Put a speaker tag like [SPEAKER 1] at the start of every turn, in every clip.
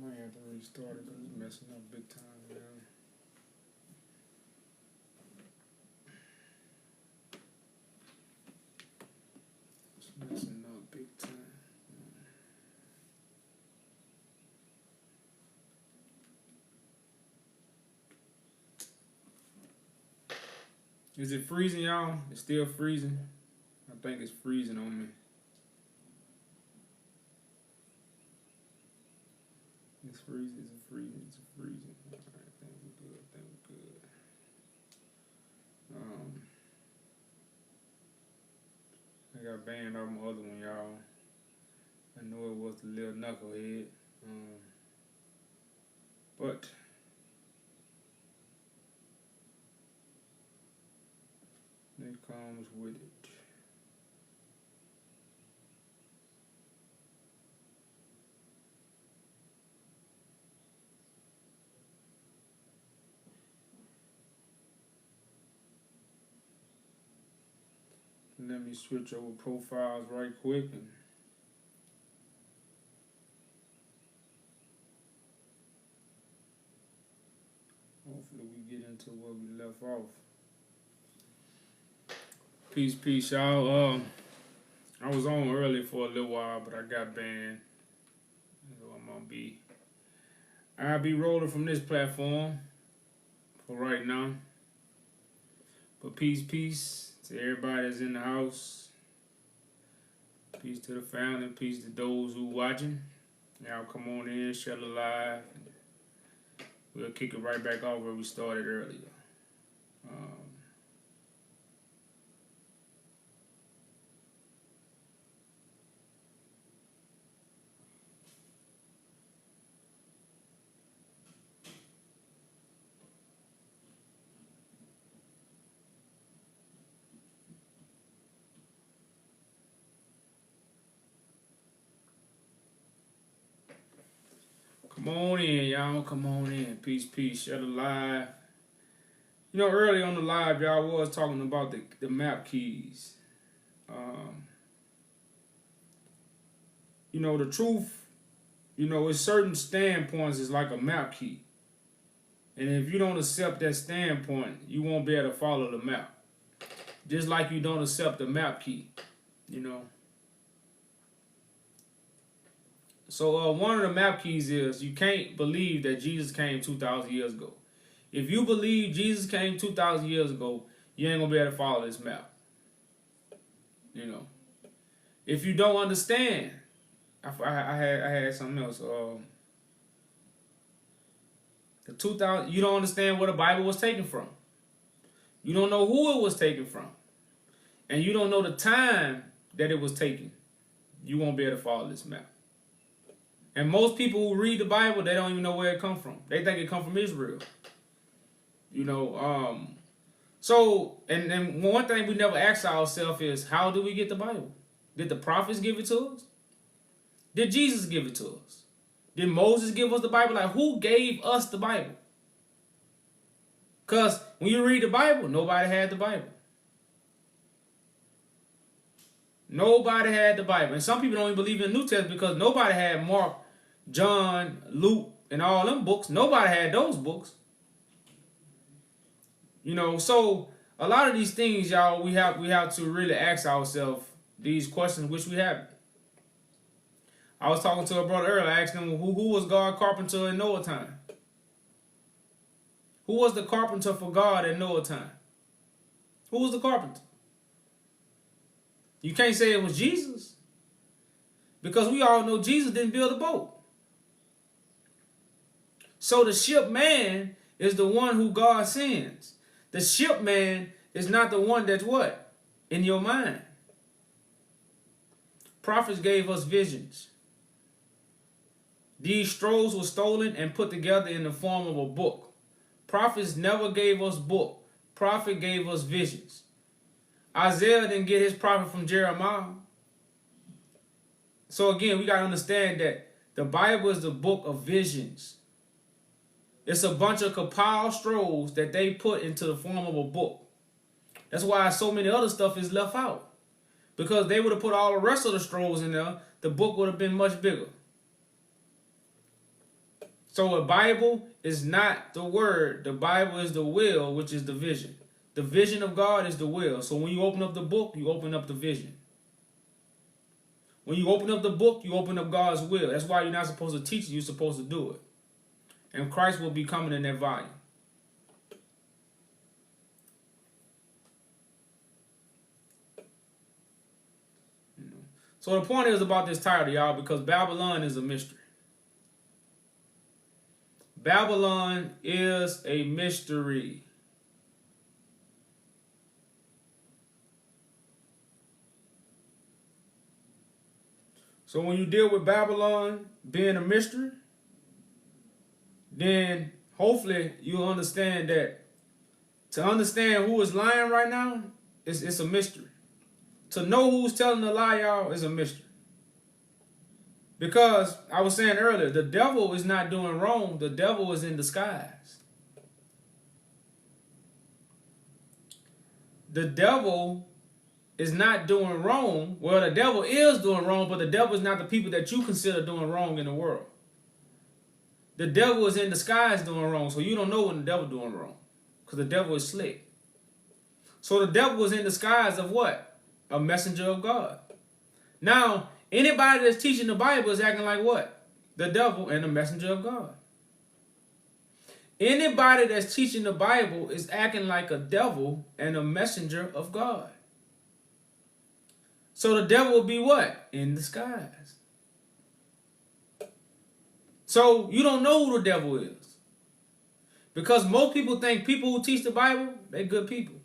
[SPEAKER 1] Might have to restart it because it's messing up big time, man. It's messing up big time. Is it freezing, y'all? It's still freezing. I think it's freezing on me. It's freezing. It's freezing. It's freezing. All right, I think we're good. I think we're good. I got banned off my other one, y'all. I know it was the little knucklehead. But it comes with it. Let me switch over profiles right quick and hopefully we get into where we left off. Peace, y'all. I was on early for a little while, but I got banned. So I'll be rolling from this platform for right now. But peace to everybody that's in the house. Peace to the family. Peace to those who watching. Y'all come on in, share the live. We'll kick it right back off where we started earlier. Come on in, y'all. Come on in. Peace. Share the live. You know, early on the live, y'all was talking about the map keys. You know, the truth, you know, it's certain standpoints is like a map key. And if you don't accept that standpoint, you won't be able to follow the map. Just like you don't accept the map key, you know. So one of the map keys is you can't believe that Jesus came 2,000 years ago. If you believe Jesus came 2,000 years ago, you ain't gonna be able to follow this map. You know, if you don't understand, I had something else. The 2,000, you don't understand where the Bible was taken from. You don't know who it was taken from, and you don't know the time that it was taken. You won't be able to follow this map. And most people who read the Bible, they don't even know where it come from. They think it come from Israel. You know, so, and one thing we never ask ourselves is, how do we get the Bible? Did the prophets give it to us? Did Jesus give it to us? Did Moses give us the Bible? Like, who gave us the Bible? Because when you read the Bible, nobody had the Bible. Nobody had the Bible. And some people don't even believe in the New Testament because nobody had Mark, John, Luke, and all them books. Nobody had those books. You know, so a lot of these things, y'all, we have to really ask ourselves these questions, which we haven't. I was talking to a brother earlier, I asked him, who was God carpenter in Noah time? Who was the carpenter for God in Noah time? Who was the carpenter? You can't say it was Jesus, because we all know Jesus didn't build a boat. So the ship man is the one who God sends. The ship man is not the one that's what? In your mind. Prophets gave us visions. These scrolls were stolen and put together in the form of a book. Prophets never gave us book. Prophet gave us visions. Isaiah didn't get his prophet from Jeremiah. So again, we got to understand that the Bible is the book of visions. It's a bunch of compiled scrolls that they put into the form of a book. That's why so many other stuff is left out. Because they would have put all the rest of the scrolls in there, the book would have been much bigger. So the Bible is not the word. The Bible is the will, which is the vision. The vision of God is the will. So when you open up the book, you open up the vision. When you open up the book, you open up God's will. That's why you're not supposed to teach it. You're supposed to do it. And Christ will be coming in that volume. So the point is about this title, y'all, because Babylon is a mystery. Babylon is a mystery. So when you deal with Babylon being a mystery, then hopefully you'll understand that to understand who is lying right now, it's a mystery. To know who's telling the lie, y'all, is a mystery. Because I was saying earlier, the devil is not doing wrong. The devil is in disguise. The devil is not doing wrong. Well, the devil is doing wrong, but the devil is not the people that you consider doing wrong in the world. The devil is in disguise doing wrong, so you don't know when the devil doing wrong, because the devil is slick. So the devil is in disguise of what? A messenger of God. Now, anybody that's teaching the Bible is acting like what? The devil and the messenger of God. Anybody that's teaching the Bible is acting like a devil and a messenger of God. So the devil will be what? In disguise. So you don't know who the devil is. Because most people think people who teach the Bible, they're good people.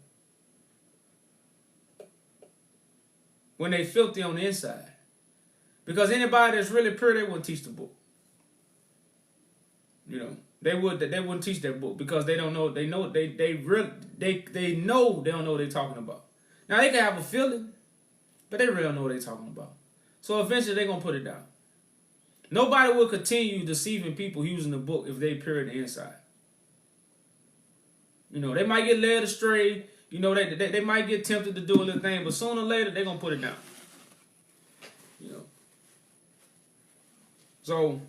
[SPEAKER 1] When they filthy on the inside. Because anybody that's really pure, they wouldn't teach the book. You know, they wouldn't teach that book because they don't know. They know they know they don't know what they're talking about. Now they can have a feeling, but they really don't know what they're talking about. So eventually they're gonna put it down. Nobody will continue deceiving people using the book if they pure in the inside. You know, they might get led astray. You know, they might get tempted to do a little thing, but sooner or later they're gonna put it down. You know. So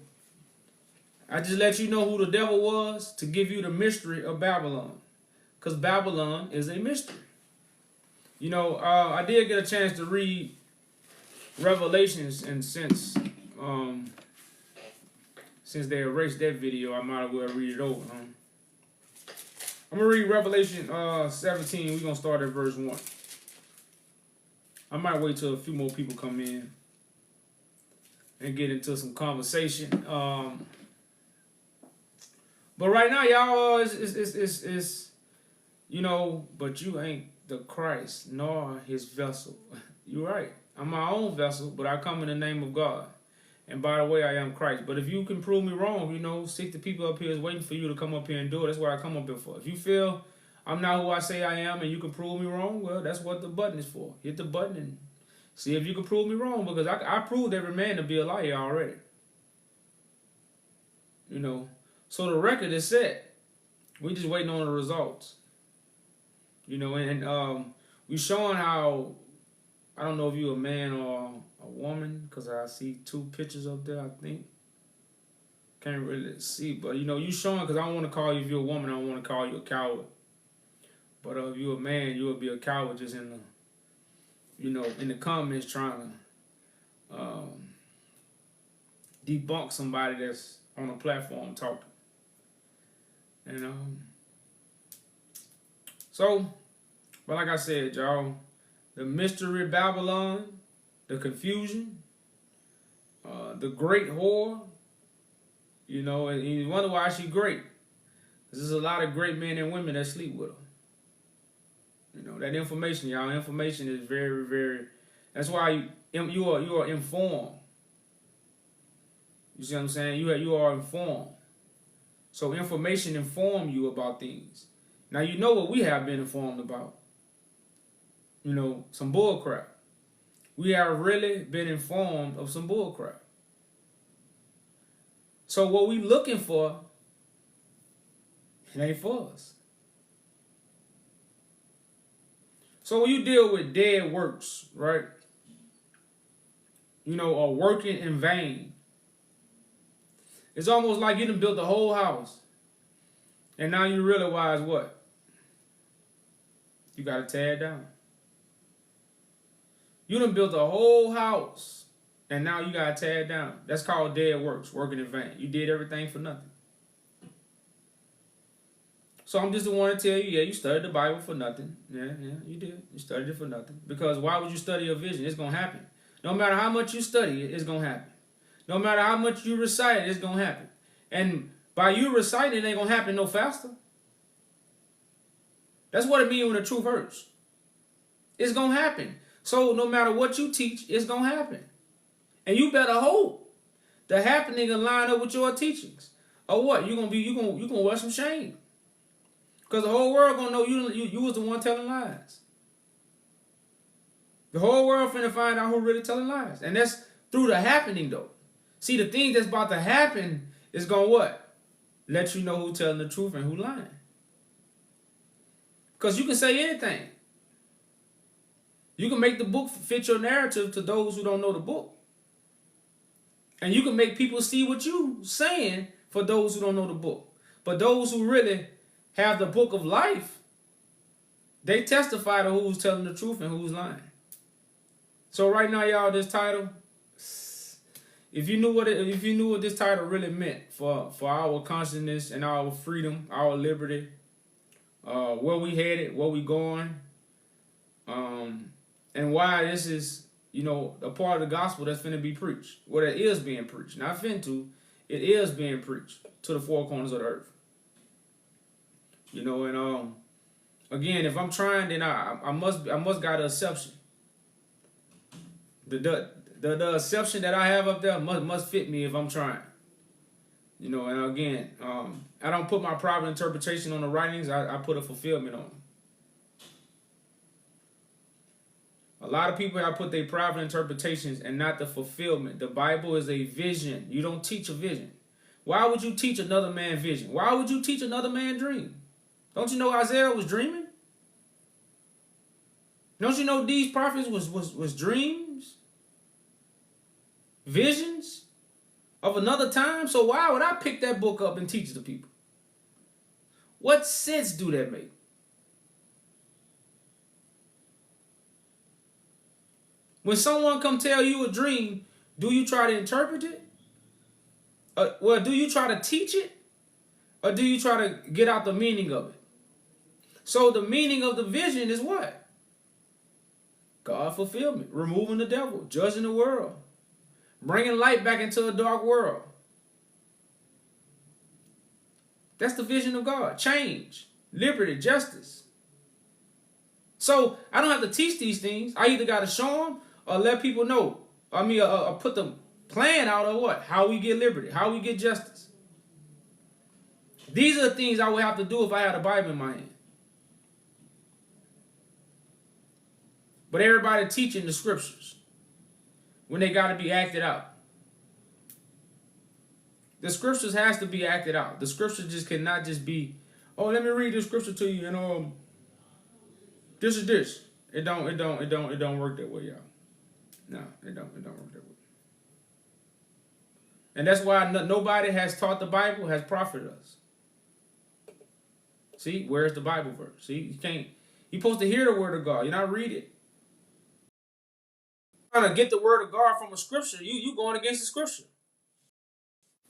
[SPEAKER 1] I just let you know who the devil was to give you the mystery of Babylon. Because Babylon is a mystery. You know, I did get a chance to read Revelations, and since they erased that video, I might as well read it over. I'm going to read Revelation 17. We're going to start at verse 1. I might wait till a few more people come in and get into some conversation. But right now, y'all, it's you know, but you ain't the Christ, nor his vessel. You're right. I'm my own vessel, but I come in the name of God. And by the way, I am Christ. But if you can prove me wrong, you know, 60 people up here is waiting for you to come up here and do it. That's what I come up here for. If you feel I'm not who I say I am and you can prove me wrong, well, that's what the button is for. Hit the button and see if you can prove me wrong, because I proved every man to be a liar already. You know, so the record is set. We just waiting on the results. You know, and we showing how, I don't know if you're a man or a woman, because I see two pictures up there, I think. Can't really see, but you know, you showing, because I don't want to call you, if you're a woman, I don't want to call you a coward. But if you're a man, you would be a coward just in the, you know, in the comments trying to debunk somebody that's on a platform talking. And so, but like I said, y'all, the mystery Babylon, the confusion, the great whore, you know, and you wonder why she's great. Because there's a lot of great men and women that sleep with her. You know, that information, y'all, information is very, very, that's why you are informed. You see what I'm saying? You are informed. So information inform you about things. Now you know what we have been informed about. You know, some bull crap. We have really been informed of some bull crap. So what we looking for, it ain't for us. So when you deal with dead works, right? You know, or working in vain. It's almost like you done built the whole house. And now you realize what? You got to tear it down. You done built a whole house. And now you got to tear it down. That's called dead works, working in vain. You did everything for nothing. So I'm just the one to tell you, yeah, you studied the Bible for nothing. Yeah, you did. You studied it for nothing. Because why would you study a vision? It's going to happen. No matter how much you study it, it's going to happen. No matter how much you recite it, it's going to happen. And by you reciting it, ain't going to happen no faster. That's what it means when the truth hurts. It's going to happen. So no matter what you teach, it's going to happen. And you better hope the happening will line up with your teachings. Or what? You're going to wear some shame. Because the whole world going to know you was the one telling lies. The whole world finna find out who really telling lies. And that's through the happening, though. See, the thing that's about to happen is going to what? Let you know who telling the truth and who lying. Because you can say anything. You can make the book fit your narrative to those who don't know the book. And you can make people see what you saying for those who don't know the book. But those who really have the book of life, they testify to who's telling the truth and who's lying. So right now, y'all, this title, if you knew what this title really meant for our consciousness and our freedom, our liberty, where we headed, where we going, and why this is, a part of the gospel that's finna be preached. Well, it is being preached. Not fin to, it is being preached to the four corners of the earth. And again, if I'm trying, then I must got an exception. The exception that I have up there must fit me if I'm trying. And again, I don't put my private interpretation on the writings. I put a fulfillment on them. A lot of people have put their private interpretations and not the fulfillment. The Bible is a vision. You don't teach a vision. Why would you teach another man vision? Why would you teach another man dream? Don't you know Isaiah was dreaming? Don't you know these prophets was dreams? Visions of another time? So why would I pick that book up and teach the people? What sense do that make? When someone come tell you a dream, do you try to interpret it? Do you try to teach it? Or do you try to get out the meaning of it? So the meaning of the vision is what? God fulfillment, removing the devil, judging the world, bringing light back into a dark world. That's the vision of God. Change, liberty, justice. So I don't have to teach these things. I either got to show them or let people know. Put the plan out of what? How we get liberty, how we get justice. These are the things I would have to do if I had a Bible in my hand. But everybody teaching the scriptures when they got to be acted out. The scriptures has to be acted out. The scriptures just cannot just be, oh, let me read the scripture to you, this is this. It don't work that way, y'all. No, it don't work that way. And that's why nobody has taught the Bible has profited us. See, where's the Bible verse? See, you're supposed to hear the word of God. You're not read it. Trying to get the word of God from a scripture, you going against the scripture.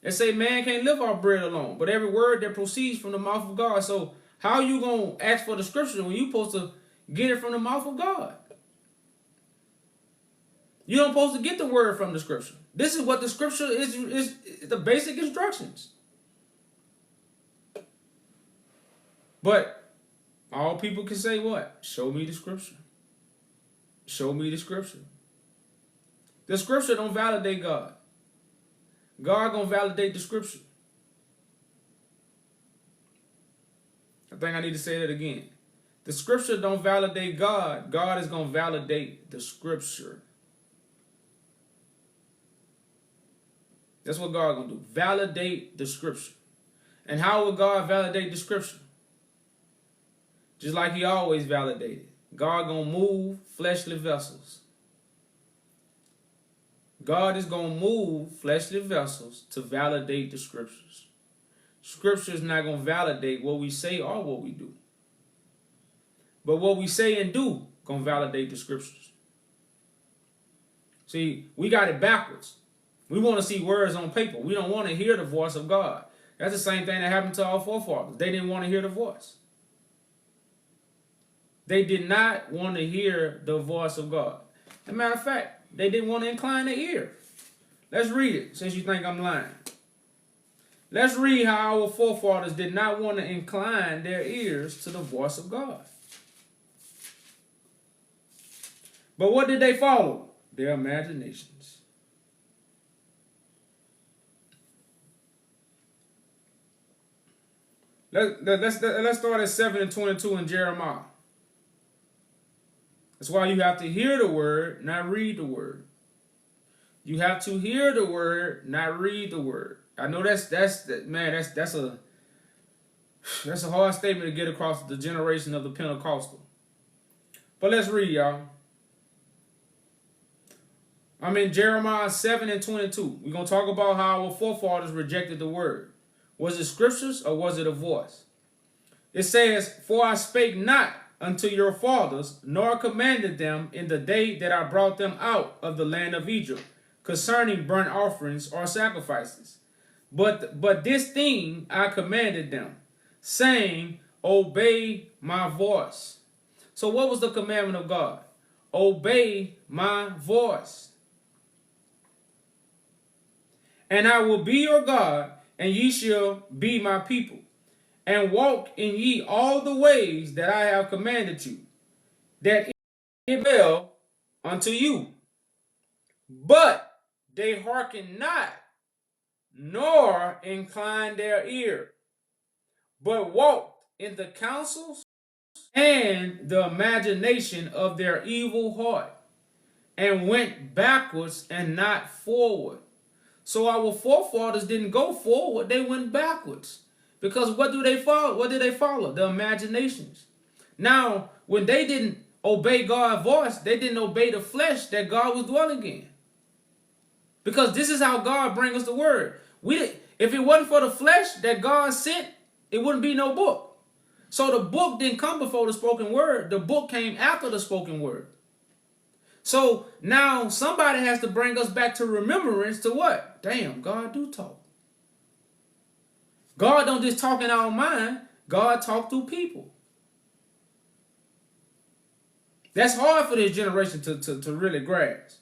[SPEAKER 1] They say man can't live off bread alone, but every word that proceeds from the mouth of God. So how you going to ask for the scripture when you supposed to get it from the mouth of God? You don't supposed to get the word from the scripture. This is what the scripture is the basic instructions. But all people can say what? Show me the scripture. Show me the scripture. The scripture don't validate God. God gonna validate the scripture. I think I need to say that again. The scripture don't validate God. God is gonna validate the scripture. That's what God gonna do. Validate the scripture. And how will God validate the scripture? Just like he always validated. God gonna move fleshly vessels. God is going to move fleshly vessels to validate the scriptures. Scripture is not going to validate what we say or what we do. But what we say and do going to validate the scriptures. See, we got it backwards. We want to see words on paper. We don't want to hear the voice of God. That's the same thing that happened to our forefathers. They didn't want to hear the voice. They did not want to hear the voice of God. As a matter of fact, they didn't want to incline their ear. Let's read it, since you think I'm lying. Let's read how our forefathers did not want to incline their ears to the voice of God. But what did they follow? Their imaginations. Let's start at 7:22 in Jeremiah. That's why you have to hear the word, not read the word. You have to hear the word, not read the word. I know that's a hard statement to get across the generation of the Pentecostal. But let's read, y'all. I'm in Jeremiah 7:22. We're going to talk about how our forefathers rejected the word. Was it scriptures or was it a voice? It says, "For I spake not unto your fathers, nor commanded them in the day that I brought them out of the land of Egypt, concerning burnt offerings or sacrifices. But this thing I commanded them, saying, obey my voice." So what was the commandment of God? Obey my voice. "And I will be your God, and ye shall be my people. And walk in ye all the ways that I have commanded you, that it will unto you. But they hearken not, nor incline their ear, but walked in the counsels and the imagination of their evil heart, and went backwards and not forward." So our forefathers didn't go forward, they went backwards. Because what do they follow? What did they follow? The imaginations. Now, when they didn't obey God's voice, they didn't obey the flesh that God was dwelling in. Because this is how God brings us the word. If it wasn't for the flesh that God sent, it wouldn't be no book. So the book didn't come before the spoken word. The book came after the spoken word. So now somebody has to bring us back to remembrance to what? Damn, God do talk. God don't just talk in our mind. God talk through people. That's hard for this generation to really grasp.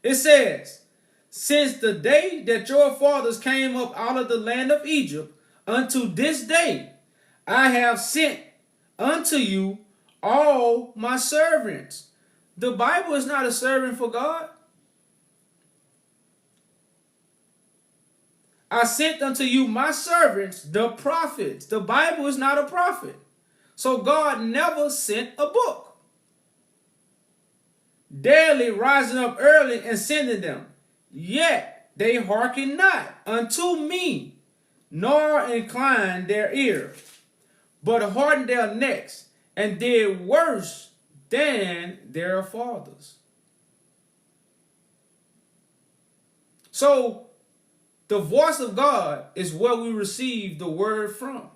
[SPEAKER 1] It says, "Since the day that your fathers came up out of the land of Egypt, unto this day, I have sent unto you all my servants." The Bible is not a servant for God. "I sent unto you my servants, the prophets." The Bible is not a prophet. So God never sent a book. "Daily rising up early and sending them. Yet they hearken not unto me, nor incline their ear, but hardened their necks, and did worse than their fathers." So the voice of God is where we receive the word from.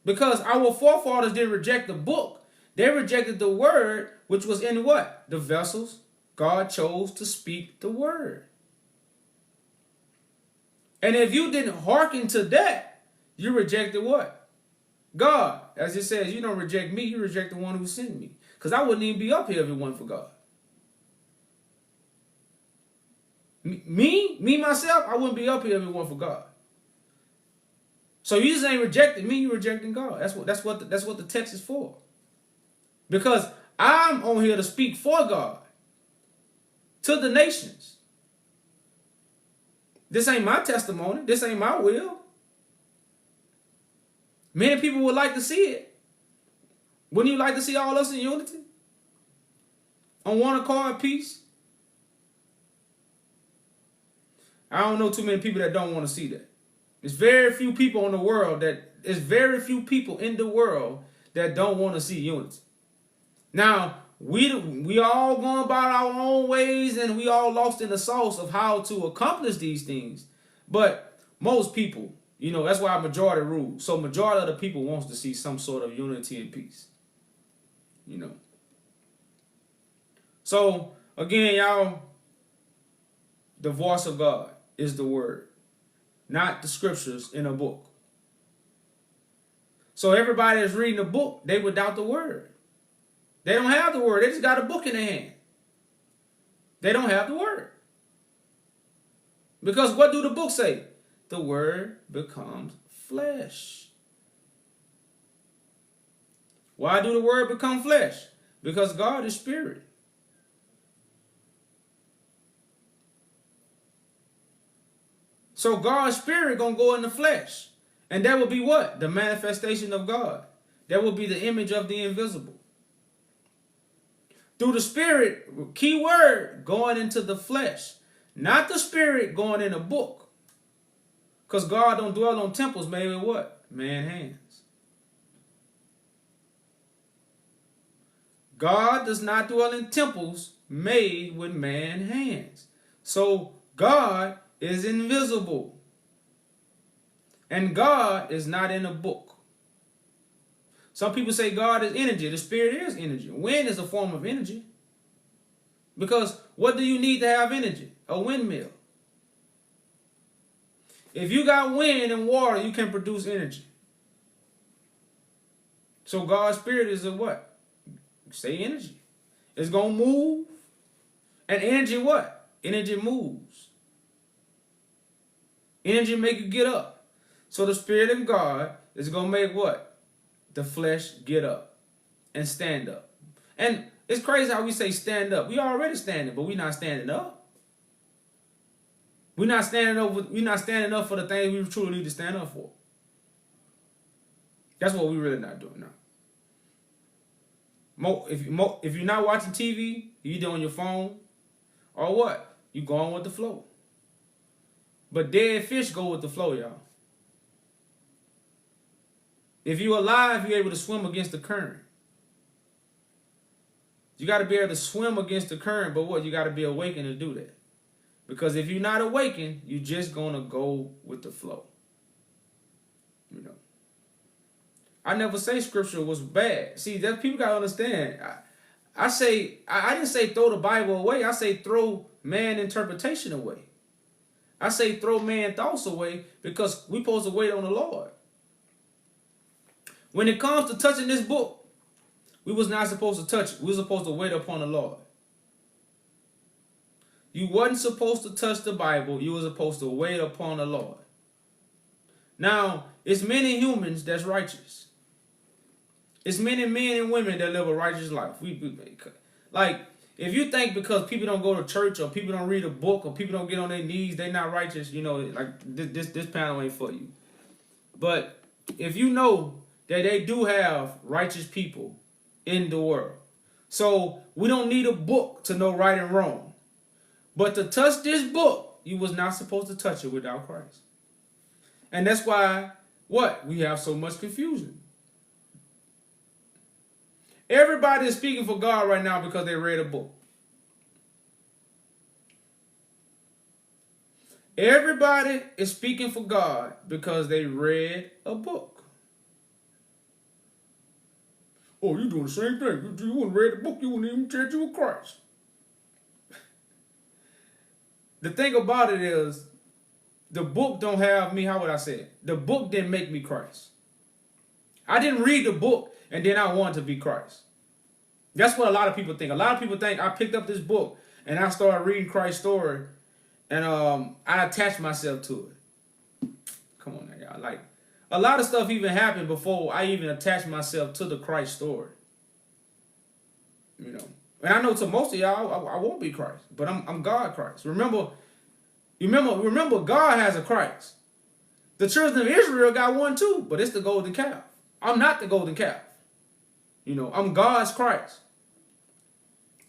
[SPEAKER 1] Because our forefathers didn't reject the book. They rejected the word, which was in what? The vessels God chose to speak the word. And if you didn't hearken to that, you rejected what? God. As it says, you don't reject me, you reject the one who sent me. Because I wouldn't even be up here if it wasn't for God. Me, myself, I wouldn't be up here if it wasn't for God. So you just ain't rejecting me, you're rejecting God. That's what the text is for. Because I'm on here to speak for God to the nations. This ain't my testimony. This ain't my will. Many people would like to see it. Wouldn't you like to see all us in unity? On one accord, peace? I don't know too many people that don't want to see that. There's very few people in the world that don't want to see unity. Now, we all going about our own ways, and we all lost in the sauce of how to accomplish these things. But most people, that's why majority rules. So majority of the people wants to see some sort of unity and peace. So again, y'all, the voice of God is the word, not the scriptures in a book. So everybody that's reading the book, they without the word. They don't have the word. They just got a book in their hand. They don't have the word. Because what do the book say? The word becomes flesh. Why do the word become flesh? Because God is spirit. So God's spirit gonna go in the flesh. And that will be what? The manifestation of God. That will be the image of the invisible. Through the spirit, key word, going into the flesh. Not the spirit going in a book. Because God don't dwell on temples made with what? Man hands. God does not dwell in temples made with man hands. So God is invisible. And God is not in a book. Some people say God is energy. The spirit is energy. Wind is a form of energy. Because what do you need to have energy? A windmill. If you got wind and water, you can produce energy. So God's spirit is a what? Say energy. It's going to move. And energy what? Energy moves. Energy make you get up. So the spirit of God is going to make what? The flesh get up and stand up. And it's crazy how we say stand up. We already standing, but we're not standing up. We're not standing up for the things we truly need to stand up for. That's what we're really not doing now. If you're not watching TV, you're either on your phone or what? You going with the flow. But dead fish go with the flow, y'all. If you're alive, you're able to swim against the current. You got to be able to swim against the current, but what? You got to be awakened to do that. Because if you're not awakened, you're just going to go with the flow. I never say scripture was bad. See, that people got to understand. I didn't say throw the Bible away. I say throw man interpretation away. I say throw man thoughts away because we're supposed to wait on the Lord. When it comes to touching this book, we was not supposed to touch it. We were supposed to wait upon the Lord. You wasn't supposed to touch the Bible. You were supposed to wait upon the Lord. Now, it's many humans that's righteous. It's many men and women that live a righteous life. Like, if you think because people don't go to church or people don't read a book or people don't get on their knees, they're not righteous, like this panel ain't for you. But if you know that they do have righteous people in the world. So we don't need a book to know right and wrong. But to touch this book, you was not supposed to touch it without Christ. And that's why, what? We have so much confusion. Everybody is speaking for God right now because they read a book. Everybody is speaking for God because they read a book. Oh, you doing the same thing. You wouldn't read the book, you wouldn't even church you with Christ. The thing about it is, the book don't have me, how would I say it? The book didn't make me Christ. I didn't read the book and then I wanted to be Christ. That's what a lot of people think. A lot of people think I picked up this book and I started reading Christ's story and I attached myself to it. Come on now, y'all. Like, a lot of stuff even happened before I even attached myself to the Christ story. And I know to most of y'all, I won't be Christ, but I'm God Christ. Remember, God has a Christ. The children of Israel got one too, but it's the golden calf. I'm not the golden calf. I'm God's Christ.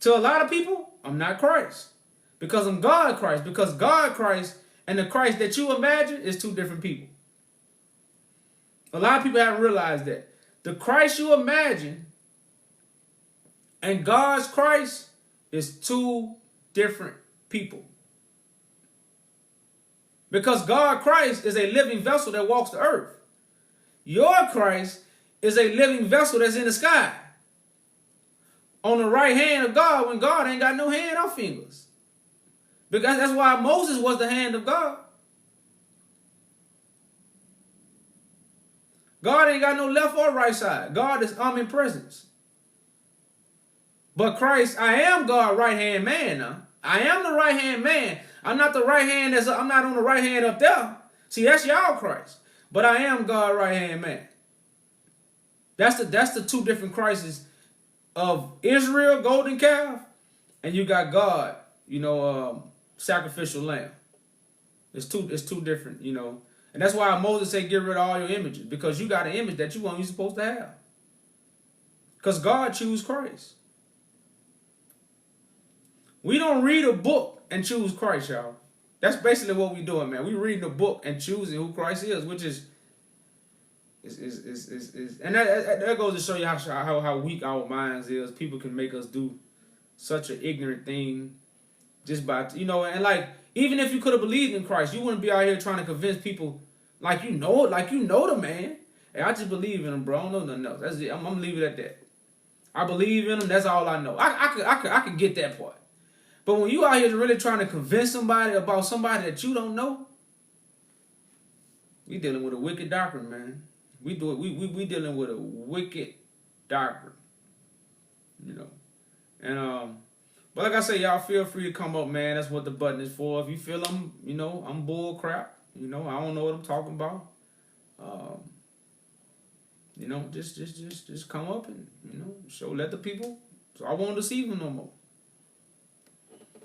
[SPEAKER 1] To a lot of people, I'm not Christ. Because I'm God Christ. Because God Christ and the Christ that you imagine is two different people. A lot of people haven't realized that. The Christ you imagine and God's Christ is two different people. Because God Christ is a living vessel that walks the earth. Your Christ is a living vessel that's in the sky, on the right hand of God, when God ain't got no hand or fingers. Because that's why Moses was the hand of God. God ain't got no left or right side. God is omnipresence. But Christ, I am God's right hand man now. I am the right hand man. I'm not the right hand I'm not on the right hand up there. See, that's y'all Christ. But I am God's right hand man. That's the two different Christs of Israel, golden calf, and you got God, sacrificial lamb. It's two different, And that's why Moses said, get rid of all your images, because you got an image that you weren't even supposed to have. Because God chose Christ. We don't read a book and choose Christ, y'all. That's basically what we're doing, man. We reading a book and choosing who Christ is, which is and that goes to show you how weak our minds is. People can make us do such an ignorant thing just by, and like, even if you could have believed in Christ, you wouldn't be out here trying to convince people like you know the man. Hey, I just believe in him, bro. I don't know nothing else. That's it. I'm gonna leave it at that. I believe in him. That's all I know. I could get that part. But when you out here really trying to convince somebody about somebody that you don't know, we dealing with a wicked doctrine, man. We dealing with a wicked doctrine, And but like I say, y'all feel free to come up, man. That's what the button is for. If you feel I'm bull crap, I don't know what I'm talking about. Just come up and let the people. So I won't deceive them no more.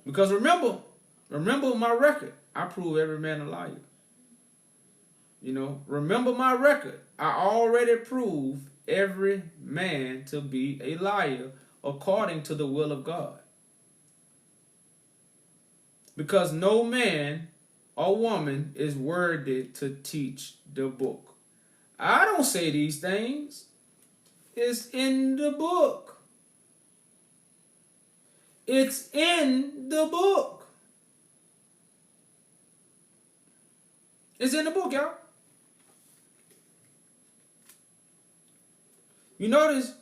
[SPEAKER 1] Because remember my record. I prove every man a liar. Remember my record. I already proved every man to be a liar according to the will of God. Because no man or woman is worthy to teach the book. I don't say these things. It's in the book. It's in the book. It's in the book, y'all. You notice,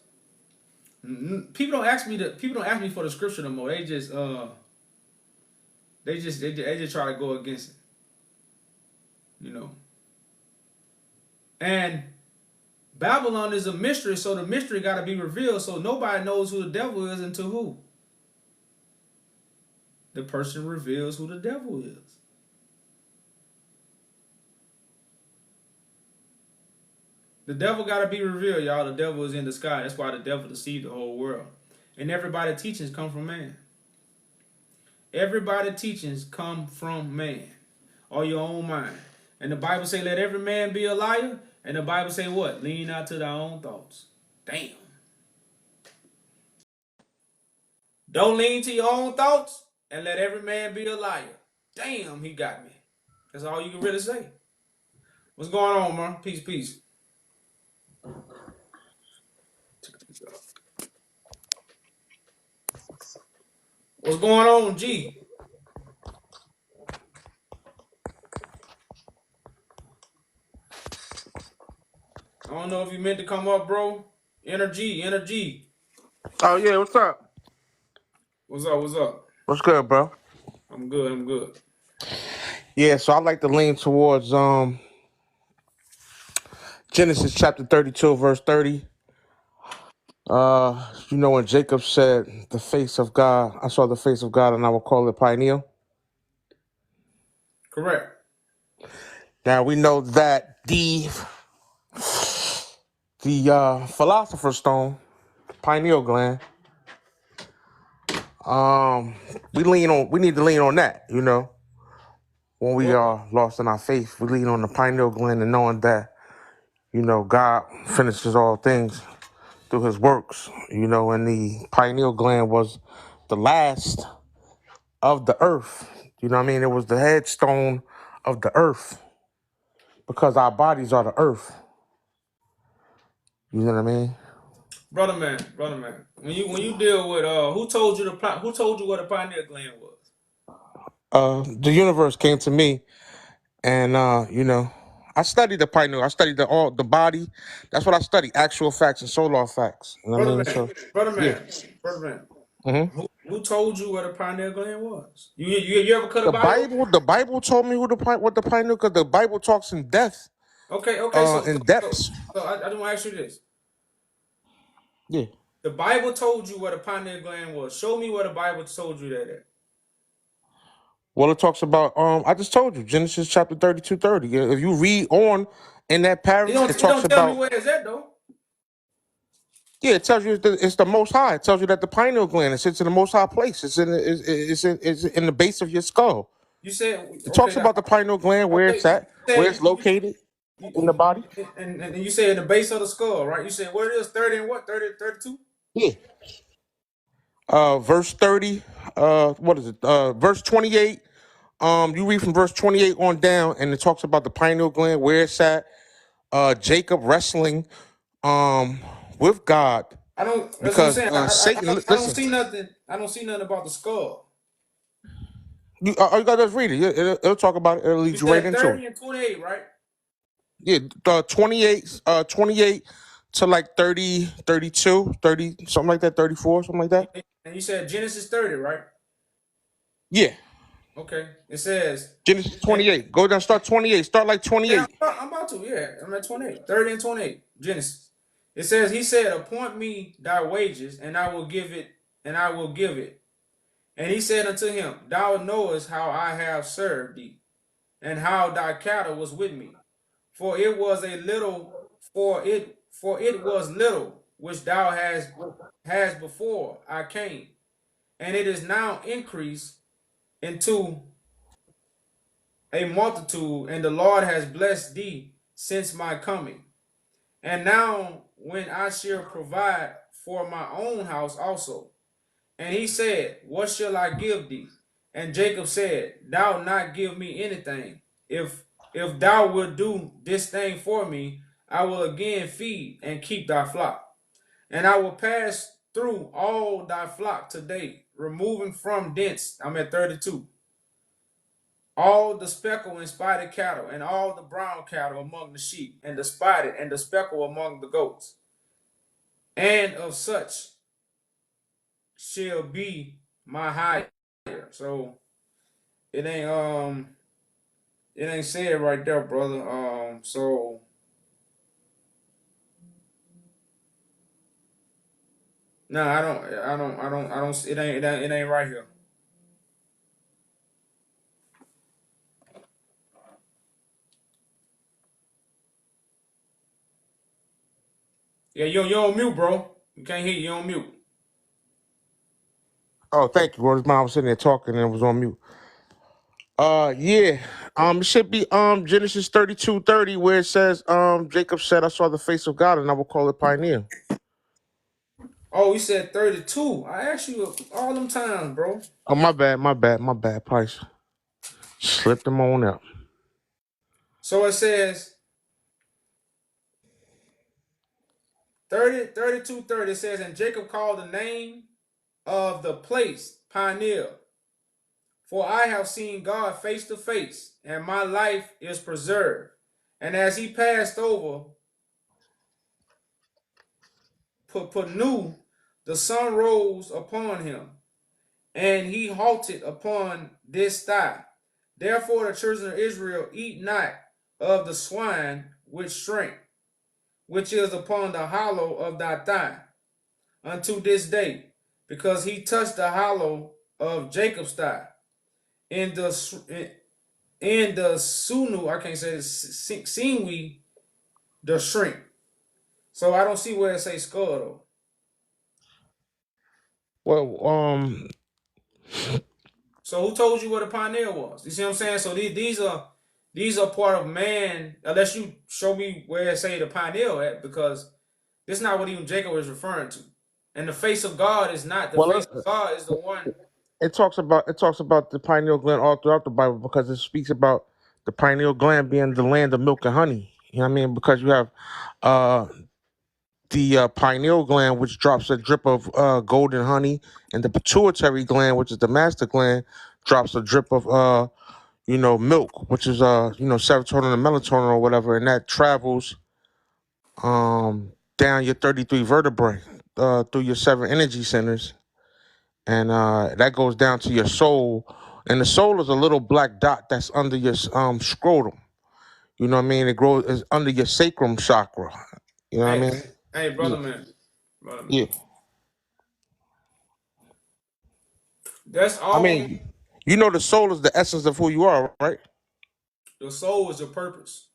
[SPEAKER 1] people don't ask me for the scripture no more. They just try to go against it. And Babylon is a mystery, so the mystery got to be revealed, so nobody knows who the devil is until who? The person reveals who the devil is. The devil got to be revealed, y'all. The devil is in the sky. That's why the devil deceived the whole world. And everybody's teachings come from man. Everybody's teachings come from man or your own mind. And the Bible say, let every man be a liar. And the Bible say what? Lean not to thy own thoughts. Damn. Don't lean to your own thoughts and let every man be a liar. Damn, he got me. That's all you can really say. What's going on, man? Peace. What's going on, G? I don't know if you meant to come up, bro. Energy.
[SPEAKER 2] Oh yeah, what's up?
[SPEAKER 1] What's up?
[SPEAKER 2] What's good, bro?
[SPEAKER 1] I'm good.
[SPEAKER 2] Yeah, so I like to lean towards Genesis chapter 32, verse 30. When Jacob said, "The face of God, I saw the face of God, and I will call it pineal."
[SPEAKER 1] Correct.
[SPEAKER 2] Now we know that the philosopher's stone, pineal gland. We need to lean on that. When we are lost in our faith, we lean on the pineal gland and knowing that, God finishes all things through his works, and the pineal gland was the last of the earth. You know what I mean? It was the headstone of the earth because our bodies are the earth. You know what I mean?
[SPEAKER 1] brother man. When you deal with who told you who told you what a pineal gland was?
[SPEAKER 2] The universe came to me, and I studied the pineal. I studied the body. That's what I studied: actual facts and solar facts. You know what I
[SPEAKER 1] Brother
[SPEAKER 2] mean?
[SPEAKER 1] man,
[SPEAKER 2] So
[SPEAKER 1] brother
[SPEAKER 2] yeah.
[SPEAKER 1] man, brother man.
[SPEAKER 2] hmm
[SPEAKER 1] Who told you what a pineal gland was? You ever cut a
[SPEAKER 2] The
[SPEAKER 1] Bible?
[SPEAKER 2] Bible told me what the pineal, because the Bible talks in depth,
[SPEAKER 1] Okay.
[SPEAKER 2] in depths.
[SPEAKER 1] I just want to ask you this.
[SPEAKER 2] Yeah.
[SPEAKER 1] The Bible told you what a pineal gland was. Show me where the Bible told you that at.
[SPEAKER 2] Well, it talks about I just told you, Genesis chapter 32:30. If you read on in that parish, it
[SPEAKER 1] It
[SPEAKER 2] talks
[SPEAKER 1] don't tell me
[SPEAKER 2] about,
[SPEAKER 1] where it's at though.
[SPEAKER 2] yeah, it tells you it's the Most High. It tells you that the pineal gland, it sits in the Most High place. It's in the base of your skull.
[SPEAKER 1] You said
[SPEAKER 2] It talks
[SPEAKER 1] okay,
[SPEAKER 2] about the pineal gland, where
[SPEAKER 1] okay.
[SPEAKER 2] it's at, where it's located in the body.
[SPEAKER 1] And you said the base of the skull, right? You said where it is 30 and what? 30, 32?
[SPEAKER 2] Yeah. Verse 30. What is it? Verse 28. You read from verse 28 on down, and it talks about the pineal gland, where it's at. Jacob wrestling with God,
[SPEAKER 1] I don't. That's what I'm
[SPEAKER 2] because
[SPEAKER 1] saying.
[SPEAKER 2] Satan.
[SPEAKER 1] I don't
[SPEAKER 2] Listen,
[SPEAKER 1] see nothing. I don't see nothing about the skull.
[SPEAKER 2] all you gotta do is read it. It'll talk about it. It'll
[SPEAKER 1] You
[SPEAKER 2] lead you right
[SPEAKER 1] said
[SPEAKER 2] into it.
[SPEAKER 1] 30 and 28, right?
[SPEAKER 2] Yeah, 28 to like 30, 32, 30, something like that, 34, something like that.
[SPEAKER 1] And you said Genesis 30, right?
[SPEAKER 2] Yeah,
[SPEAKER 1] Okay. It says,
[SPEAKER 2] Genesis
[SPEAKER 1] and
[SPEAKER 2] 28. Go down, start 28. Start like
[SPEAKER 1] yeah,
[SPEAKER 2] 28.
[SPEAKER 1] I'm about to. Yeah, I'm at 28. 30 and 28. Genesis. It says, he said, appoint me thy wages, and I will give it, and I will give it. And he said unto him, thou knowest how I have served thee, and how thy cattle was with me. For it was a little, for it was little which thou has before I came, and it is now increased into a multitude, and the Lord has blessed thee since my coming. And now when I shall provide for my own house also. And he said, what shall I give thee? And Jacob said, thou not give me anything. If thou wilt do this thing for me, I will again feed and keep thy flock. And I will pass through all thy flock today, removing from thence, I'm at 32, all the speckled and spotted cattle, and all the brown cattle among the sheep, and the spotted and the speckled among the goats. And of such shall be my hire. So it ain't said right there, brother. So no, I don't. It ain't right here. Yeah, you on mute, bro. You can't hear you on mute.
[SPEAKER 2] Oh, thank you, bro. This mom was sitting there talking and it was on mute. Yeah. It should be Genesis 32:30, where it says, Jacob said, I saw the face of God, and I will call it Pioneer.
[SPEAKER 1] Oh, you said 32. I asked you all them times, bro.
[SPEAKER 2] Oh, my bad. Price. Slipped them on up.
[SPEAKER 1] So it says 30, 32, 30. It says, and Jacob called the name of the place Pioneer. For I have seen God face to face, and my life is preserved. And as he passed over Panu, the sun rose upon him, and he halted upon this thigh. Therefore the children of Israel eat not of the swine which shrink, which is upon the hollow of thy thigh, unto this day, because he touched the hollow of Jacob's thigh. In the sunu, I can't say this, sinwi, the shrink. So I don't see where it says skull though.
[SPEAKER 2] Well,
[SPEAKER 1] So who told you what a pioneer was? You see what I'm saying? So these are part of man, unless you show me where it say the pioneer at, because this is not what even Jacob is referring to. And the face of God is not the
[SPEAKER 2] well,
[SPEAKER 1] face of God is the one.
[SPEAKER 2] it talks about the pineal gland all throughout the Bible, because it speaks about the pineal gland being the land of milk and honey. You know what I mean? Because you have uh the pineal gland, which drops a drip of golden honey, and the pituitary gland, which is the master gland, drops a drip of milk, which is serotonin and melatonin or whatever, and that travels down your 33 vertebrae through your 7 energy centers, and that goes down to your soul. And the soul is a little black dot that's under your scrotum. You know what I mean? It grows is under your sacrum chakra. You know what I
[SPEAKER 1] Hey,
[SPEAKER 2] mean?
[SPEAKER 1] hey,
[SPEAKER 2] Yeah.
[SPEAKER 1] brother man.
[SPEAKER 2] Yeah.
[SPEAKER 1] That's
[SPEAKER 2] I
[SPEAKER 1] all.
[SPEAKER 2] mean, the soul is the essence of who you are, right?
[SPEAKER 1] Your soul is your purpose.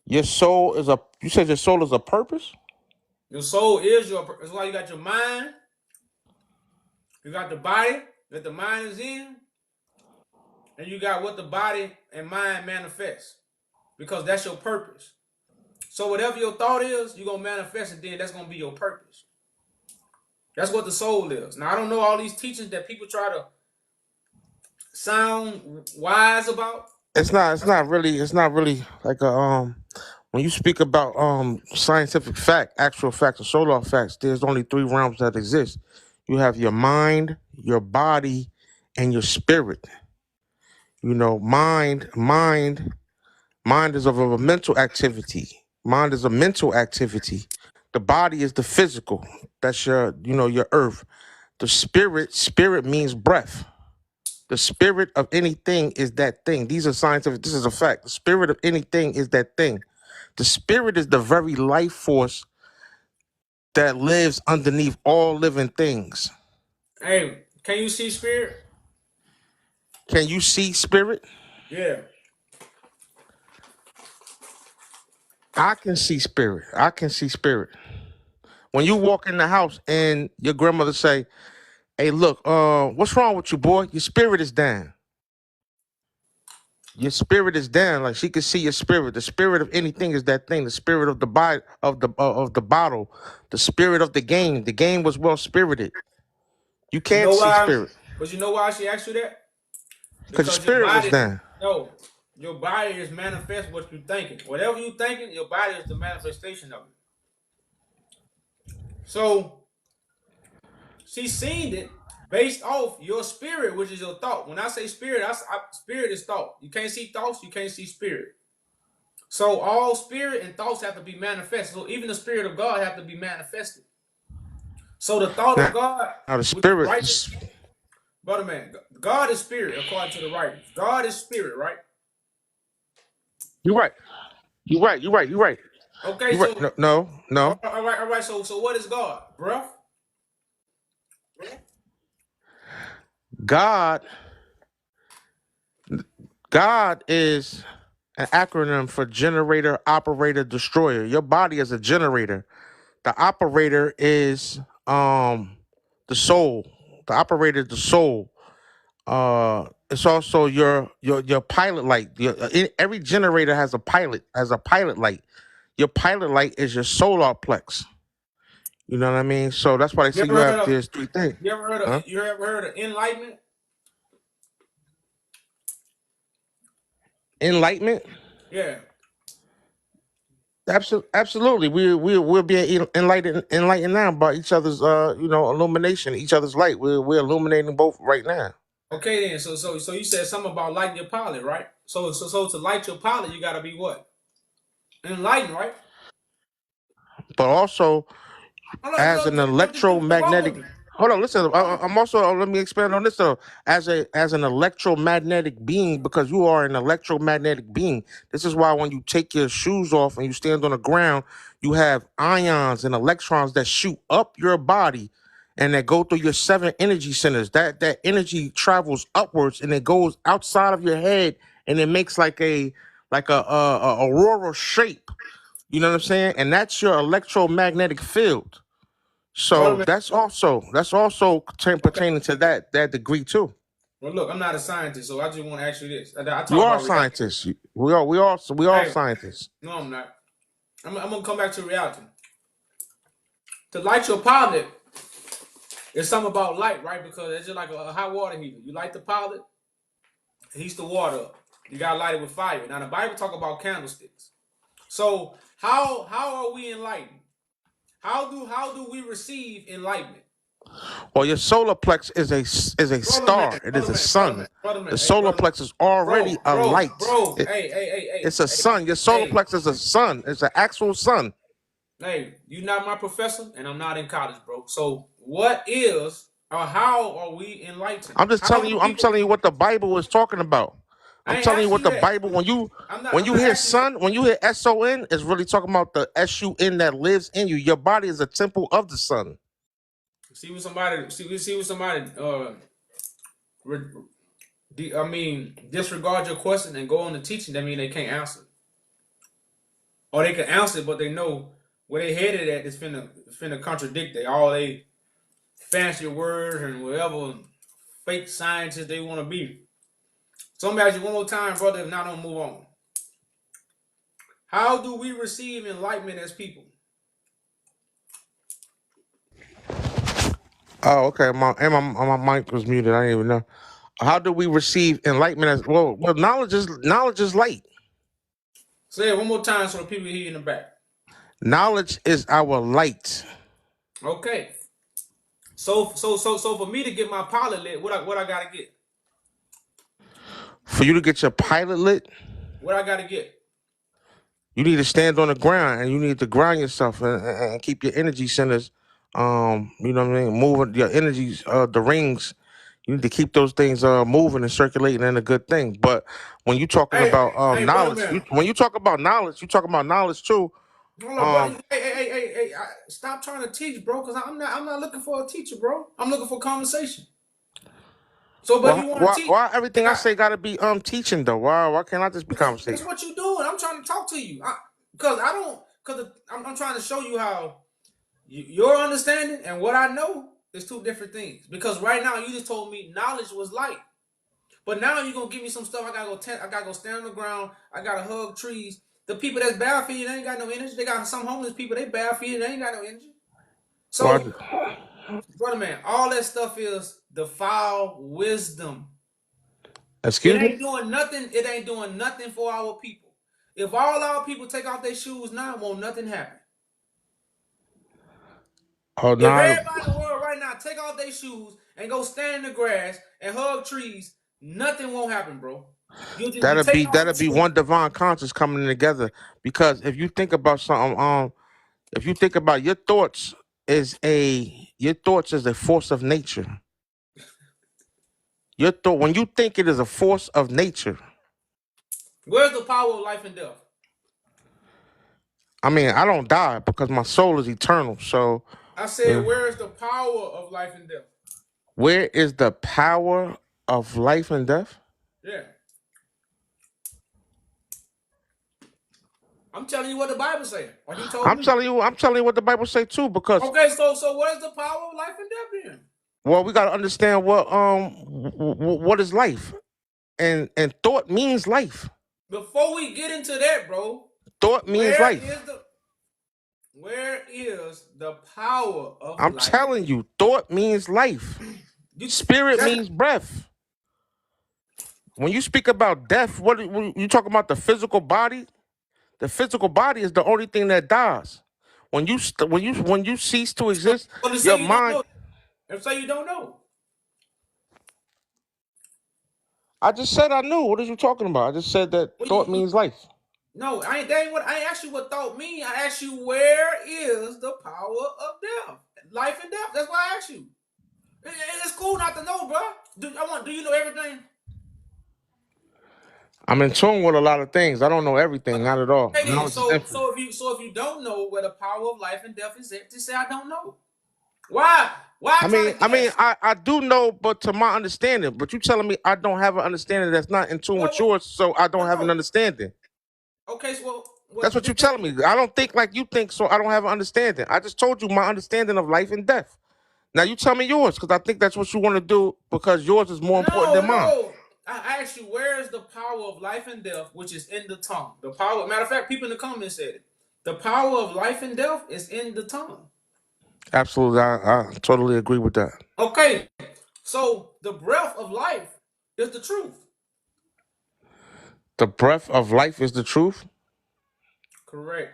[SPEAKER 2] Your soul is you said your soul is a purpose?
[SPEAKER 1] Your soul is your purpose. That's why you got your mind, you got the body that the mind is in, and you got what the body and mind manifest. Because that's your purpose. So whatever your thought is, you're gonna manifest it, then that's gonna be your purpose. That's what the soul is. Now I don't know all these teachings that people try to sound wise about.
[SPEAKER 2] It's not really like a when you speak about scientific fact, actual facts or solar facts, there's only 3 realms that exist. You have your mind, your body, and your spirit. Mind is of a mental activity. Mind is a mental activity. The body is the physical. That's your earth. The spirit means breath. The spirit of anything is that thing. These are scientific. This is a fact. The spirit of anything is that thing. The spirit is the very life force that lives underneath all living things.
[SPEAKER 1] Hey, can you see spirit?
[SPEAKER 2] Can you see spirit?
[SPEAKER 1] Yeah.
[SPEAKER 2] I can see spirit. I can see spirit. When you walk in the house and your grandmother say, "Hey, look, what's wrong with you, boy? Your spirit is down. Your spirit is down." Like she can see your spirit. The spirit of anything is that thing. The spirit of the of the bottle. The spirit of the game. The game was well spirited. You
[SPEAKER 1] You
[SPEAKER 2] can't
[SPEAKER 1] know
[SPEAKER 2] see
[SPEAKER 1] why?
[SPEAKER 2] spirit
[SPEAKER 1] Because you know why she asked you that?
[SPEAKER 2] because your
[SPEAKER 1] Because your
[SPEAKER 2] spirit was
[SPEAKER 1] body,
[SPEAKER 2] down.
[SPEAKER 1] no, your body is manifest what you're thinking. Whatever you're thinking, your body is the manifestation of it. So she seen it based off your spirit, which is your thought. When I say spirit, spirit is thought. You can't see thoughts, you can't see spirit. So all spirit and thoughts have to be manifested. So even the spirit of God have to be manifested. So the thought of
[SPEAKER 2] Now,
[SPEAKER 1] God,
[SPEAKER 2] now the
[SPEAKER 1] which is
[SPEAKER 2] spirit.
[SPEAKER 1] righteous, brother man, God is spirit, according to the writings. God is spirit, right?
[SPEAKER 2] You're right. You're right. You're right. You're right.
[SPEAKER 1] Okay,
[SPEAKER 2] You're right.
[SPEAKER 1] so
[SPEAKER 2] No, no, no.
[SPEAKER 1] all right. So what is God, bruh?
[SPEAKER 2] God, God is an acronym for generator, operator, destroyer. Your body is a generator. The operator is the soul. The operator is the soul. It's also your pilot light. Every generator has a pilot light. Your pilot light is your solar plex. You know what I mean? So that's why they
[SPEAKER 1] You
[SPEAKER 2] say you
[SPEAKER 1] ever heard
[SPEAKER 2] have
[SPEAKER 1] of?
[SPEAKER 2] there's 3 things. Huh?
[SPEAKER 1] You ever heard of enlightenment?
[SPEAKER 2] Enlightenment.
[SPEAKER 1] Yeah.
[SPEAKER 2] Absolutely. We'll be enlightened now by each other's illumination, each other's light. We're illuminating both right now.
[SPEAKER 1] Okay then. So you said something about lighting your pilot, right? So to light your pilot, you gotta be what? Enlightened, right?
[SPEAKER 2] But also
[SPEAKER 1] Hold on,
[SPEAKER 2] as an
[SPEAKER 1] just walk with
[SPEAKER 2] electromagnetic.
[SPEAKER 1] me.
[SPEAKER 2] Hold on, listen.
[SPEAKER 1] Just walk with me.
[SPEAKER 2] I'm also let me expand on this though. As an electromagnetic being, because you are an electromagnetic being. This is why when you take your shoes off and you stand on the ground, you have ions and electrons that shoot up your body and that go through your 7 energy centers. That energy travels upwards and it goes outside of your head and it makes like a aurora shape. You know what I'm saying? And that's your electromagnetic field.
[SPEAKER 1] Brother
[SPEAKER 2] So
[SPEAKER 1] man.
[SPEAKER 2] that's also
[SPEAKER 1] Okay.
[SPEAKER 2] pertaining to that degree too.
[SPEAKER 1] Well, look, I'm not a scientist, so I just want to ask you this. I
[SPEAKER 2] You
[SPEAKER 1] talk
[SPEAKER 2] are
[SPEAKER 1] about reality.
[SPEAKER 2] scientists. We are
[SPEAKER 1] Hey,
[SPEAKER 2] scientists.
[SPEAKER 1] no, I'm not. I'm gonna come back to reality. To light your pilot, it's something about light, right? Because it's just like a hot water heater. You light the pilot, it heats the water up. You gotta light it with fire. Now the Bible talk about candlesticks. So how are we enlightened? How do we receive enlightenment?
[SPEAKER 2] Well, your solar plex is a
[SPEAKER 1] Brother man,
[SPEAKER 2] star. It is
[SPEAKER 1] brother
[SPEAKER 2] a
[SPEAKER 1] man, brother man,
[SPEAKER 2] sun.
[SPEAKER 1] brother man,
[SPEAKER 2] The
[SPEAKER 1] hey,
[SPEAKER 2] solar
[SPEAKER 1] brother man,
[SPEAKER 2] plex is already a light.
[SPEAKER 1] bro. Hey,
[SPEAKER 2] It's a sun. Your solar
[SPEAKER 1] hey,
[SPEAKER 2] plex is a sun. It's an actual sun.
[SPEAKER 1] hey, you're not my professor, and I'm not in college, bro. So what is or how are we enlightened?
[SPEAKER 2] I'm just
[SPEAKER 1] How
[SPEAKER 2] telling
[SPEAKER 1] do
[SPEAKER 2] you. I'm
[SPEAKER 1] people?
[SPEAKER 2] telling you what the Bible is talking about. I'm
[SPEAKER 1] I ain't
[SPEAKER 2] telling you
[SPEAKER 1] asking
[SPEAKER 2] what
[SPEAKER 1] you
[SPEAKER 2] the
[SPEAKER 1] that.
[SPEAKER 2] Bible. When you
[SPEAKER 1] I'm not.
[SPEAKER 2] when
[SPEAKER 1] I'm
[SPEAKER 2] you
[SPEAKER 1] not
[SPEAKER 2] hear
[SPEAKER 1] asking you that.
[SPEAKER 2] sun, when you hear SON, it's really talking about the SUN that lives in you. Your body is a temple of the sun.
[SPEAKER 1] See what somebody re- disregard your question and go on to teaching. That mean they can't answer, or they can answer, but they know where they headed at is finna contradict they fancy words and whatever fake scientists they want to be. So I'm gonna ask you one more time, brother. If not, don't move on. How do we receive enlightenment as people?
[SPEAKER 2] Oh, okay. My mic was muted. I didn't even know. How do we receive enlightenment? As well, knowledge is light.
[SPEAKER 1] Say it one more time so the people hear you in the back.
[SPEAKER 2] Knowledge is our light.
[SPEAKER 1] Okay. So for me to get my pilot lit, what I gotta get?
[SPEAKER 2] For you to get your pilot lit,
[SPEAKER 1] What I gotta get?
[SPEAKER 2] you need to stand on the ground and you need to grind yourself and keep your energy centers, you know what I mean, moving your energies, the rings. You need to keep those things moving and circulating and a good thing. But when you're talking
[SPEAKER 1] Hey,
[SPEAKER 2] about
[SPEAKER 1] hey, brother
[SPEAKER 2] knowledge,
[SPEAKER 1] man.
[SPEAKER 2] when you talk about knowledge, you talk about knowledge too.
[SPEAKER 1] Hold on,
[SPEAKER 2] Um,
[SPEAKER 1] brother. Hey, stop trying to teach, bro, because I'm not looking for a teacher, bro. I'm looking for conversation. So, but
[SPEAKER 2] why
[SPEAKER 1] you want
[SPEAKER 2] why
[SPEAKER 1] to teach?
[SPEAKER 2] why everything I say gotta be teaching though? Why can't I just be
[SPEAKER 1] Because that's
[SPEAKER 2] conversation?
[SPEAKER 1] what you're doing. I'm trying to talk to you. I'm trying to show you how your understanding and what I know is two different things. Because right now you just told me knowledge was light, but now you're gonna give me some stuff. I gotta go stand on the ground. I gotta hug trees. The people that's bad for you, they ain't got no energy. They got some homeless people. They bad for you. They ain't got no energy.
[SPEAKER 2] Well,
[SPEAKER 1] So, brother man, all that stuff is the foul wisdom. It
[SPEAKER 2] excuse me.
[SPEAKER 1] ain't doing nothing. It ain't doing nothing for our people. If all our people take off their shoes now, won't nothing happen.
[SPEAKER 2] Oh
[SPEAKER 1] If
[SPEAKER 2] no.
[SPEAKER 1] everybody in the world right now take off their shoes and go stand in the grass and hug trees, nothing won't happen, bro. You'll just be
[SPEAKER 2] That'll be
[SPEAKER 1] taking off
[SPEAKER 2] that'll
[SPEAKER 1] some
[SPEAKER 2] be
[SPEAKER 1] shoes.
[SPEAKER 2] one divine conscience coming together. Because if you think about something, if you think about your thoughts is a force of nature. Your thought when you think it is a force of nature.
[SPEAKER 1] Where's the power of life and death?
[SPEAKER 2] I mean, I don't die because my soul is eternal. So,
[SPEAKER 1] I said,
[SPEAKER 2] uh,
[SPEAKER 1] where's the power of life and death?
[SPEAKER 2] where is the power of life and death?
[SPEAKER 1] Yeah. I'm telling you what the Bible says. Like you told me.
[SPEAKER 2] I'm telling you what the Bible say too. Because
[SPEAKER 1] Okay, so where's the power of life and death then?
[SPEAKER 2] well, we got to understand what is life, and thought means life.
[SPEAKER 1] Before we get into that, bro,
[SPEAKER 2] Thought means
[SPEAKER 1] where
[SPEAKER 2] life.
[SPEAKER 1] is the where is the power of
[SPEAKER 2] I'm
[SPEAKER 1] life?
[SPEAKER 2] telling you, thought means life.
[SPEAKER 1] You
[SPEAKER 2] Spirit
[SPEAKER 1] that's
[SPEAKER 2] means breath. When you speak about death, when you talk about the physical body? The physical body is the only thing that dies. When you cease to exist,
[SPEAKER 1] so to
[SPEAKER 2] your
[SPEAKER 1] say you don't
[SPEAKER 2] mind.
[SPEAKER 1] know. If say you don't know.
[SPEAKER 2] I just said I knew. What are you talking about? I just said that
[SPEAKER 1] Well,
[SPEAKER 2] thought
[SPEAKER 1] you
[SPEAKER 2] means life.
[SPEAKER 1] no, I ain't asked you what thought mean. I asked you where is the power of death? Life and death. That's why I asked you. It's cool not to know, bro. Do you know everything?
[SPEAKER 2] I'm in tune with a lot of things. I don't know everything, not at all.
[SPEAKER 1] Okay then.
[SPEAKER 2] Knowledge is
[SPEAKER 1] So
[SPEAKER 2] infinite.
[SPEAKER 1] so if you don't know where the power of life and death is at, just say I don't know. Why? Why
[SPEAKER 2] I
[SPEAKER 1] try
[SPEAKER 2] mean,
[SPEAKER 1] to
[SPEAKER 2] I mean,
[SPEAKER 1] guess?
[SPEAKER 2] I do know, but to my understanding. But you telling me I don't have an understanding that's not in tune with
[SPEAKER 1] Well,
[SPEAKER 2] yours, so I don't
[SPEAKER 1] well,
[SPEAKER 2] have an
[SPEAKER 1] no.
[SPEAKER 2] understanding.
[SPEAKER 1] Okay, so
[SPEAKER 2] That's what you're telling me. I don't think like you think, so I don't have an understanding. I just told you my understanding of life and death. Now you tell me yours, because I think that's what you want to do, because yours is more important
[SPEAKER 1] no,
[SPEAKER 2] than mine.
[SPEAKER 1] no. I asked you where is the power of life and death, which is in the tongue. The power. Matter of fact, people in the comments said it. The power of life and death is in the tongue.
[SPEAKER 2] Absolutely, I totally agree with that.
[SPEAKER 1] Okay, so the breath of life is the truth.
[SPEAKER 2] The breath of life is the truth.
[SPEAKER 1] Correct.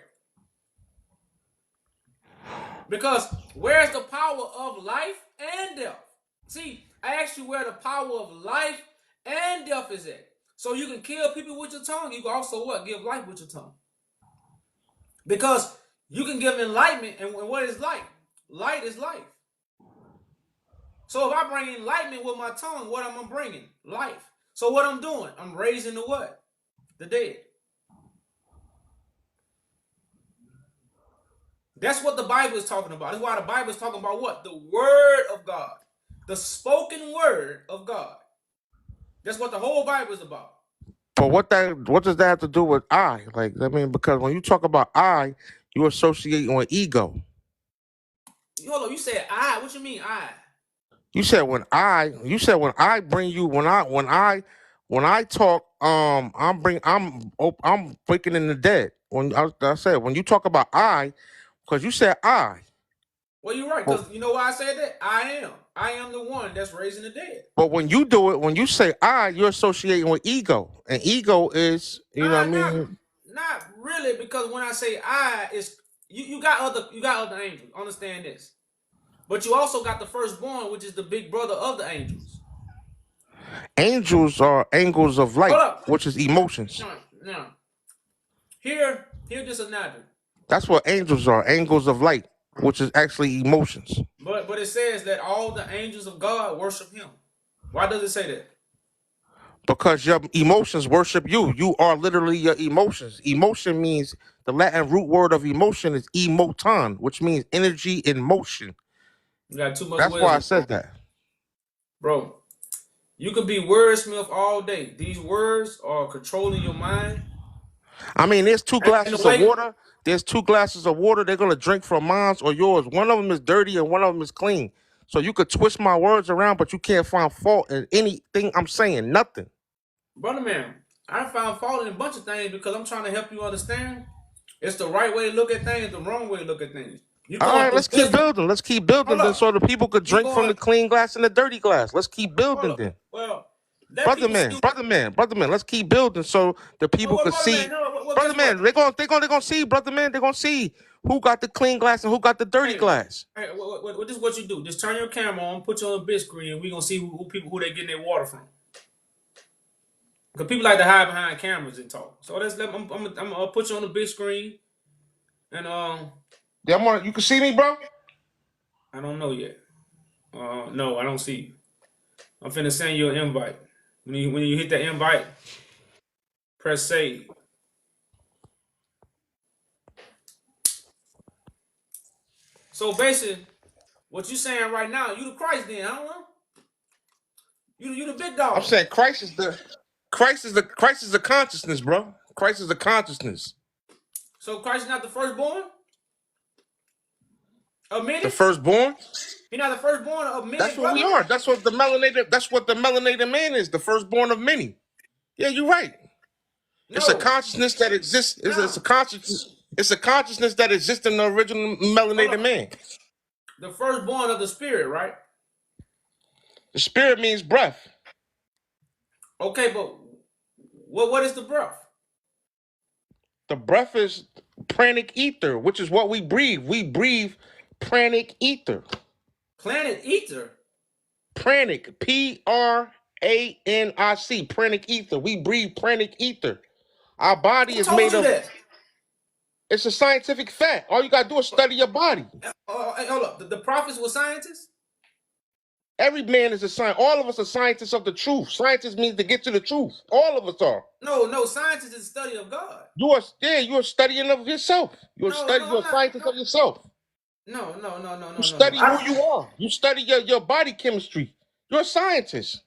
[SPEAKER 1] Because where's the power of life and death? See, I asked you where the power of life and death is at. So you can kill people with your tongue. You can also what? Give life with your tongue. Because you can give enlightenment, and what is light? Light is life. So if I bring enlightenment with my tongue, what am I bringing? Life. So what I'm doing? I'm raising the what? The dead. That's what the Bible is talking about. That's why the Bible is talking about what? The word of God. The spoken word of God. That's what the whole Bible is about.
[SPEAKER 2] But what does that have to do with I? Like, I mean, because when you talk about I, you associating with ego.
[SPEAKER 1] Hold on, you said I. What you mean I?
[SPEAKER 2] You said when I bring you when I talk I'm breaking in the dead. When I said when you talk about I, because you said I.
[SPEAKER 1] Well, you're right, because you know why I said that? I am the one that's raising the dead.
[SPEAKER 2] But when you do it, when you say I, you're associating with ego. And ego is, you know what I mean?
[SPEAKER 1] Not really, because when I say I, it's you got other angels. Understand this. But you also got the firstborn, which is the big brother of the angels.
[SPEAKER 2] Angels are angles of light,
[SPEAKER 1] Hold up.
[SPEAKER 2] which is emotions.
[SPEAKER 1] No. Here this analogy.
[SPEAKER 2] That's what angels are, angles of light, which is actually emotions.
[SPEAKER 1] But it says that all the angels of God worship him. Why does it say that?
[SPEAKER 2] Because your emotions worship you. You are literally your emotions. Emotion means the Latin root word of emotion is emoton, which means energy in motion.
[SPEAKER 1] You got too much
[SPEAKER 2] That's
[SPEAKER 1] wisdom.
[SPEAKER 2] why I said that.
[SPEAKER 1] Bro, you could be wordsmith all day. These words are controlling your mind.
[SPEAKER 2] I mean, there's two glasses of water. There's two glasses of water. They're going to drink from mine or yours. One of them is dirty and one of them is clean. So you could twist my words around, but you can't find fault in anything I'm saying. Nothing.
[SPEAKER 1] Brother man, I found fault in a bunch of things because I'm trying to help you understand. It's the right way to look at things, the wrong way to look at things.
[SPEAKER 2] All right, let's keep building. Let's keep building then so the people could drink from the clean glass and the dirty glass. Let's keep building then.
[SPEAKER 1] Well,
[SPEAKER 2] brother man, let's keep building so the people could see. Brother man, they're gonna see, brother man, they're gonna see who got the clean glass and who got the dirty glass.
[SPEAKER 1] Hey, this is what you do. Just turn your camera on, put you on a big screen, and we're gonna see who they getting their water from. Because people like to hide behind cameras and talk. So I'm gonna put you on the big screen, and
[SPEAKER 2] yeah, you can see me, bro.
[SPEAKER 1] I don't know yet. No, I don't see you. I'm finna send you an invite. When you hit the invite, press save. So basically, what you saying right now, you the Christ then, I don't know. You the big dog.
[SPEAKER 2] I'm saying Christ is the consciousness, bro. Christ is the consciousness.
[SPEAKER 1] So Christ is not the firstborn? Of many?
[SPEAKER 2] The firstborn?
[SPEAKER 1] He's not the firstborn of many.
[SPEAKER 2] That's what we are. That's what the melanated man is, the firstborn of many. Yeah, you're right. No. It's a consciousness that exists. It's a consciousness. It's a consciousness that exists in the original melanated man.
[SPEAKER 1] The firstborn of the spirit, right?
[SPEAKER 2] The spirit means breath.
[SPEAKER 1] Okay, but what is the breath?
[SPEAKER 2] The breath is pranic ether, which is what we breathe. We breathe pranic ether.
[SPEAKER 1] Planet ether?
[SPEAKER 2] Pranic, Pranic, pranic ether. We breathe pranic ether. Our body is made of. It's a scientific fact. All you gotta do is study your body.
[SPEAKER 1] Hold up. The prophets were scientists?
[SPEAKER 2] Every man is a scientist. All of us are scientists of the truth. Scientists means to get to the truth. All of us are.
[SPEAKER 1] No. Science is the study of God.
[SPEAKER 2] You are studying of yourself. You're a scientist of yourself.
[SPEAKER 1] No.
[SPEAKER 2] You study who you are. You study your body chemistry. You're a scientist.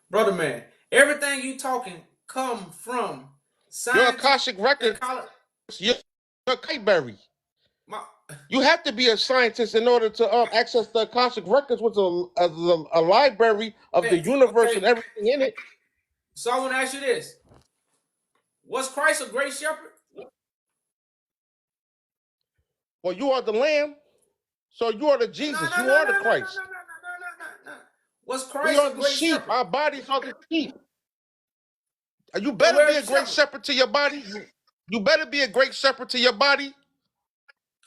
[SPEAKER 1] Brother man, everything you talking come from science.
[SPEAKER 2] Your Akashic record. You're a Kiteberry. You have to be a scientist in order to access the Akashic records, which is a library of the universe and everything in it.
[SPEAKER 1] So I want to ask you this. Was Christ a great shepherd?
[SPEAKER 2] Well, you are the lamb, so you are the Jesus. You are the Christ.
[SPEAKER 1] Was Christ a great shepherd?
[SPEAKER 2] Our bodies are the sheep. You
[SPEAKER 1] So
[SPEAKER 2] better be
[SPEAKER 1] where's
[SPEAKER 2] a
[SPEAKER 1] the
[SPEAKER 2] great
[SPEAKER 1] shepherd?
[SPEAKER 2] shepherd to your body. You better be a great shepherd to your body.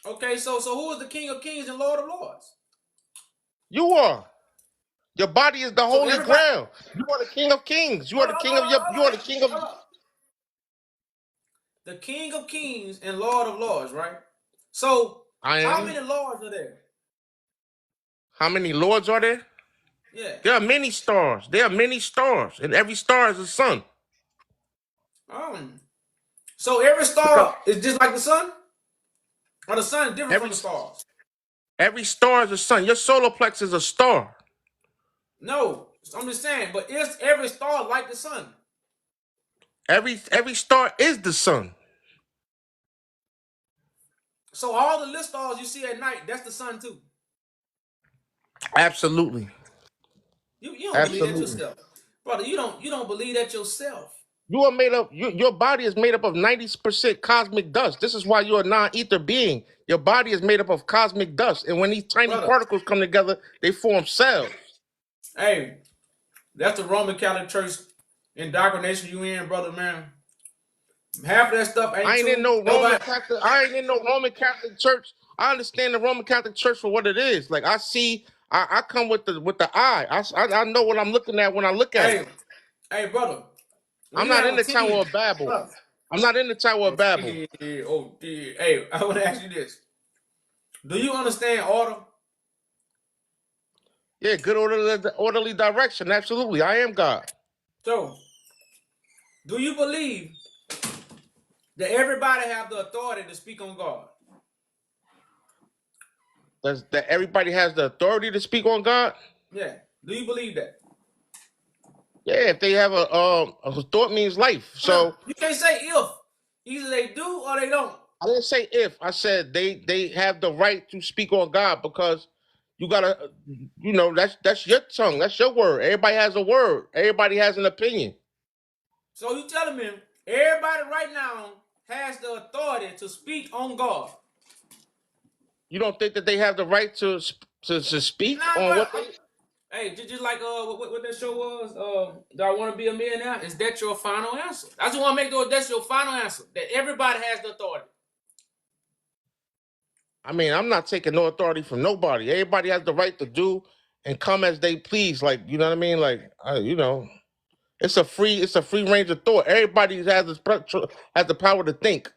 [SPEAKER 1] Okay, so who is the King of Kings and Lord of Lords?
[SPEAKER 2] You are. Your body is the
[SPEAKER 1] So
[SPEAKER 2] holy
[SPEAKER 1] everybody,
[SPEAKER 2] grail. You are the King of Kings. You are
[SPEAKER 1] hold
[SPEAKER 2] the
[SPEAKER 1] on,
[SPEAKER 2] King
[SPEAKER 1] hold
[SPEAKER 2] of
[SPEAKER 1] on,
[SPEAKER 2] your.
[SPEAKER 1] hold
[SPEAKER 2] You
[SPEAKER 1] on,
[SPEAKER 2] are the
[SPEAKER 1] hold
[SPEAKER 2] King of.
[SPEAKER 1] on, hold on. The King of Kings and Lord of Lords, right? So
[SPEAKER 2] I
[SPEAKER 1] how
[SPEAKER 2] am.
[SPEAKER 1] many lords are there?
[SPEAKER 2] How many lords are there?
[SPEAKER 1] Yeah.
[SPEAKER 2] There are many stars. There are many stars, and every star is a sun.
[SPEAKER 1] Um. So every
[SPEAKER 2] Because
[SPEAKER 1] star is just like the sun, or the sun is different from
[SPEAKER 2] every
[SPEAKER 1] the stars?
[SPEAKER 2] every star is a sun. Your solar plex is a star.
[SPEAKER 1] No, I'm just saying. But is every star like the sun?
[SPEAKER 2] Every star is the sun.
[SPEAKER 1] So all the little stars you see at night, that's the sun too.
[SPEAKER 2] Absolutely.
[SPEAKER 1] You don't believe that
[SPEAKER 2] Absolutely.
[SPEAKER 1] yourself, brother. You don't believe that yourself,
[SPEAKER 2] You are made up. Your body is made up of 90% cosmic dust. This is why you're a non-ether being. Your body is made up of cosmic dust, and when these tiny
[SPEAKER 1] brother.
[SPEAKER 2] particles come together, they form cells.
[SPEAKER 1] Hey, that's the Roman Catholic Church indoctrination you in, brother, man. Half of that stuff ain't
[SPEAKER 2] I ain't in
[SPEAKER 1] true.
[SPEAKER 2] no Roman
[SPEAKER 1] Nobody.
[SPEAKER 2] Catholic. I ain't in no Roman Catholic Church. I understand the Roman Catholic Church for what it is. Like I see, I come with the eye. I know what I'm looking at when I look at it.
[SPEAKER 1] Hey, hey, brother. When
[SPEAKER 2] I'm
[SPEAKER 1] you
[SPEAKER 2] not
[SPEAKER 1] have
[SPEAKER 2] in
[SPEAKER 1] a
[SPEAKER 2] the Tower
[SPEAKER 1] team,
[SPEAKER 2] of Babel.
[SPEAKER 1] brother.
[SPEAKER 2] I'm not in the Tower of
[SPEAKER 1] Oh,
[SPEAKER 2] Babel.
[SPEAKER 1] dear, oh, dear. Hey, I want to ask you this: do you understand order?
[SPEAKER 2] Yeah, good orderly direction. Absolutely, I am God.
[SPEAKER 1] So, do you believe that everybody have the authority to speak on God?
[SPEAKER 2] That everybody has the authority to speak on God.
[SPEAKER 1] Yeah. Do you believe that?
[SPEAKER 2] Yeah, if they have a thought means life.
[SPEAKER 1] Well,
[SPEAKER 2] So
[SPEAKER 1] you can't say if. Either they do or they don't.
[SPEAKER 2] I didn't say if. I said they have the right to speak on God because you gotta, that's your tongue. That's your word. Everybody has a word. Everybody has an opinion.
[SPEAKER 1] So you telling me everybody right now has the authority to speak on God?
[SPEAKER 2] You don't think that they have the right to speak
[SPEAKER 1] Nah,
[SPEAKER 2] on
[SPEAKER 1] bro.
[SPEAKER 2] what they?
[SPEAKER 1] Hey, just like what that show was. Do I want to be a millionaire? Is that your final answer? I just want to make sure that's your final answer. That everybody has the authority.
[SPEAKER 2] I mean, I'm not taking no authority from nobody. Everybody has the right to do and come as they please. Like, you know what I mean? Like, it's a free range of thought. Everybody has the power to think.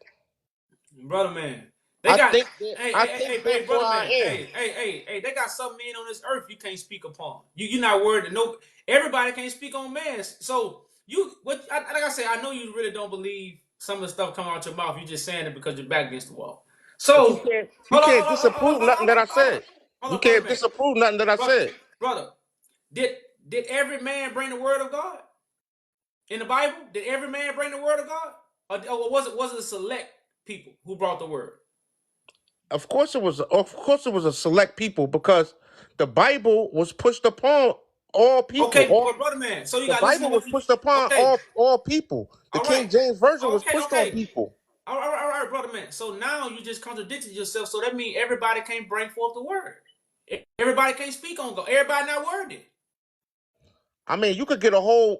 [SPEAKER 1] Brother man. They
[SPEAKER 2] I
[SPEAKER 1] got
[SPEAKER 2] think I think therefore
[SPEAKER 1] brother
[SPEAKER 2] I
[SPEAKER 1] man.
[SPEAKER 2] am.
[SPEAKER 1] Hey, they got some men on this earth you can't speak upon. You're not worried that no everybody can't speak on man. So like I say, I know you really don't believe some of the stuff coming out your mouth. You're just saying it because you're back against the wall.
[SPEAKER 2] But you
[SPEAKER 1] So
[SPEAKER 2] can't you
[SPEAKER 1] hold on,
[SPEAKER 2] can't
[SPEAKER 1] hold on, hold on,
[SPEAKER 2] disapprove
[SPEAKER 1] hold on,
[SPEAKER 2] nothing
[SPEAKER 1] hold
[SPEAKER 2] that
[SPEAKER 1] on,
[SPEAKER 2] I
[SPEAKER 1] hold on,
[SPEAKER 2] said.
[SPEAKER 1] hold
[SPEAKER 2] You
[SPEAKER 1] on, brother
[SPEAKER 2] can't
[SPEAKER 1] man.
[SPEAKER 2] disapprove nothing that I
[SPEAKER 1] Brother,
[SPEAKER 2] said.
[SPEAKER 1] brother, did every man bring the word of God in the Bible? Did every man bring the word of God? Or was it select people who brought the word?
[SPEAKER 2] Of course it was a select people because the Bible was pushed upon all people.
[SPEAKER 1] Okay, but brother man, so you
[SPEAKER 2] The
[SPEAKER 1] gotta listen to
[SPEAKER 2] Bible
[SPEAKER 1] what
[SPEAKER 2] was
[SPEAKER 1] you.
[SPEAKER 2] pushed upon
[SPEAKER 1] Okay,
[SPEAKER 2] all people. The
[SPEAKER 1] all right,
[SPEAKER 2] King James Version was pushed on
[SPEAKER 1] okay.
[SPEAKER 2] people.
[SPEAKER 1] All right, brother man. So now you just contradicted yourself. So that means everybody can't bring forth the word. Everybody can't speak on God. Everybody not worthy.
[SPEAKER 2] I mean, you could get a whole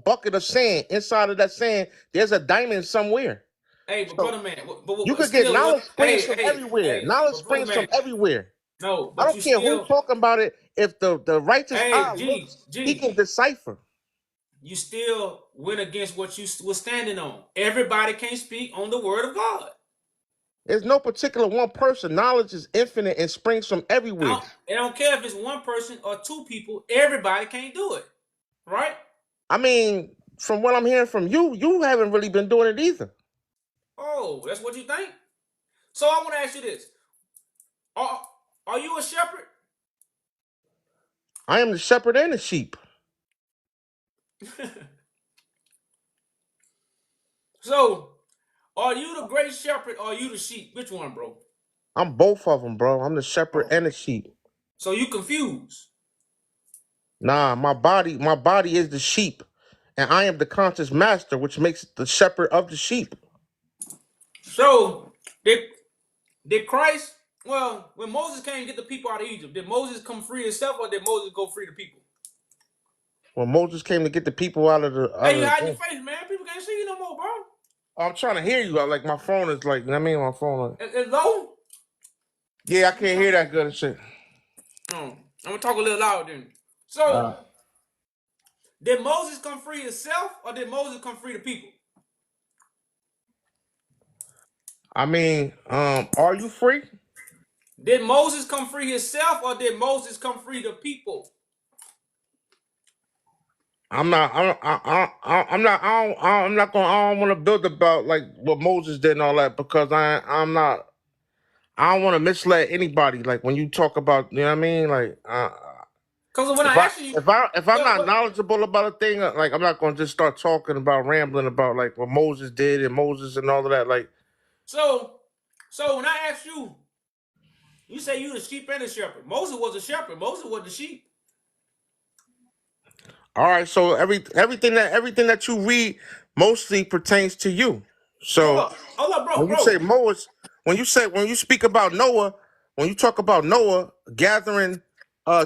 [SPEAKER 2] bucket of sand. Inside of that sand, there's a diamond somewhere.
[SPEAKER 1] Hey, but
[SPEAKER 2] So
[SPEAKER 1] brother man,
[SPEAKER 2] you could get
[SPEAKER 1] still,
[SPEAKER 2] knowledge springs
[SPEAKER 1] hey,
[SPEAKER 2] from everywhere. Knowledge
[SPEAKER 1] but brother
[SPEAKER 2] springs from
[SPEAKER 1] man,
[SPEAKER 2] everywhere.
[SPEAKER 1] no,
[SPEAKER 2] I
[SPEAKER 1] but
[SPEAKER 2] don't
[SPEAKER 1] you
[SPEAKER 2] care who
[SPEAKER 1] still,
[SPEAKER 2] talking about it. If the righteous eye
[SPEAKER 1] hey,
[SPEAKER 2] looks, he can decipher.
[SPEAKER 1] you still went against what you was standing on. Everybody can't speak on the word of God.
[SPEAKER 2] There's no particular one person. Knowledge is infinite and springs from everywhere.
[SPEAKER 1] I don't care if it's one person or two people. Everybody can't do it, right?
[SPEAKER 2] I mean, from what I'm hearing from you, you haven't really been doing it either.
[SPEAKER 1] Oh, that's what you think. So I want to ask you this: Are are you a shepherd?
[SPEAKER 2] I am the shepherd and the sheep.
[SPEAKER 1] So are you the great shepherd or are you the sheep? Which one, bro?
[SPEAKER 2] I'm both of them, bro. I'm the shepherd
[SPEAKER 1] Oh,
[SPEAKER 2] and the sheep.
[SPEAKER 1] so you confused?
[SPEAKER 2] Nah, my body is the sheep, and I am the conscious master, which makes the shepherd of the sheep.
[SPEAKER 1] So did Christ? Well, when Moses came to get the people out of Egypt, did Moses come free himself or did Moses go free the people?
[SPEAKER 2] When Moses came to get the people out of the
[SPEAKER 1] Hey, you hide your face, man. People can't see you no more, bro.
[SPEAKER 2] I'm trying to hear you. Like my phone is like, I mean, my phone.
[SPEAKER 1] It's low.
[SPEAKER 2] Yeah, I can't hear that good and shit.
[SPEAKER 1] I'm gonna talk a little loud then. So, did Moses come free himself, or did Moses come free the people?
[SPEAKER 2] I mean, are you free?
[SPEAKER 1] Did Moses come free himself, or did Moses come free the people?
[SPEAKER 2] I'm not. I'm not. I'm not going. I don't want to build about like what Moses did and all that because I'm not. I don't want to mislead anybody. Like when you talk about, you know what I mean? Like,
[SPEAKER 1] Because when I asked you,
[SPEAKER 2] if I'm not knowledgeable about a thing, like I'm not going to just start talking about rambling about like what Moses did and Moses and all of that. Like,
[SPEAKER 1] so when I asked you, you say you the sheep and the shepherd. Moses was a shepherd. Moses was the sheep.
[SPEAKER 2] all right, so everything that you read mostly pertains to you. So
[SPEAKER 1] Hold up,
[SPEAKER 2] when you
[SPEAKER 1] bro.
[SPEAKER 2] say Moses, when you speak about Noah, when you talk about Noah gathering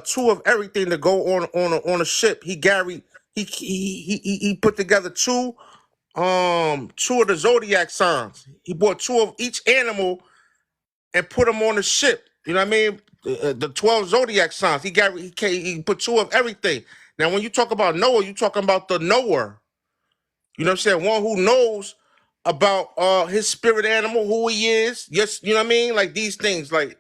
[SPEAKER 2] two of everything to go on a ship, he put together two of the zodiac signs. He bought two of each animal and put them on the ship. You know what I mean? The 12 zodiac signs. He put two of everything. Now, when you talk about Noah, you talking about the knower. You know what I'm saying? One who knows about his spirit animal, who he is. Yes, you know what I mean? Like these things, like,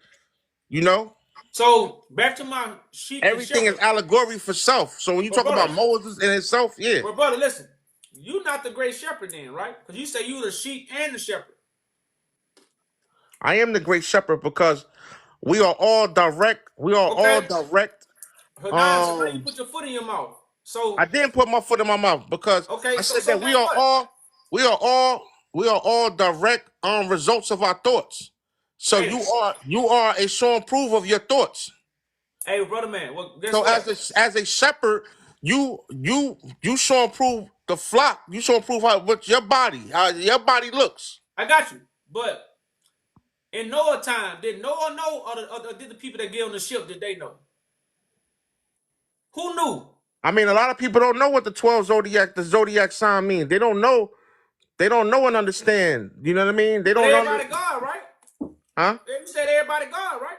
[SPEAKER 2] you know?
[SPEAKER 1] So back to my sheep and
[SPEAKER 2] Everything is
[SPEAKER 1] shepherd.
[SPEAKER 2] allegory for self. So when you
[SPEAKER 1] But
[SPEAKER 2] talk about
[SPEAKER 1] brother,
[SPEAKER 2] Moses and himself, yeah.
[SPEAKER 1] but brother, listen. You not the great shepherd then, right? Because you say you the sheep and the shepherd.
[SPEAKER 2] I am the great shepherd because we are all direct. We are all
[SPEAKER 1] Okay.
[SPEAKER 2] direct.
[SPEAKER 1] So now you put your foot in your mouth. So
[SPEAKER 2] I didn't put my foot in my mouth because
[SPEAKER 1] okay,
[SPEAKER 2] I
[SPEAKER 1] so
[SPEAKER 2] said that
[SPEAKER 1] guess what?
[SPEAKER 2] we are all direct results of our thoughts. So
[SPEAKER 1] Hey,
[SPEAKER 2] you are a showing proof of your thoughts.
[SPEAKER 1] hey, brother man. Well, guess
[SPEAKER 2] So
[SPEAKER 1] what?
[SPEAKER 2] as a shepherd, you showing proof the flock. You showing proof how your body looks.
[SPEAKER 1] I got you. But in Noah time, did Noah know, or did the people that get on the ship, did they know? Who knew?
[SPEAKER 2] I mean, a lot of people don't know what the zodiac sign means. They don't know. They don't know and understand. You know what I mean? They
[SPEAKER 1] But
[SPEAKER 2] don't know.
[SPEAKER 1] everybody God, right?
[SPEAKER 2] Huh?
[SPEAKER 1] You said everybody God, right?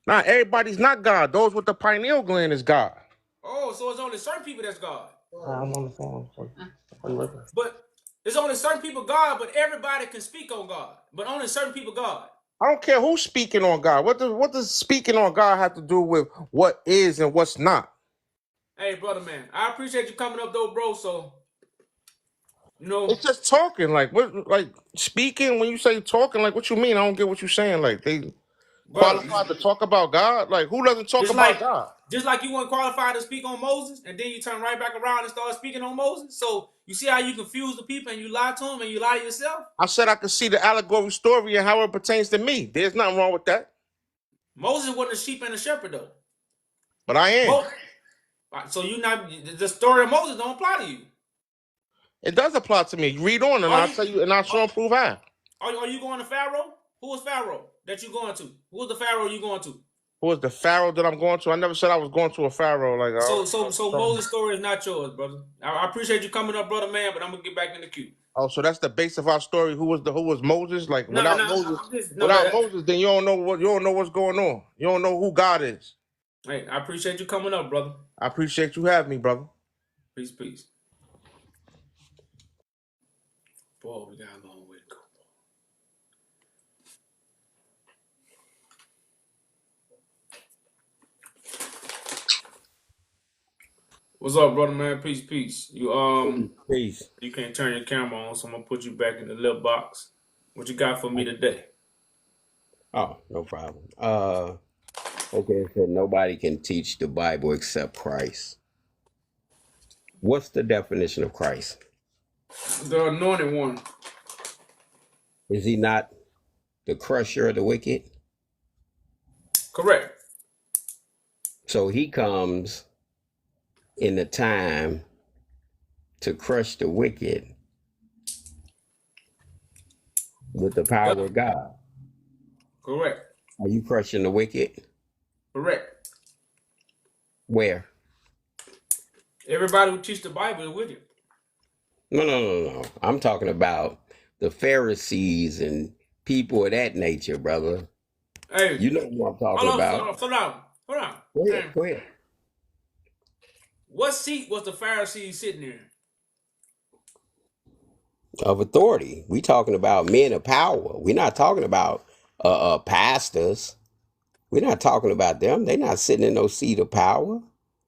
[SPEAKER 2] Not everybody's not God. Those with the pineal gland is God.
[SPEAKER 1] Oh, so it's only certain people that's God.
[SPEAKER 2] I'm on the phone.
[SPEAKER 1] But it's only certain people God, but everybody can speak on God. But only certain people God.
[SPEAKER 2] I don't care who's speaking on God. What does speaking on God have to do with what is and what's not?
[SPEAKER 1] Hey, brother man, I appreciate you coming up though, bro. So, you know,
[SPEAKER 2] It's just talking. Like speaking, when you say talking, like what you mean? I don't get what you're saying. Like they
[SPEAKER 1] brother,
[SPEAKER 2] qualified to talk about God? Like who doesn't talk
[SPEAKER 1] just
[SPEAKER 2] about
[SPEAKER 1] like
[SPEAKER 2] God?
[SPEAKER 1] just like you weren't qualified to speak on Moses, and then you turn right back around and start speaking on Moses. So you see how you confuse the people and you lie to them and you lie to yourself?
[SPEAKER 2] I said I could see the allegory story and how it pertains to me. There's nothing wrong with that.
[SPEAKER 1] Moses wasn't a sheep and a shepherd though.
[SPEAKER 2] But I am.
[SPEAKER 1] So you not the story of Moses don't apply to you.
[SPEAKER 2] It does apply to me. Read on and I'll tell you and I'll show and prove how.
[SPEAKER 1] Are you going to Pharaoh? Who was Pharaoh that you going to? Who was the Pharaoh you going to?
[SPEAKER 2] Who was the Pharaoh that I'm going to? I never said I was going to a Pharaoh. Like
[SPEAKER 1] So Moses' story is not yours, brother. I appreciate you coming up, brother man, but I'm gonna get back in the queue.
[SPEAKER 2] oh, so that's the base of our story. Who was Moses? Like
[SPEAKER 1] No,
[SPEAKER 2] without Moses, then you don't know what's going on. You don't know who God is.
[SPEAKER 1] Hey, I appreciate you coming up, brother.
[SPEAKER 2] I appreciate you having me, brother.
[SPEAKER 1] Peace, peace. Boy, we got a long way to go. What's up, brother man? Peace, peace.
[SPEAKER 3] Peace.
[SPEAKER 1] You can't turn your camera on, so I'm gonna put you back in the little box. What you got for me today?
[SPEAKER 3] Oh, no problem. Okay, it said nobody can teach the Bible except Christ. What's the definition of Christ?
[SPEAKER 1] The anointed one.
[SPEAKER 3] Is he not the crusher of the wicked?
[SPEAKER 1] Correct.
[SPEAKER 3] So he comes in the time to crush the wicked with the power of God.
[SPEAKER 1] Correct.
[SPEAKER 3] Are you crushing the wicked?
[SPEAKER 1] Correct.
[SPEAKER 3] Where?
[SPEAKER 1] Everybody who teach the Bible is wicked.
[SPEAKER 3] No. I'm talking about the Pharisees and people of that nature, brother.
[SPEAKER 1] Hey,
[SPEAKER 3] You know what I'm talking
[SPEAKER 1] hold on,
[SPEAKER 3] about.
[SPEAKER 1] hold on, hold on.
[SPEAKER 3] Go ahead.
[SPEAKER 1] Man,
[SPEAKER 3] Go ahead.
[SPEAKER 1] what seat was the Pharisees sitting in?
[SPEAKER 3] Of authority. We talking about men of power. We're not talking about pastors. We're not talking about them. They're not sitting in no seat of power.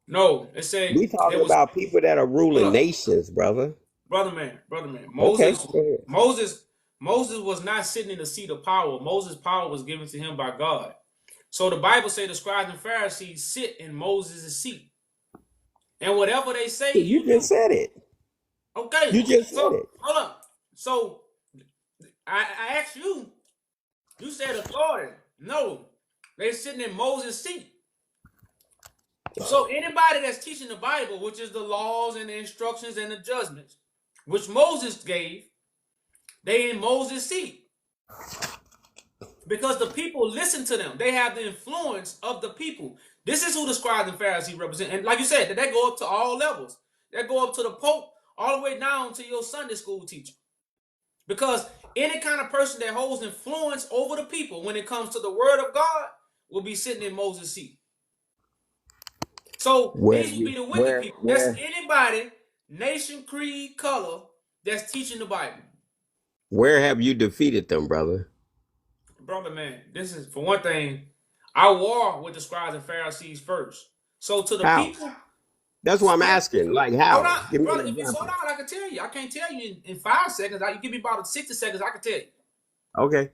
[SPEAKER 1] No, it say
[SPEAKER 3] We
[SPEAKER 1] there
[SPEAKER 3] talking
[SPEAKER 1] was.
[SPEAKER 3] about people that are
[SPEAKER 1] Hold
[SPEAKER 3] ruling
[SPEAKER 1] up,
[SPEAKER 3] nations, brother.
[SPEAKER 1] brother man.
[SPEAKER 3] Okay, go ahead.
[SPEAKER 1] Moses was not sitting in the seat of power. Moses' power was given to him by God. So the Bible say the scribes and Pharisees sit in Moses' seat, and whatever they say,
[SPEAKER 3] You
[SPEAKER 1] you
[SPEAKER 3] just
[SPEAKER 1] do.
[SPEAKER 3] said it.
[SPEAKER 1] Okay,
[SPEAKER 3] You just said
[SPEAKER 1] so
[SPEAKER 3] it.
[SPEAKER 1] hold up. So I asked you. You said authority. No, they sitting in Moses' seat. So anybody that's teaching the Bible, which is the laws and the instructions and the judgments, which Moses gave, they in Moses' seat. Because the people listen to them. They have the influence of the people. This is who the scribes and Pharisees represent. And like you said, they go up to all levels. They go up to the Pope, all the way down to your Sunday school teacher. Because any kind of person that holds influence over the people when it comes to the word of God will be sitting in Moses' seat. So these will be the wicked people. That's anybody, nation, creed, color, that's teaching the Bible.
[SPEAKER 3] Where have you defeated them, brother?
[SPEAKER 1] Brother, man, this is, for one thing, I war with the scribes and Pharisees first. So to the
[SPEAKER 3] How?
[SPEAKER 1] people,
[SPEAKER 3] That's what I'm asking. Like
[SPEAKER 1] hold
[SPEAKER 3] how?
[SPEAKER 1] on,
[SPEAKER 3] Give me
[SPEAKER 1] brother.
[SPEAKER 3] an
[SPEAKER 1] If you slow
[SPEAKER 3] example.
[SPEAKER 1] down, I can tell you. I can't tell you in 5 seconds. You give me about 60 seconds, I can tell you.
[SPEAKER 3] Okay.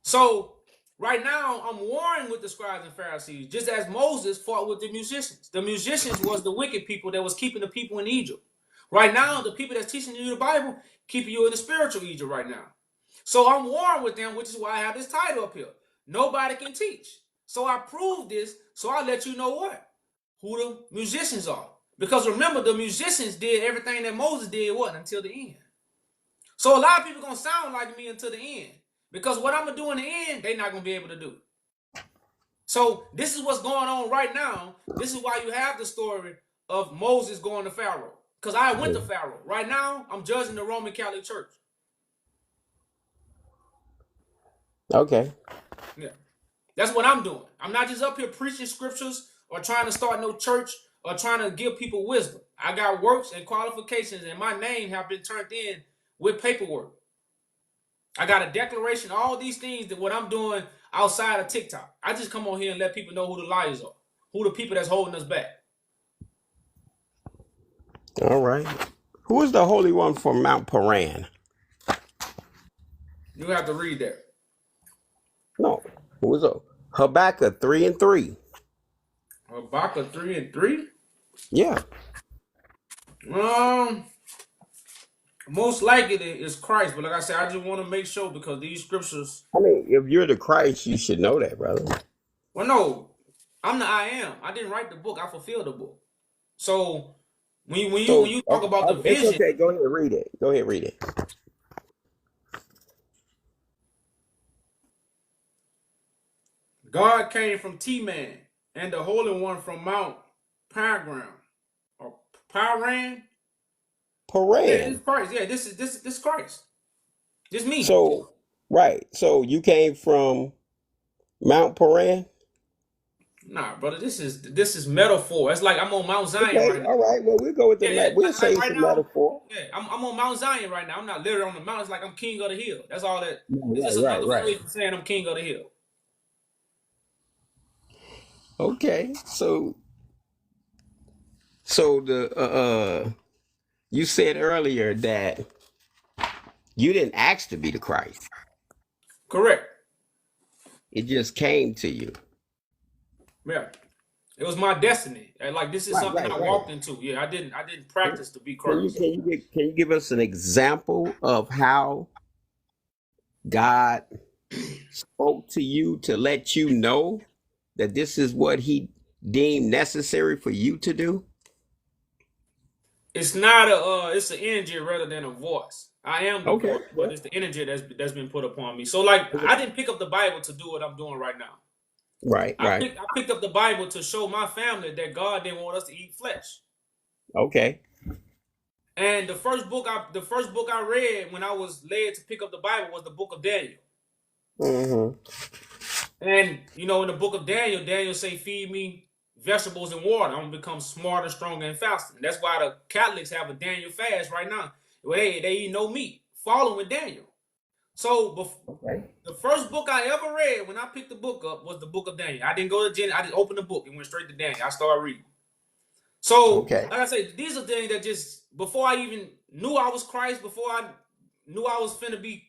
[SPEAKER 1] So right now, I'm warring with the scribes and Pharisees, just as Moses fought with the musicians. The musicians was the wicked people that was keeping the people in Egypt. Right now, the people that's teaching you the Bible keeping you in the spiritual Egypt right now. So I'm warring with them, which is why I have this title up here. Nobody can teach. So I proved this, so I let you know what? Who the musicians are. Because remember, the musicians did everything that Moses did, what? Until the end. So a lot of people going to sound like me until the end. Because what I'm going to do in the end, they're not going to be able to do. So this is what's going on right now. This is why you have the story of Moses going to Pharaoh. Because I went to Pharaoh. Right now, I'm judging the Roman Catholic Church.
[SPEAKER 3] Okay.
[SPEAKER 1] Yeah. That's what I'm doing. I'm not just up here preaching scriptures or trying to start no church or trying to give people wisdom. I got works and qualifications, and my name have been turned in with paperwork. I got a declaration, all these things that what I'm doing outside of TikTok. I just come on here and let people know who the liars are, who the people that's holding us back.
[SPEAKER 3] All right. Who is the Holy One from Mount Paran?
[SPEAKER 1] You have to read that.
[SPEAKER 3] No. Who is it? Habakkuk 3:3.
[SPEAKER 1] Habakkuk 3:3.
[SPEAKER 3] Yeah.
[SPEAKER 1] Most likely it is Christ, but like I said, I just want to make sure because these scriptures.
[SPEAKER 3] I mean, if you're the Christ, you should know that, brother.
[SPEAKER 1] Well, no, I'm the I am. I didn't write the book. I fulfilled the book. So when you talk about the
[SPEAKER 3] It's
[SPEAKER 1] vision,
[SPEAKER 3] okay. Go ahead and read it. Go ahead and read it.
[SPEAKER 1] God came from T-Man and the Holy One from Mount Paran or Paran. Yeah, this is
[SPEAKER 3] Paran.
[SPEAKER 1] Christ. Yeah, this is Christ. This me.
[SPEAKER 3] So, right. So you came from Mount Paran?
[SPEAKER 1] Nah, brother, this is metaphor. It's like I'm on Mount Zion
[SPEAKER 3] Okay.
[SPEAKER 1] right now.
[SPEAKER 3] All right. Well, we'll go with the
[SPEAKER 1] Yeah,
[SPEAKER 3] We'll say
[SPEAKER 1] like
[SPEAKER 3] it's
[SPEAKER 1] right
[SPEAKER 3] a
[SPEAKER 1] now.
[SPEAKER 3] metaphor.
[SPEAKER 1] Yeah, I'm on Mount Zion right now. I'm not literally on the mountain. It's like I'm king of the hill. That's all that. It's just another
[SPEAKER 3] Right.
[SPEAKER 1] phrase for saying I'm king of the hill.
[SPEAKER 3] Okay. So the you said earlier that you didn't ask to be the Christ.
[SPEAKER 1] Correct.
[SPEAKER 3] It just came to you.
[SPEAKER 1] Yeah. It was my destiny. And like this is something I
[SPEAKER 3] Right.
[SPEAKER 1] walked into. Yeah, I didn't practice to be Christ.
[SPEAKER 3] Can you give us an example of how God spoke to you to let you know that this is what He deemed necessary for you to do?
[SPEAKER 1] It's not it's an energy rather than a voice. I am the
[SPEAKER 3] Okay.
[SPEAKER 1] voice, but it's the energy that's been put upon me. So like I didn't pick up the Bible to do what I'm doing right now.
[SPEAKER 3] Right.
[SPEAKER 1] I picked up the Bible to show my family that God didn't want us to eat flesh.
[SPEAKER 3] Okay.
[SPEAKER 1] And the first book I read when I was led to pick up the Bible was the book of Daniel.
[SPEAKER 3] Mm-hmm.
[SPEAKER 1] And in the book of Daniel, Daniel say, "Feed me vegetables and water. I'm gonna become smarter, stronger, and faster." And that's why the Catholics have a Daniel fast right now. Where they eat no meat, following Daniel. So
[SPEAKER 3] Okay.
[SPEAKER 1] the first book I ever read when I picked the book up was the book of Daniel. I didn't go to Genesis. I just opened the book and went straight to Daniel. I started reading. So,
[SPEAKER 3] Okay.
[SPEAKER 1] like I say, these are things that just before I even knew I was Christ, before I knew I was finna be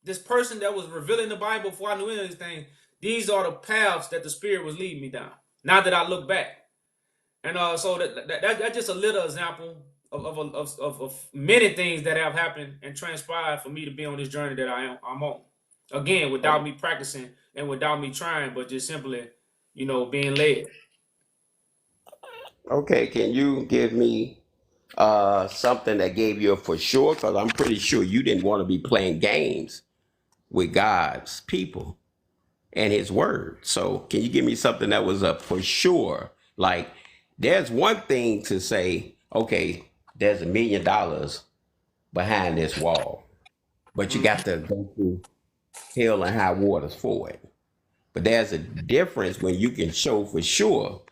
[SPEAKER 1] this person that was revealing the Bible, before I knew any of these things, these are the paths that the Spirit was leading me down. Now that I look back, and so that's just a little example of many things that have happened and transpired for me to be on this journey that I'm on. Again, without me practicing and without me trying, but just simply, being led.
[SPEAKER 3] Okay. Can you give me something that gave you a for sure? Because I'm pretty sure you didn't want to be playing games with God's people and his word. So can you give me something that was a for sure? Like there's one thing to say, okay, there's $1 million behind this wall, but you got to go through hell and high waters for it. But there's a difference when you can show for sure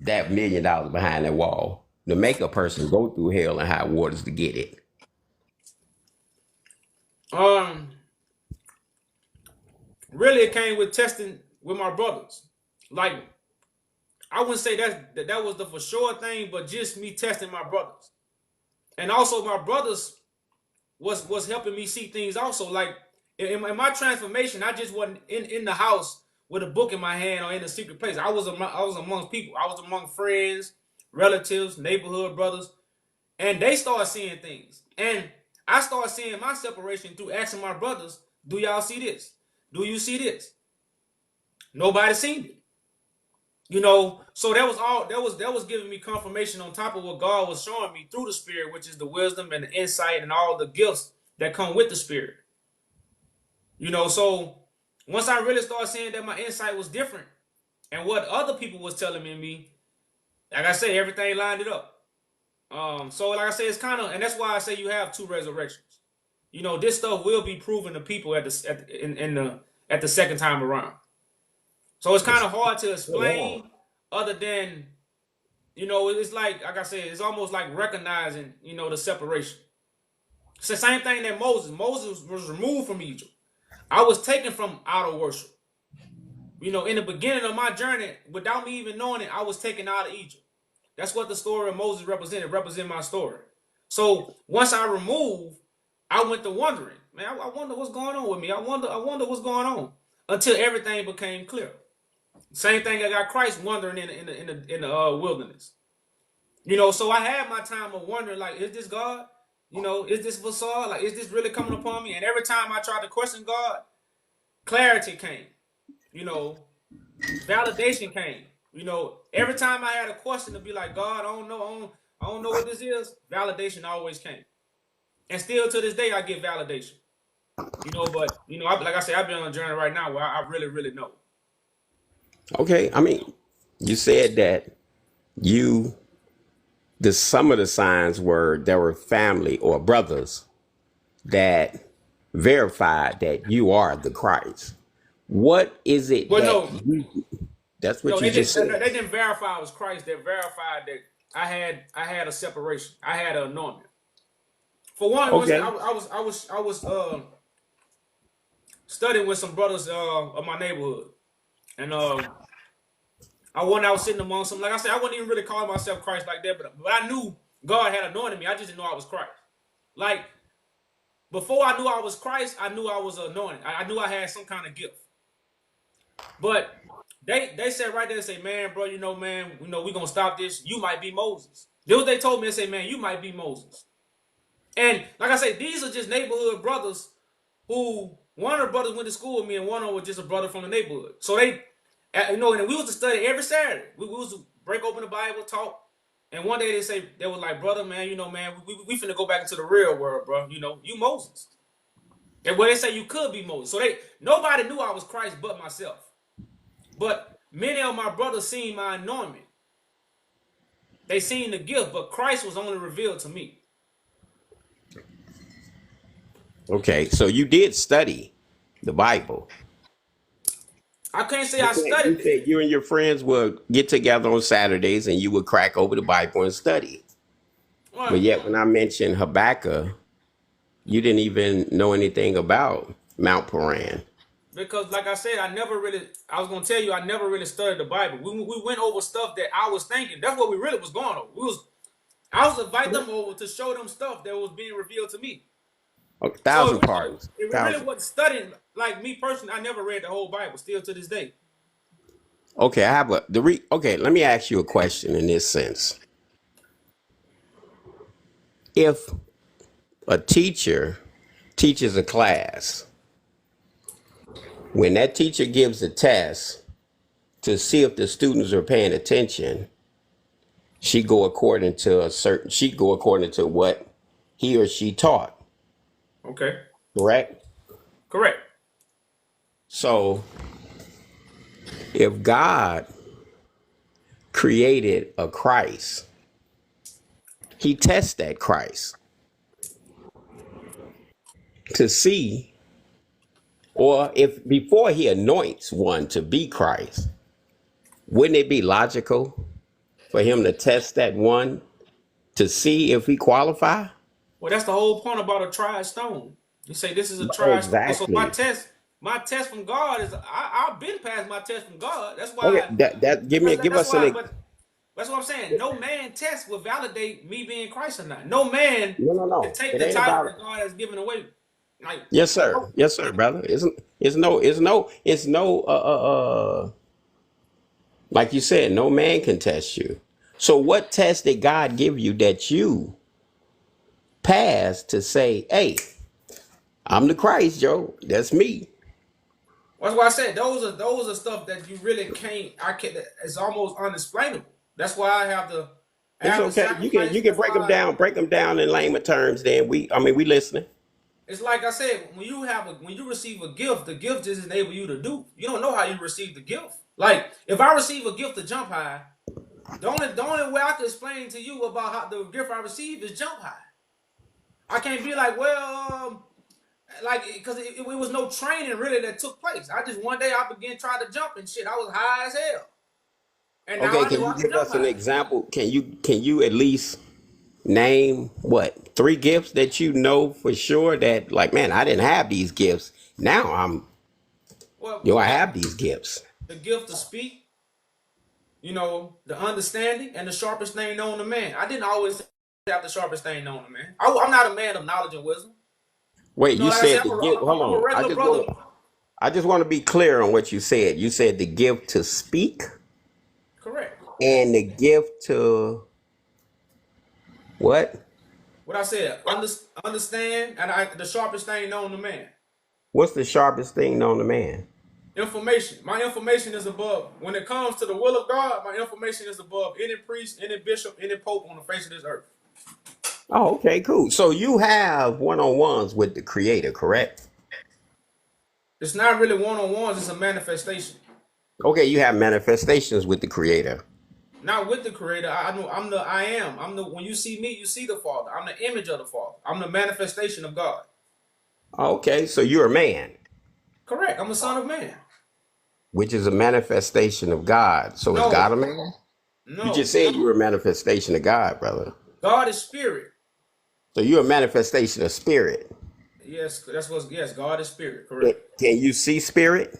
[SPEAKER 3] that $1 million behind that wall to make a person go through hell and high waters to get it.
[SPEAKER 1] Um, Really, it came with testing with my brothers. Like I wouldn't say that was the for sure thing, but just me testing my brothers, and also my brothers was helping me see things. Also, like in my transformation, I just wasn't in the house with a book in my hand or in a secret place. I was amongst people. I was among friends, relatives, neighborhood brothers, and they started seeing things, and I started seeing my separation through asking my brothers, "Do y'all see this? Do you see this?" Nobody seen it. So that was giving me confirmation on top of what God was showing me through the Spirit, which is the wisdom and the insight and all the gifts that come with the Spirit. So once I really started seeing that my insight was different and what other people was telling me, like I say, everything lined it up. So like I say, it's kind of, and that's why I say you have two resurrections. This stuff will be proven to people at the second time around. So it's kind of hard to explain, other than it's like I said, it's almost like recognizing the separation. It's the same thing that Moses was removed from Egypt. I was taken from outer worship. In the beginning of my journey, without me even knowing it, I was taken out of Egypt. That's what the story of Moses represent my story. So once I removed, I went to wondering, man, I wonder what's going on with me. I wonder what's going on, until everything became clear. Same thing, I got Christ wandering in the wilderness. So I had my time of wondering, like, is this God? Is this facade? Like, is this really coming upon me? And every time I tried to question God, clarity came. You know, Validation came. Every time I had a question to be like, God, I don't know what this is. Validation always came, and still to this day I get validation. But like I said, I've been on a journey right now where I really, really know.
[SPEAKER 3] Okay. I mean, you said that you some of the signs were there were family or brothers that verified that you are the Christ. What is it
[SPEAKER 1] But
[SPEAKER 3] that
[SPEAKER 1] no,
[SPEAKER 3] that's
[SPEAKER 1] no,
[SPEAKER 3] what you
[SPEAKER 1] they
[SPEAKER 3] just
[SPEAKER 1] didn't.
[SPEAKER 3] said?
[SPEAKER 1] They didn't verify I was Christ. They verified that I had a separation. I had an anointment. For one,
[SPEAKER 3] Okay.
[SPEAKER 1] I was studying with some brothers of my neighborhood, and I was sitting among some. Like I said, I wouldn't even really call myself Christ like that, but I knew God had anointed me. I just didn't know I was Christ. Like before I knew I was Christ, I knew I was anointed. I knew I had some kind of gift. But they said right there, they say, man, bro, man, we gonna stop this. You might be Moses. This what they told me. They say, man, you might be Moses. And like I say, these are just neighborhood brothers who one of the brothers went to school with me, and one of them was just a brother from the neighborhood. So they, and we was to study every Saturday. We was to break open the Bible, talk. And one day they was like, brother, man, man, we finna go back into the real world, bro. You Moses. And where they say you could be Moses. So nobody knew I was Christ but myself. But many of my brothers seen my anointment. They seen the gift, but Christ was only revealed to me.
[SPEAKER 3] Okay, so you did study the Bible.
[SPEAKER 1] I can't say I studied
[SPEAKER 3] You
[SPEAKER 1] it.
[SPEAKER 3] said you and your friends would get together on Saturdays and you would crack over the Bible and study. But
[SPEAKER 1] Well,
[SPEAKER 3] yet, when I mentioned Habakkuk, you didn't even know anything about Mount Paran.
[SPEAKER 1] because like I said, I was gonna tell you I never really studied the Bible. We went over stuff that I was thinking. That's what we really was going over. I was inviting them over to show them stuff that was being revealed to me.
[SPEAKER 3] A
[SPEAKER 1] So
[SPEAKER 3] thousand pardons.
[SPEAKER 1] it really
[SPEAKER 3] Thousand.
[SPEAKER 1] wasn't studying. Like me personally, I never read the whole Bible. Still to this day.
[SPEAKER 3] Okay, I have okay, let me ask you a question in this sense. If a teacher teaches a class, when that teacher gives a test to see if the students are paying attention, she go according to what he or she taught,
[SPEAKER 1] Okay.
[SPEAKER 3] correct?
[SPEAKER 1] Correct.
[SPEAKER 3] So if God created a Christ, he tests that Christ to see, or if before he anoints one to be Christ, wouldn't it be logical for him to test that one to see if he qualify?
[SPEAKER 1] Well, that's the whole point about a tried stone. You say this is a tried stone. So
[SPEAKER 3] Exactly.
[SPEAKER 1] my test from God is I've been past my test from God. That's
[SPEAKER 3] Okay,
[SPEAKER 1] why.
[SPEAKER 3] that give
[SPEAKER 1] That's
[SPEAKER 3] us an
[SPEAKER 1] why. But that's what I'm saying. No man test will validate me being Christ or not. No man can
[SPEAKER 3] no.
[SPEAKER 1] take
[SPEAKER 3] It
[SPEAKER 1] the
[SPEAKER 3] ain't
[SPEAKER 1] title
[SPEAKER 3] about
[SPEAKER 1] that God has given away. Like
[SPEAKER 3] yes,
[SPEAKER 1] no,
[SPEAKER 3] sir. Yes, sir, brother. It's no like you said, no man can test you. So what test did God give you that you passed to say, hey, I'm the Christ, Joe. That's me.
[SPEAKER 1] that's why I said those are stuff that you really can't. I can't. It's almost unexplainable. That's why I
[SPEAKER 3] It's
[SPEAKER 1] have to
[SPEAKER 3] okay.
[SPEAKER 1] sacrifice.
[SPEAKER 3] You can
[SPEAKER 1] That's why
[SPEAKER 3] break them down in layman terms. Then we listening.
[SPEAKER 1] it's like I said. When you receive a gift, the gift just enable you to do. You don't know how you receive the gift. Like if I receive a gift to jump high, the only way I can explain to you about how the gift I received is jump high. I can't be like, well, like because it was no training really that took place. I just one day I began trying to jump and shit. I was high as hell, and now
[SPEAKER 3] Okay,
[SPEAKER 1] I
[SPEAKER 3] can
[SPEAKER 1] knew
[SPEAKER 3] you
[SPEAKER 1] I could
[SPEAKER 3] give
[SPEAKER 1] jump
[SPEAKER 3] us an
[SPEAKER 1] high.
[SPEAKER 3] example? Can you at least name what 3 gifts that you know for sure that like man, I didn't have these gifts. Now
[SPEAKER 1] Well,
[SPEAKER 3] I have these gifts.
[SPEAKER 1] the gift to speak, the understanding, and the sharpest thing known to man. I didn't always have the sharpest thing known to man. I'm not a man of knowledge and wisdom.
[SPEAKER 3] Wait, you
[SPEAKER 1] Like I said,
[SPEAKER 3] said the gift. Hold
[SPEAKER 1] I'm a
[SPEAKER 3] on.
[SPEAKER 1] regular brother.
[SPEAKER 3] I just want to be clear on what you said. You said the gift to speak
[SPEAKER 1] Correct.
[SPEAKER 3] and the gift to what?
[SPEAKER 1] What I said, understand, and the sharpest thing known to man.
[SPEAKER 3] What's the sharpest thing known to man?
[SPEAKER 1] Information. My information is above. When it comes to the will of God, my information is above any priest, any bishop, any pope on the face of this earth.
[SPEAKER 3] Oh, okay, cool. So you have one-on-ones with the creator, correct?
[SPEAKER 1] It's not really one on ones. It's a manifestation.
[SPEAKER 3] Okay, you have manifestations with the creator.
[SPEAKER 1] Not with the creator. I know I am. I'm the when you see me, you see the Father. I'm the image of the Father. I'm the manifestation of God.
[SPEAKER 3] Okay, so you're a man,
[SPEAKER 1] Correct. I'm a son of man.
[SPEAKER 3] which is a manifestation of God. So is
[SPEAKER 1] No,
[SPEAKER 3] God a man? You
[SPEAKER 1] no.
[SPEAKER 3] just said you were a manifestation of God, brother.
[SPEAKER 1] God is spirit.
[SPEAKER 3] So you're a manifestation of spirit.
[SPEAKER 1] Yes, yes, God is spirit.
[SPEAKER 3] Can
[SPEAKER 1] Correct.
[SPEAKER 3] can you see spirit?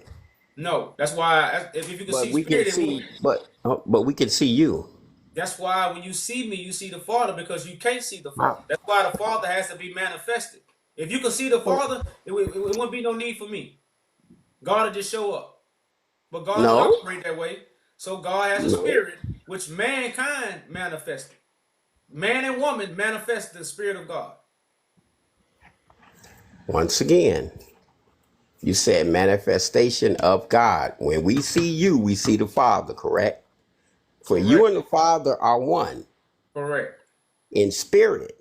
[SPEAKER 1] No, that's why if you can
[SPEAKER 3] But
[SPEAKER 1] see
[SPEAKER 3] we can
[SPEAKER 1] spirit,
[SPEAKER 3] see, but we can see you.
[SPEAKER 1] that's why when you see me, you see the Father because you can't see the
[SPEAKER 3] Wow.
[SPEAKER 1] Father. That's why the Father has to be manifested. If you can see the Father, it wouldn't be no need for me. God will just show up. But God don't
[SPEAKER 3] No,
[SPEAKER 1] operate that way. So God has a
[SPEAKER 3] no.
[SPEAKER 1] spirit which mankind manifested. Man and woman manifest the spirit of God.
[SPEAKER 3] Once again, you said manifestation of God. When we see you, we see the Father, correct? For you
[SPEAKER 1] Correct.
[SPEAKER 3] and the Father are one
[SPEAKER 1] Correct.
[SPEAKER 3] in spirit,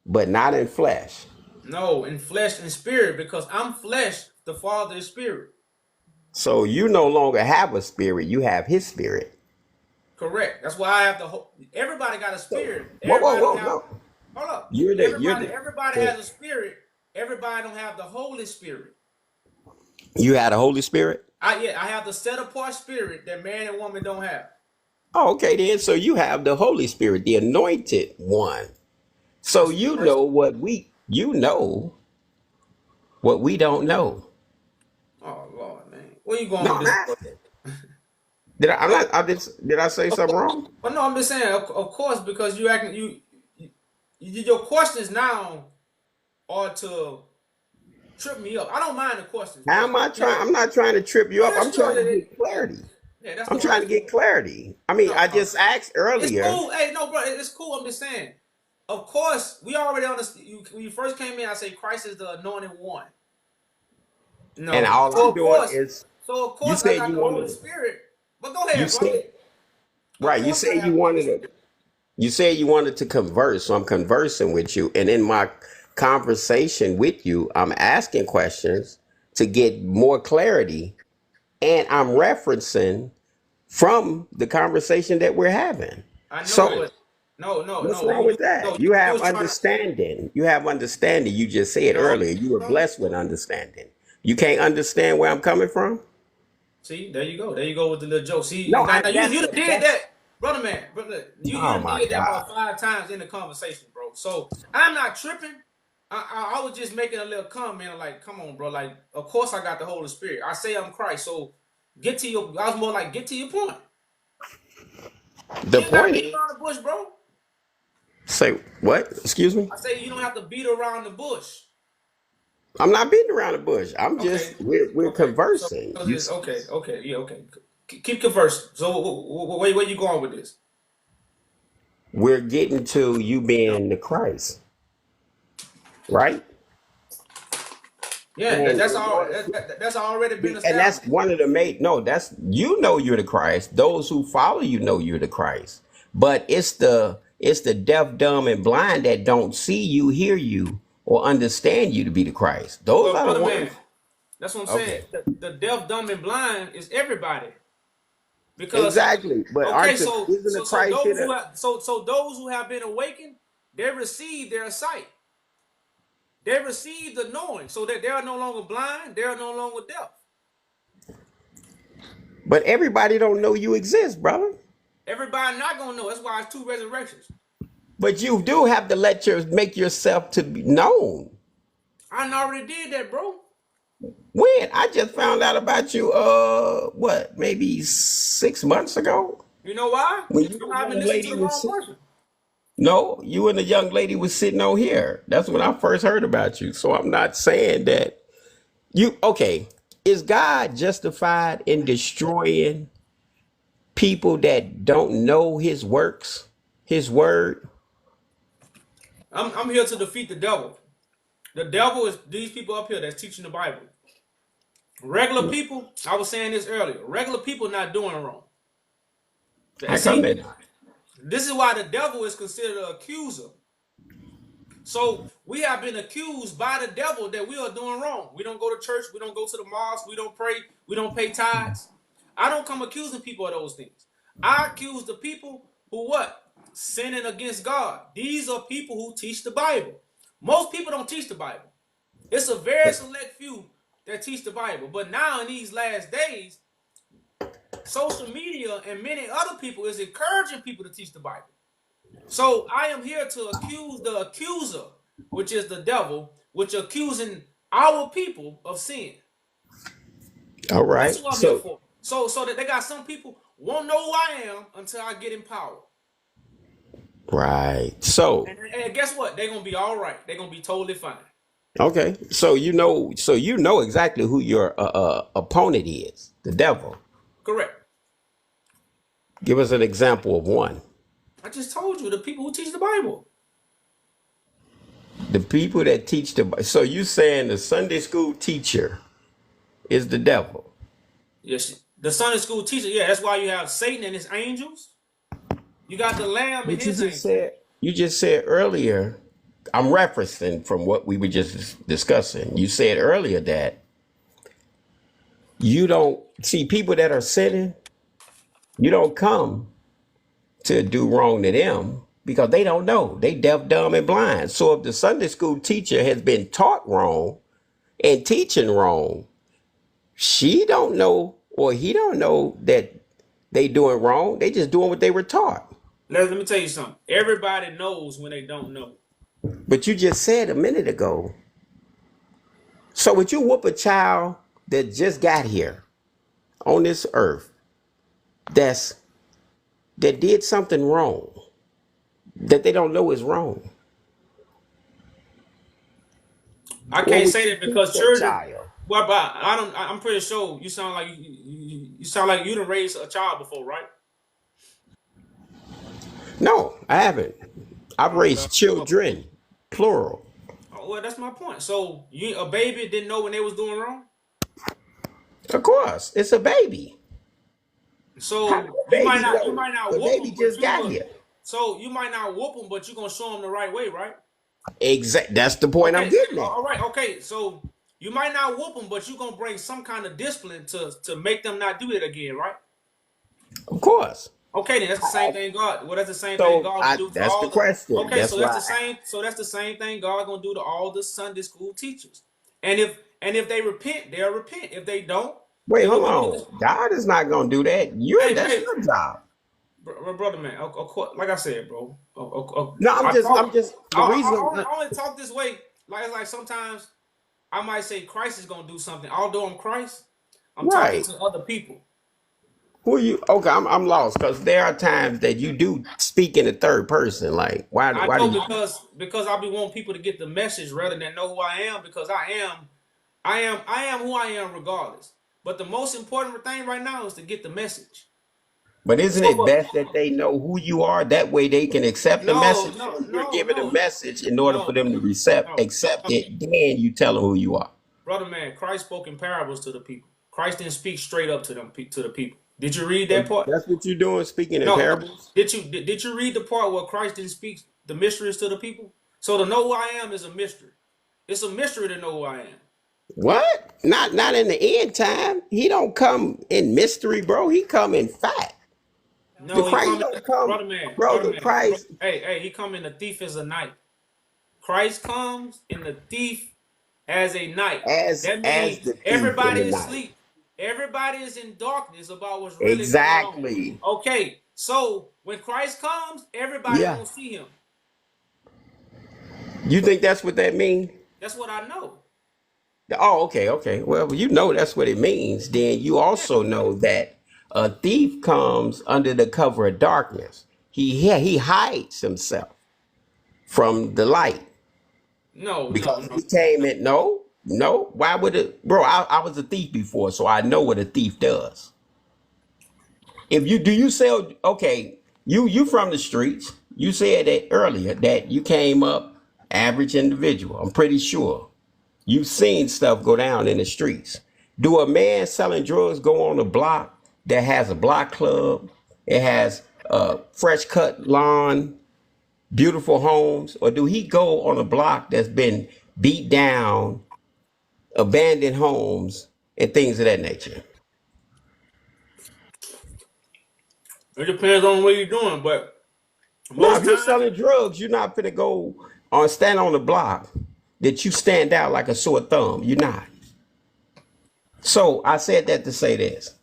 [SPEAKER 3] but not in flesh.
[SPEAKER 1] No, in flesh and spirit, because I'm flesh, the Father is spirit.
[SPEAKER 3] So you no longer have a spirit, you have his spirit.
[SPEAKER 1] Correct. That's why I have the whole. Everybody got a
[SPEAKER 3] So,
[SPEAKER 1] spirit.
[SPEAKER 3] whoa, whoa,
[SPEAKER 1] Everybody
[SPEAKER 3] whoa,
[SPEAKER 1] don't have.
[SPEAKER 3] whoa.
[SPEAKER 1] Hold up.
[SPEAKER 3] You're
[SPEAKER 1] Everybody
[SPEAKER 3] the
[SPEAKER 1] has a spirit. Everybody don't have the Holy Spirit.
[SPEAKER 3] you had a Holy Spirit?
[SPEAKER 1] I have the set apart spirit that man and woman don't have.
[SPEAKER 3] Oh, okay then. So you have the Holy Spirit, the anointed one. So
[SPEAKER 1] That's
[SPEAKER 3] you
[SPEAKER 1] first.
[SPEAKER 3] know what we don't know.
[SPEAKER 1] Oh Lord, man, where you going
[SPEAKER 3] No,
[SPEAKER 1] with
[SPEAKER 3] I'm
[SPEAKER 1] this? Bro?
[SPEAKER 3] asking. Did I? I'm not. Did I say
[SPEAKER 1] Of
[SPEAKER 3] something
[SPEAKER 1] course,
[SPEAKER 3] wrong?
[SPEAKER 1] but no, I'm just saying, of course, because you acting your questions now are to trip me up. I don't mind the questions
[SPEAKER 3] How
[SPEAKER 1] because
[SPEAKER 3] am I
[SPEAKER 1] you know,
[SPEAKER 3] trying? I'm not trying to trip you
[SPEAKER 1] no,
[SPEAKER 3] up.
[SPEAKER 1] that's
[SPEAKER 3] I'm
[SPEAKER 1] true.
[SPEAKER 3] trying to get clarity.
[SPEAKER 1] Yeah, that's
[SPEAKER 3] I'm
[SPEAKER 1] no,
[SPEAKER 3] trying to
[SPEAKER 1] that's
[SPEAKER 3] get clarity. I mean,
[SPEAKER 1] no,
[SPEAKER 3] I
[SPEAKER 1] no.
[SPEAKER 3] just asked
[SPEAKER 1] It's
[SPEAKER 3] earlier,
[SPEAKER 1] cool. Hey, no, bro, it's cool. I'm just saying. Of course, we already understand. When you first came in, I say Christ is the anointed one.
[SPEAKER 3] and
[SPEAKER 1] No,
[SPEAKER 3] all I'm doing is
[SPEAKER 1] so of
[SPEAKER 3] you
[SPEAKER 1] course, I
[SPEAKER 3] said
[SPEAKER 1] got
[SPEAKER 3] you
[SPEAKER 1] the Holy
[SPEAKER 3] wanted.
[SPEAKER 1] Spirit. But go
[SPEAKER 3] You
[SPEAKER 1] ahead, brother.
[SPEAKER 3] said
[SPEAKER 1] Of
[SPEAKER 3] right. You
[SPEAKER 1] course,
[SPEAKER 3] said
[SPEAKER 1] I
[SPEAKER 3] you
[SPEAKER 1] have the Holy
[SPEAKER 3] wanted to.
[SPEAKER 1] Spirit.
[SPEAKER 3] You said you wanted to converse, so I'm conversing with you. And in my conversation with you, I'm asking questions to get more clarity, and I'm referencing from the conversation that we're having.
[SPEAKER 1] I know,
[SPEAKER 3] So
[SPEAKER 1] but no, no,
[SPEAKER 3] what's
[SPEAKER 1] no.
[SPEAKER 3] wrong with
[SPEAKER 1] No,
[SPEAKER 3] that? You
[SPEAKER 1] you
[SPEAKER 3] have
[SPEAKER 1] was trying to.
[SPEAKER 3] understanding. You have understanding. You just said
[SPEAKER 1] No,
[SPEAKER 3] earlier you were
[SPEAKER 1] no.
[SPEAKER 3] blessed with understanding. You can't understand where I'm coming from?
[SPEAKER 1] See, there you go. There you go with the little joke. See,
[SPEAKER 3] No,
[SPEAKER 1] now you done did
[SPEAKER 3] that's
[SPEAKER 1] that, brother man, brother. You
[SPEAKER 3] oh
[SPEAKER 1] done
[SPEAKER 3] my
[SPEAKER 1] did that
[SPEAKER 3] God.
[SPEAKER 1] about 5 times in the conversation, bro. So I'm not tripping. I was just making a little comment, like, come on, bro. Like, of course I got the Holy Spirit. I say I'm Christ. So get to your. I was more like, get to your point.
[SPEAKER 3] The
[SPEAKER 1] You ain't got to
[SPEAKER 3] point
[SPEAKER 1] beat
[SPEAKER 3] is
[SPEAKER 1] around the bush, bro.
[SPEAKER 3] say what? Excuse me?
[SPEAKER 1] I say you don't have to beat around the bush.
[SPEAKER 3] I'm not beating around the bush. I'm
[SPEAKER 1] Okay,
[SPEAKER 3] just we're
[SPEAKER 1] okay. So
[SPEAKER 3] conversing.
[SPEAKER 1] okay, okay, yeah, okay. Keep conversing. So where you going with this?
[SPEAKER 3] We're getting to you being the Christ, right?
[SPEAKER 1] Yeah,
[SPEAKER 3] And
[SPEAKER 1] that's
[SPEAKER 3] in
[SPEAKER 1] all.
[SPEAKER 3] order
[SPEAKER 1] That's already been
[SPEAKER 3] and that's
[SPEAKER 1] established.
[SPEAKER 3] one of the main no, that's you know you're the Christ. Those who follow you know you're the Christ. But it's the deaf, dumb, and blind that don't see you, hear you, or understand you to be the Christ. Those
[SPEAKER 1] Well,
[SPEAKER 3] are the
[SPEAKER 1] brother man,
[SPEAKER 3] ones.
[SPEAKER 1] that's what I'm saying.
[SPEAKER 3] Okay.
[SPEAKER 1] The deaf, dumb, and blind is everybody. Because
[SPEAKER 3] Exactly. But
[SPEAKER 1] okay,
[SPEAKER 3] aren't the
[SPEAKER 1] so
[SPEAKER 3] isn't the
[SPEAKER 1] so so
[SPEAKER 3] Christ here
[SPEAKER 1] those who
[SPEAKER 3] that
[SPEAKER 1] have those who have been awakened, they receive their sight. They receive the knowing, so that they are no longer blind. They are no longer deaf.
[SPEAKER 3] but everybody don't know you exist, brother.
[SPEAKER 1] Everybody not gonna know. That's why it's two resurrections.
[SPEAKER 3] But you do have to make yourself to be known.
[SPEAKER 1] I already did that, bro.
[SPEAKER 3] When I just found out about you, what, maybe 6 months ago?
[SPEAKER 1] You know why?
[SPEAKER 3] When
[SPEAKER 1] You
[SPEAKER 3] you and the
[SPEAKER 1] might have been
[SPEAKER 3] young
[SPEAKER 1] listening to
[SPEAKER 3] lady
[SPEAKER 1] the
[SPEAKER 3] was
[SPEAKER 1] wrong
[SPEAKER 3] sitting,
[SPEAKER 1] person.
[SPEAKER 3] no, you and the young lady was sitting on here. That's when I first heard about you. So I'm not saying that okay. Is God justified in destroying people that don't know his works, his word?
[SPEAKER 1] I'm here to defeat the devil. The devil is these people up here that's teaching the Bible. Regular people, I was saying this earlier. Regular people not doing wrong.
[SPEAKER 3] How come
[SPEAKER 1] See,
[SPEAKER 3] they not?
[SPEAKER 1] this is why the devil is considered an accuser. So we have been accused by the devil that we are doing wrong. We don't go to church. We don't go to the mosque. We don't pray. We don't pay tithes. I don't come accusing people of those things. I accuse the people who what? Sinning against God. These are people who teach the Bible. Most people don't teach the Bible. It's a very select few that teach the Bible. But now in these last days, social media and many other people is encouraging people to teach the Bible. So I am here to accuse the accuser, which is the devil, which accusing our people of sin.
[SPEAKER 3] All
[SPEAKER 1] That's
[SPEAKER 3] right.
[SPEAKER 1] what I'm here
[SPEAKER 3] So
[SPEAKER 1] for. So that they got some people won't know who I am until I get in power.
[SPEAKER 3] right. So
[SPEAKER 1] And guess what? They're gonna be all right. They're gonna be totally fine.
[SPEAKER 3] okay. So you know exactly who your opponent is, the devil.
[SPEAKER 1] Correct.
[SPEAKER 3] Give us an example of one.
[SPEAKER 1] I just told you the people who teach the Bible.
[SPEAKER 3] The people that teach so you saying the Sunday school teacher is the devil.
[SPEAKER 1] Yes, the Sunday school teacher. Yeah, that's why you have Satan and his angels. You got the Lamb and
[SPEAKER 3] But you
[SPEAKER 1] his
[SPEAKER 3] just
[SPEAKER 1] angels.
[SPEAKER 3] said you just said earlier, I'm referencing from what we were just discussing. You said earlier that you don't see people that are sinning, you don't come. to do wrong to them because they don't know. They deaf, dumb, and blind. So if the Sunday school teacher has been taught wrong and teaching wrong, she don't know or he don't know that they doing wrong. They just doing what they were taught.
[SPEAKER 1] Let me tell you something. Everybody knows when they don't know.
[SPEAKER 3] But you just said a minute ago. So would you whoop a child that just got here on this earth that did something wrong that they don't know is wrong?
[SPEAKER 1] I
[SPEAKER 3] What
[SPEAKER 1] can't
[SPEAKER 3] would
[SPEAKER 1] say
[SPEAKER 3] you
[SPEAKER 1] that
[SPEAKER 3] teach
[SPEAKER 1] because
[SPEAKER 3] that
[SPEAKER 1] children.
[SPEAKER 3] child?
[SPEAKER 1] Well, but I don't. I'm pretty sure you sound like you sound like you done raised a child before, right?
[SPEAKER 3] No, I haven't. I've
[SPEAKER 1] Okay.
[SPEAKER 3] raised children, plural.
[SPEAKER 1] Oh, well, that's my point. So a baby didn't know when they was doing wrong.
[SPEAKER 3] Of course, it's a baby. How
[SPEAKER 1] So
[SPEAKER 3] do a baby
[SPEAKER 1] you
[SPEAKER 3] know?
[SPEAKER 1] might not
[SPEAKER 3] The
[SPEAKER 1] whoop
[SPEAKER 3] baby
[SPEAKER 1] them, but
[SPEAKER 3] just got here.
[SPEAKER 1] so you might not whoop them, but you're gonna show them the right way, right?
[SPEAKER 3] Exact. That's the point I'm
[SPEAKER 1] Okay,
[SPEAKER 3] getting at.
[SPEAKER 1] all right, okay. So you might not whoop them, but you're gonna bring some kind of discipline to make them not do it again, right?
[SPEAKER 3] Of course.
[SPEAKER 1] Okay, then that's the same thing God. Well, that's the same thing
[SPEAKER 3] So
[SPEAKER 1] God will do to
[SPEAKER 3] that's the
[SPEAKER 1] all the.
[SPEAKER 3] question.
[SPEAKER 1] Okay,
[SPEAKER 3] That's
[SPEAKER 1] so that's the
[SPEAKER 3] why.
[SPEAKER 1] same. So that's the same thing God gonna do to all the Sunday school teachers. And if they repent, they'll repent. If they don't,
[SPEAKER 3] Wait,
[SPEAKER 1] then
[SPEAKER 3] hold
[SPEAKER 1] what we do is,
[SPEAKER 3] on. God is not going to do that.
[SPEAKER 1] hey,
[SPEAKER 3] That's
[SPEAKER 1] hey,
[SPEAKER 3] your job.
[SPEAKER 1] brother, man. Like I said, bro.
[SPEAKER 3] No,
[SPEAKER 1] I talk.
[SPEAKER 3] I'm just, the reason,
[SPEAKER 1] I only talk this way. Like sometimes I might say Christ is gonna do something. Although I'm Christ, I'm talking
[SPEAKER 3] right.
[SPEAKER 1] to other people.
[SPEAKER 3] Who are you? Okay, I'm lost because there are times that you do speak in the third person. Like,
[SPEAKER 1] I
[SPEAKER 3] why do
[SPEAKER 1] know
[SPEAKER 3] you?
[SPEAKER 1] because I be wanting people to get the message rather than know who I am because I am who I am regardless. But the most important thing right now is to get the message.
[SPEAKER 3] But isn't
[SPEAKER 1] So
[SPEAKER 3] it best that they know who you are? That way they can accept the
[SPEAKER 1] no,
[SPEAKER 3] message.
[SPEAKER 1] no,
[SPEAKER 3] So you're
[SPEAKER 1] no,
[SPEAKER 3] giving a
[SPEAKER 1] no,
[SPEAKER 3] message in order for
[SPEAKER 1] no,
[SPEAKER 3] them to
[SPEAKER 1] no,
[SPEAKER 3] accept
[SPEAKER 1] no.
[SPEAKER 3] it. Then you tell them who you are.
[SPEAKER 1] Brother man, Christ spoke in parables to the people. Christ didn't speak straight up to the people. Did you read that part?
[SPEAKER 3] That's what you're doing, speaking in
[SPEAKER 1] No.
[SPEAKER 3] parables.
[SPEAKER 1] Did you read the part where Christ didn't speak the mysteries to the people? So to know who I am is a mystery. It's a mystery to know who I am.
[SPEAKER 3] What? Not in the end time. He don't come in mystery, bro. He come in fact. The
[SPEAKER 1] No, he
[SPEAKER 3] Christ
[SPEAKER 1] come
[SPEAKER 3] don't come, bro.
[SPEAKER 1] brother
[SPEAKER 3] The
[SPEAKER 1] man.
[SPEAKER 3] Christ
[SPEAKER 1] Hey, he come in the thief as a night. Christ comes in the thief as a night. That
[SPEAKER 3] as
[SPEAKER 1] means
[SPEAKER 3] the thief in
[SPEAKER 1] everybody
[SPEAKER 3] the
[SPEAKER 1] is
[SPEAKER 3] night.
[SPEAKER 1] asleep. Everybody is in darkness about what's really going on.
[SPEAKER 3] Exactly.
[SPEAKER 1] Okay, so when Christ comes, everybody
[SPEAKER 3] Yeah.
[SPEAKER 1] gonna see him.
[SPEAKER 3] You think that's what that means?
[SPEAKER 1] That's what I know.
[SPEAKER 3] Oh, okay, okay. Well, you know that's what it means. Then you
[SPEAKER 1] Yeah.
[SPEAKER 3] also know that a thief comes under the cover of darkness. He hides himself from the light
[SPEAKER 1] No, no,
[SPEAKER 3] because
[SPEAKER 1] no.
[SPEAKER 3] he came in. No, no. Why would it, bro? I was a thief before, so I know what a thief does. If you do you sell okay, you from the streets. You said that earlier that you came up average individual. I'm pretty sure. You've seen stuff go down in the streets. Do a man selling drugs go on a block that has a block club? It has a fresh cut lawn, beautiful homes, or do he go on a block that's been beat down, abandoned homes, and things of that nature?
[SPEAKER 1] It depends on what you're doing, but
[SPEAKER 3] Now, if
[SPEAKER 1] most
[SPEAKER 3] you're
[SPEAKER 1] times,
[SPEAKER 3] selling drugs, you're not gonna go on stand on the block that you stand out like a sore thumb. You're not. So I said that to say this.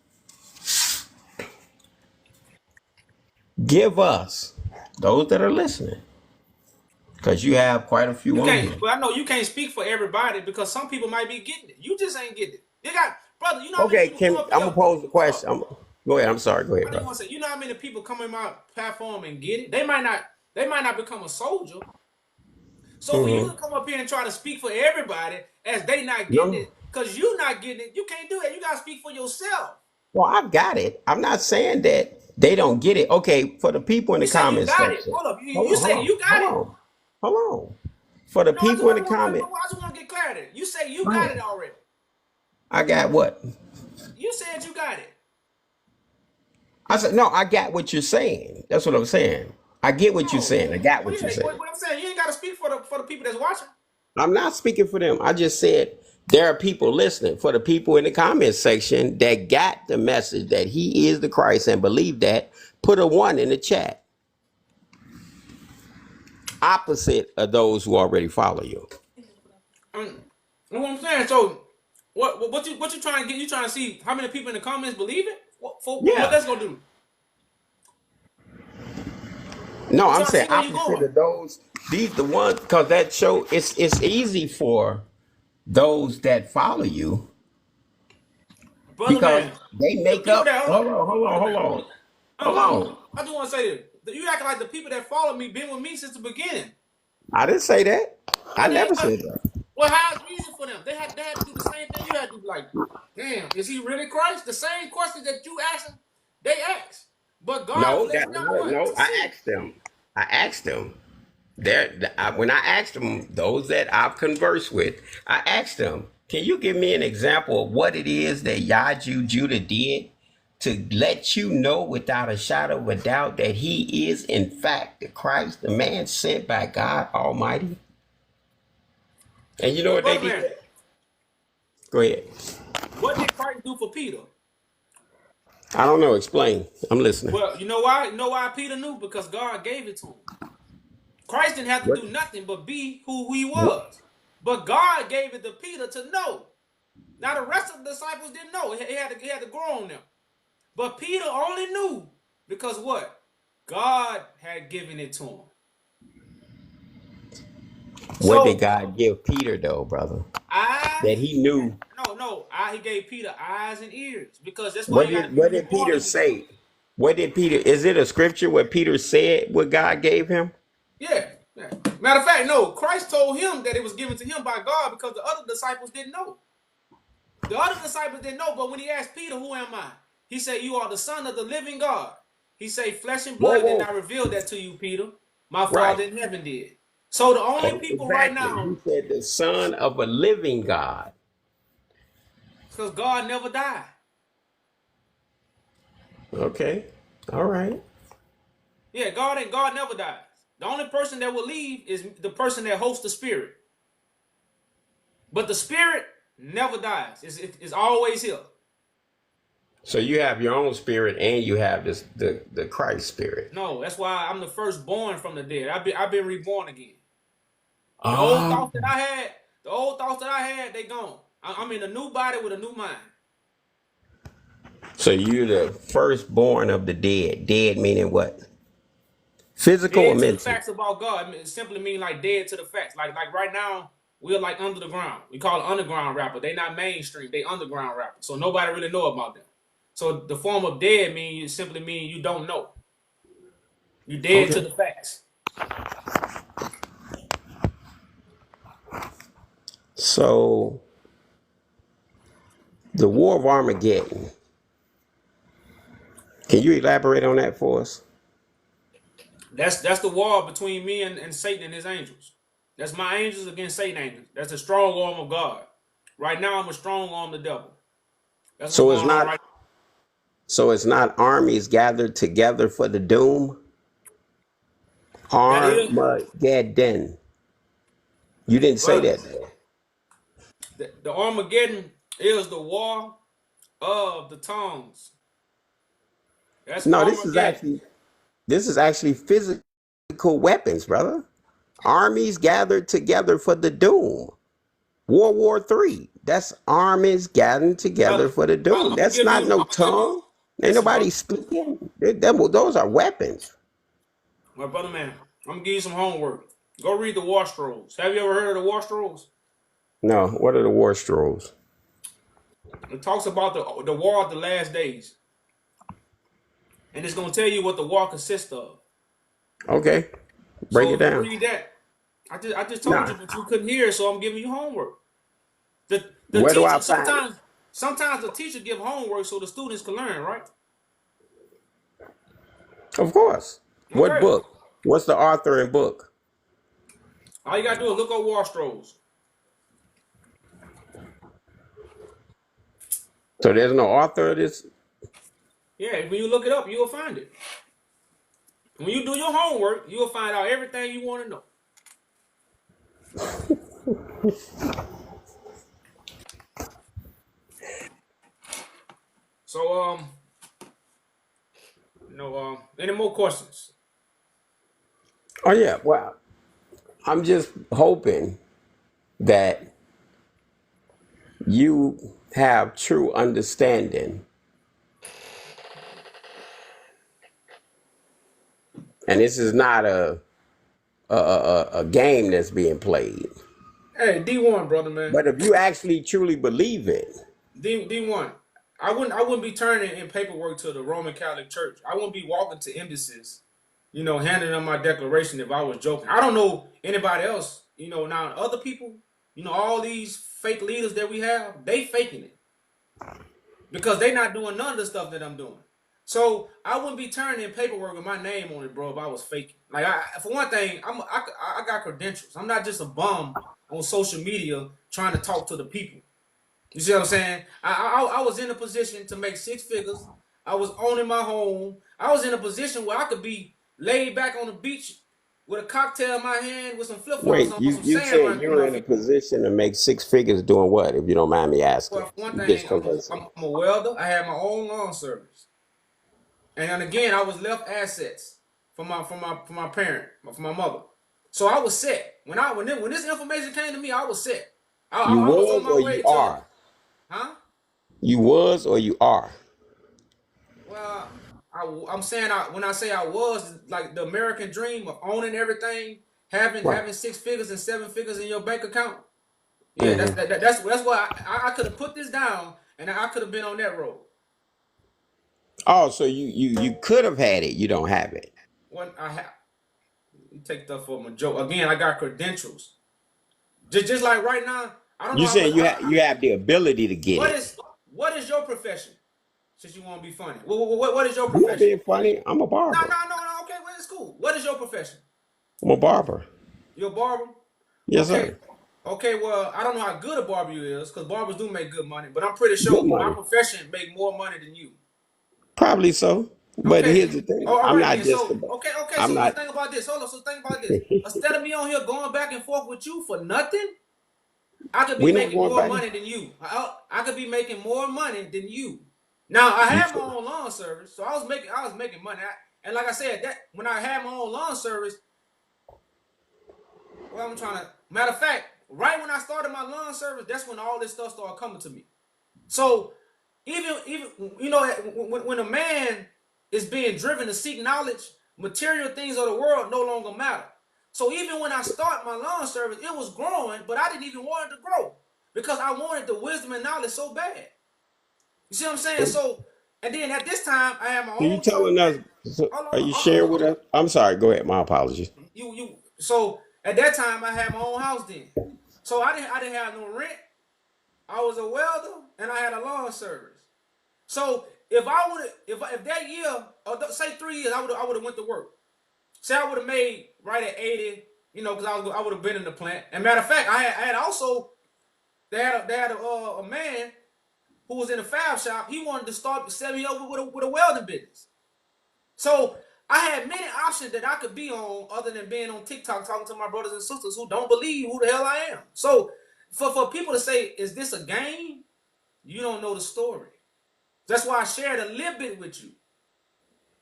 [SPEAKER 3] Give us, those that are listening, because you have quite a few
[SPEAKER 1] you
[SPEAKER 3] on
[SPEAKER 1] can't.
[SPEAKER 3] here.
[SPEAKER 1] Well, I know you can't speak for everybody because some people might be getting it. You just ain't getting it. You got, brother. You know how many
[SPEAKER 3] Okay,
[SPEAKER 1] people come
[SPEAKER 3] Kim,
[SPEAKER 1] up
[SPEAKER 3] I'm
[SPEAKER 1] here?
[SPEAKER 3] gonna pose the
[SPEAKER 1] Hold up.
[SPEAKER 3] question. Go ahead. I'm sorry. Go ahead,
[SPEAKER 1] I just
[SPEAKER 3] bro.
[SPEAKER 1] want to say, you know how many people come in my platform and get it? They might not become a soldier. So for you
[SPEAKER 3] Hmm.
[SPEAKER 1] to come up here and try to speak for everybody as they not getting
[SPEAKER 3] No,
[SPEAKER 1] it, because you not getting it, you can't do it. You gotta speak for yourself.
[SPEAKER 3] well, I've got it. I'm not saying that they don't get it. Okay, for the people in
[SPEAKER 1] You
[SPEAKER 3] the
[SPEAKER 1] say you
[SPEAKER 3] comment
[SPEAKER 1] got it.
[SPEAKER 3] section.
[SPEAKER 1] Hold up. You,
[SPEAKER 3] Hold
[SPEAKER 1] you
[SPEAKER 3] on, hold
[SPEAKER 1] say
[SPEAKER 3] on,
[SPEAKER 1] you got
[SPEAKER 3] hold
[SPEAKER 1] it.
[SPEAKER 3] on, hold on. For the
[SPEAKER 1] No, I just
[SPEAKER 3] people in
[SPEAKER 1] want
[SPEAKER 3] the
[SPEAKER 1] to
[SPEAKER 3] comment,
[SPEAKER 1] I just want to get clarity. You say you
[SPEAKER 3] go
[SPEAKER 1] got
[SPEAKER 3] ahead.
[SPEAKER 1] it already.
[SPEAKER 3] I got what?
[SPEAKER 1] You said you got it.
[SPEAKER 3] I said, no, I got what you're saying. That's what I'm saying. I get what you're
[SPEAKER 1] No.
[SPEAKER 3] saying. I got
[SPEAKER 1] Well,
[SPEAKER 3] what you're
[SPEAKER 1] yeah.
[SPEAKER 3] saying.
[SPEAKER 1] What I'm saying, you ain't gotta speak for the people that's watching.
[SPEAKER 3] I'm not speaking for them. I just said there are people listening. For the people in the comment section that got the message that he is the Christ and believe that, put a one in the chat. opposite of those who already follow you.
[SPEAKER 1] You know what I'm saying? So what you trying to get? You trying to see how many people in the comments believe it? What
[SPEAKER 3] Yeah.
[SPEAKER 1] that's gonna do?
[SPEAKER 3] No,
[SPEAKER 1] I'm
[SPEAKER 3] I'm
[SPEAKER 1] trying to
[SPEAKER 3] saying
[SPEAKER 1] see where you
[SPEAKER 3] opposite
[SPEAKER 1] going,
[SPEAKER 3] of those. These the ones because that show it's easy for those that follow you
[SPEAKER 1] brother
[SPEAKER 3] because
[SPEAKER 1] man.
[SPEAKER 3] they
[SPEAKER 1] The
[SPEAKER 3] make
[SPEAKER 1] people
[SPEAKER 3] up.
[SPEAKER 1] that
[SPEAKER 3] Hold on, hold on,
[SPEAKER 1] brother
[SPEAKER 3] hold
[SPEAKER 1] man.
[SPEAKER 3] on, hold on.
[SPEAKER 1] I just want to say this. You acting like the people that follow me been with me since the beginning.
[SPEAKER 3] I didn't say that. I
[SPEAKER 1] Well,
[SPEAKER 3] never said that.
[SPEAKER 1] well, how it's easy for them? They had to do the same thing you had to do. Like, damn, is he really Christ? The same question that you asking, they ask. But God will
[SPEAKER 3] No,
[SPEAKER 1] let them what
[SPEAKER 3] no.
[SPEAKER 1] to
[SPEAKER 3] I
[SPEAKER 1] see.
[SPEAKER 3] asked them. I asked them. When I asked them, those that I've conversed with, I asked them, "Can you give me an example of what it is that Yaju Judah did to let you know without a shadow of a doubt that he is in fact the Christ, the man sent by God Almighty?" And you know
[SPEAKER 1] Well,
[SPEAKER 3] what they
[SPEAKER 1] brother
[SPEAKER 3] did?
[SPEAKER 1] man,
[SPEAKER 3] Go ahead.
[SPEAKER 1] what did Christ do for Peter?
[SPEAKER 3] I don't know. Explain. I'm listening.
[SPEAKER 1] Well, you know why? You know why Peter knew? Because God gave it to him. Christ didn't have to
[SPEAKER 3] What?
[SPEAKER 1] do nothing but be who he
[SPEAKER 3] What?
[SPEAKER 1] was. But God gave it to Peter to know. Now the rest of the disciples didn't know. He had to grow on them. But Peter only knew because what? God had given it to him.
[SPEAKER 3] What did
[SPEAKER 1] So
[SPEAKER 3] God give Peter though, brother?
[SPEAKER 1] eyes,
[SPEAKER 3] That he knew.
[SPEAKER 1] he gave Peter eyes and ears because that's why
[SPEAKER 3] What
[SPEAKER 1] you got to
[SPEAKER 3] did
[SPEAKER 1] be
[SPEAKER 3] what did
[SPEAKER 1] reborn
[SPEAKER 3] Peter
[SPEAKER 1] again.
[SPEAKER 3] say? What did Peter? Is it a scripture where Peter said what God gave him?
[SPEAKER 1] Yeah. Yeah. Matter of fact, no. Christ told him that it was given to him by God because the other disciples didn't know. The other disciples didn't know, but when he asked Peter, "Who am I?" He said, "You are the Son of the living God." He said, "Flesh and
[SPEAKER 3] Whoa,
[SPEAKER 1] blood did
[SPEAKER 3] whoa,
[SPEAKER 1] not reveal that to you, Peter. My
[SPEAKER 3] right?
[SPEAKER 1] Father in heaven did." So the only
[SPEAKER 3] Oh,
[SPEAKER 1] people right
[SPEAKER 3] exactly. He
[SPEAKER 1] now,
[SPEAKER 3] said the Son of a living God.
[SPEAKER 1] because God never died.
[SPEAKER 3] Okay, all right.
[SPEAKER 1] Yeah, God never dies. The only person that will leave is the person that hosts the spirit. But the spirit never dies. It's always here.
[SPEAKER 3] So you have your own spirit, and you have this the Christ spirit.
[SPEAKER 1] No, that's why I'm the firstborn from the dead. I've been reborn again. The old
[SPEAKER 3] Ah,
[SPEAKER 1] thoughts that I had, they gone. I'm in a new body with a new mind.
[SPEAKER 3] so you're the firstborn of the dead. Dead meaning what? Physical or
[SPEAKER 1] Dead to the
[SPEAKER 3] mental?
[SPEAKER 1] facts about God. It simply mean like dead to the facts. Like right now, we're like under the ground. We call it underground rapper. They not mainstream. They underground rappers. So nobody really know about them. So the form of dead simply mean you don't know. You dead to
[SPEAKER 3] Okay.
[SPEAKER 1] the facts.
[SPEAKER 3] So the War of Armageddon. Can you elaborate on that for us?
[SPEAKER 1] That's the war between me and Satan and his angels. That's my angels against Satan angels. That's the strong arm of God. Right now, I'm a strong arm of the devil. That's what's
[SPEAKER 3] So it's
[SPEAKER 1] going on
[SPEAKER 3] not
[SPEAKER 1] right
[SPEAKER 3] so it's not armies gathered together for the doom.
[SPEAKER 1] now. That is
[SPEAKER 3] Armageddon. You didn't say
[SPEAKER 1] brother.
[SPEAKER 3] that though.
[SPEAKER 1] The Armageddon is the war of the tongues. That's
[SPEAKER 3] No,
[SPEAKER 1] Armageddon.
[SPEAKER 3] this is actually physical weapons, brother. Armies gathered together for the doom. War 3. That's armies gathering together
[SPEAKER 1] Brother,
[SPEAKER 3] for the doom.
[SPEAKER 1] I'm gonna
[SPEAKER 3] That's
[SPEAKER 1] give
[SPEAKER 3] not
[SPEAKER 1] you.
[SPEAKER 3] no tongue. Ain't
[SPEAKER 1] Listen,
[SPEAKER 3] nobody
[SPEAKER 1] brother.
[SPEAKER 3] speaking. Those are weapons.
[SPEAKER 1] My brother, man. I'm gonna give you some homework. Go read the War Scrolls. Have you ever heard of the War Scrolls?
[SPEAKER 3] No, what are the war scrolls?
[SPEAKER 1] It talks about the war of the last days, and it's gonna tell you what the war consists of.
[SPEAKER 3] Okay, break
[SPEAKER 1] So
[SPEAKER 3] it
[SPEAKER 1] if you
[SPEAKER 3] down.
[SPEAKER 1] read that, I just told
[SPEAKER 3] Nah,
[SPEAKER 1] you, but you couldn't hear it, so I'm giving you homework. The
[SPEAKER 3] where do I
[SPEAKER 1] teacher
[SPEAKER 3] find it?
[SPEAKER 1] sometimes the teacher give homework so the students can learn, right?
[SPEAKER 3] Of course. What
[SPEAKER 1] Okay.
[SPEAKER 3] book? What's the author and book?
[SPEAKER 1] All you gotta do is look up War Scrolls.
[SPEAKER 3] So there's no author of this.
[SPEAKER 1] Yeah, when you look it up, you'll find it. When you do your homework, you'll find out everything you want to know. So any more questions?
[SPEAKER 3] Oh yeah, wow. I'm just hoping that you have true understanding, and this is not a game that's being played.
[SPEAKER 1] Hey, D1, brother, man.
[SPEAKER 3] But if you actually truly believe it,
[SPEAKER 1] D1. I wouldn't be turning in paperwork to the Roman Catholic Church. I wouldn't be walking to embassies, handing them my declaration if I was joking. I don't know anybody else, now other people, all these fake leaders that we have, they faking it because they not doing none of the stuff that I'm doing. So I wouldn't be turning in paperwork with my name on it, bro, if I was faking. Like, for one thing, I got credentials. I'm not just a bum on social media trying to talk to the people. You see what I'm saying? I was in a position to make six figures. I was owning my home. I was in a position where I could be laid back on the beach with a cocktail in my hand with some flip flops
[SPEAKER 3] wait,
[SPEAKER 1] on, some
[SPEAKER 3] you
[SPEAKER 1] sand
[SPEAKER 3] said
[SPEAKER 1] running
[SPEAKER 3] you
[SPEAKER 1] through
[SPEAKER 3] were
[SPEAKER 1] my
[SPEAKER 3] in a
[SPEAKER 1] feet.
[SPEAKER 3] position to make six figures doing what, if you don't mind me asking?
[SPEAKER 1] Well, for one
[SPEAKER 3] You just
[SPEAKER 1] thing,
[SPEAKER 3] conversing.
[SPEAKER 1] I'm a welder. I had my own lawn service, and then again, I was left assets from my parent, from my mother. So I was set. When this information came to me, I was set.
[SPEAKER 3] You
[SPEAKER 1] I was on
[SPEAKER 3] was
[SPEAKER 1] my
[SPEAKER 3] or you
[SPEAKER 1] way to,
[SPEAKER 3] are?
[SPEAKER 1] huh?
[SPEAKER 3] You was or you are?
[SPEAKER 1] Well, I'm saying when I say I was like the American dream of owning everything, having
[SPEAKER 3] Right.
[SPEAKER 1] having six figures and seven figures in your bank account. Yeah,
[SPEAKER 3] Hmm.
[SPEAKER 1] that's why I could have put this down and I could have been on that road.
[SPEAKER 3] Oh, so you could have had it. You don't have it.
[SPEAKER 1] When I have you take that for my joke again. I got credentials. Just like right now, I don't know.
[SPEAKER 3] You saying you have the ability to get
[SPEAKER 1] What
[SPEAKER 3] it.
[SPEAKER 1] is what is your profession? Since you want to be funny, what is your
[SPEAKER 3] I'm not
[SPEAKER 1] profession?
[SPEAKER 3] being funny. I'm a
[SPEAKER 1] No,
[SPEAKER 3] barber.
[SPEAKER 1] no, no, no. Okay, well, it's cool. What is your profession?
[SPEAKER 3] I'm a barber.
[SPEAKER 1] You're a barber.
[SPEAKER 3] Yes,
[SPEAKER 1] Okay.
[SPEAKER 3] sir.
[SPEAKER 1] Okay, well, I don't know how good a barber you is, because barbers do make good money, but I'm pretty
[SPEAKER 3] Good
[SPEAKER 1] sure my
[SPEAKER 3] money.
[SPEAKER 1] profession make more money than you.
[SPEAKER 3] Probably so. But
[SPEAKER 1] Okay
[SPEAKER 3] here's
[SPEAKER 1] then.
[SPEAKER 3] the thing.
[SPEAKER 1] Oh, all
[SPEAKER 3] I'm
[SPEAKER 1] right
[SPEAKER 3] not
[SPEAKER 1] then.
[SPEAKER 3] just
[SPEAKER 1] So
[SPEAKER 3] about.
[SPEAKER 1] okay.
[SPEAKER 3] I'm
[SPEAKER 1] So
[SPEAKER 3] not.
[SPEAKER 1] think about this. Hold on. So think about this. Instead of me on here going back and forth with you for nothing, I could be
[SPEAKER 3] We're not
[SPEAKER 1] making
[SPEAKER 3] going
[SPEAKER 1] more
[SPEAKER 3] back.
[SPEAKER 1] money than you. I could be making more money than you. Now I
[SPEAKER 3] You
[SPEAKER 1] have my
[SPEAKER 3] said-
[SPEAKER 1] own lawn service, so I was making money. And like I said, that when I had my own lawn service, well, I'm trying to. Matter of fact, right when I started my lawn service, that's when all this stuff started coming to me. So even when a man is being driven to seek knowledge, material things of the world no longer matter. So even when I started my lawn service, it was growing, but I didn't even want it to grow because I wanted the wisdom and knowledge so bad. You see what I'm saying?
[SPEAKER 3] So
[SPEAKER 1] So, and then at this time, I had my
[SPEAKER 3] you
[SPEAKER 1] own truck.
[SPEAKER 3] telling us? So
[SPEAKER 1] Hold
[SPEAKER 3] are
[SPEAKER 1] on,
[SPEAKER 3] you sharing with us? I'm sorry. Go ahead. My apologies.
[SPEAKER 1] you. So at that time, I had my own house then. So I didn't have no rent. I was a welder and I had a lawn service. So if I would if that year or say 3 years, I would have went to work. Say I would have made right at 80, because I would have been in the plant. And matter of fact, I had also they had a man who was in a fab shop. He wanted to set me over with a welding business. So I had many options that I could be on other than being on TikTok talking to my brothers and sisters who don't believe who the hell I am. So for people to say, is this a game? You don't know the story. That's why I shared a little bit with you.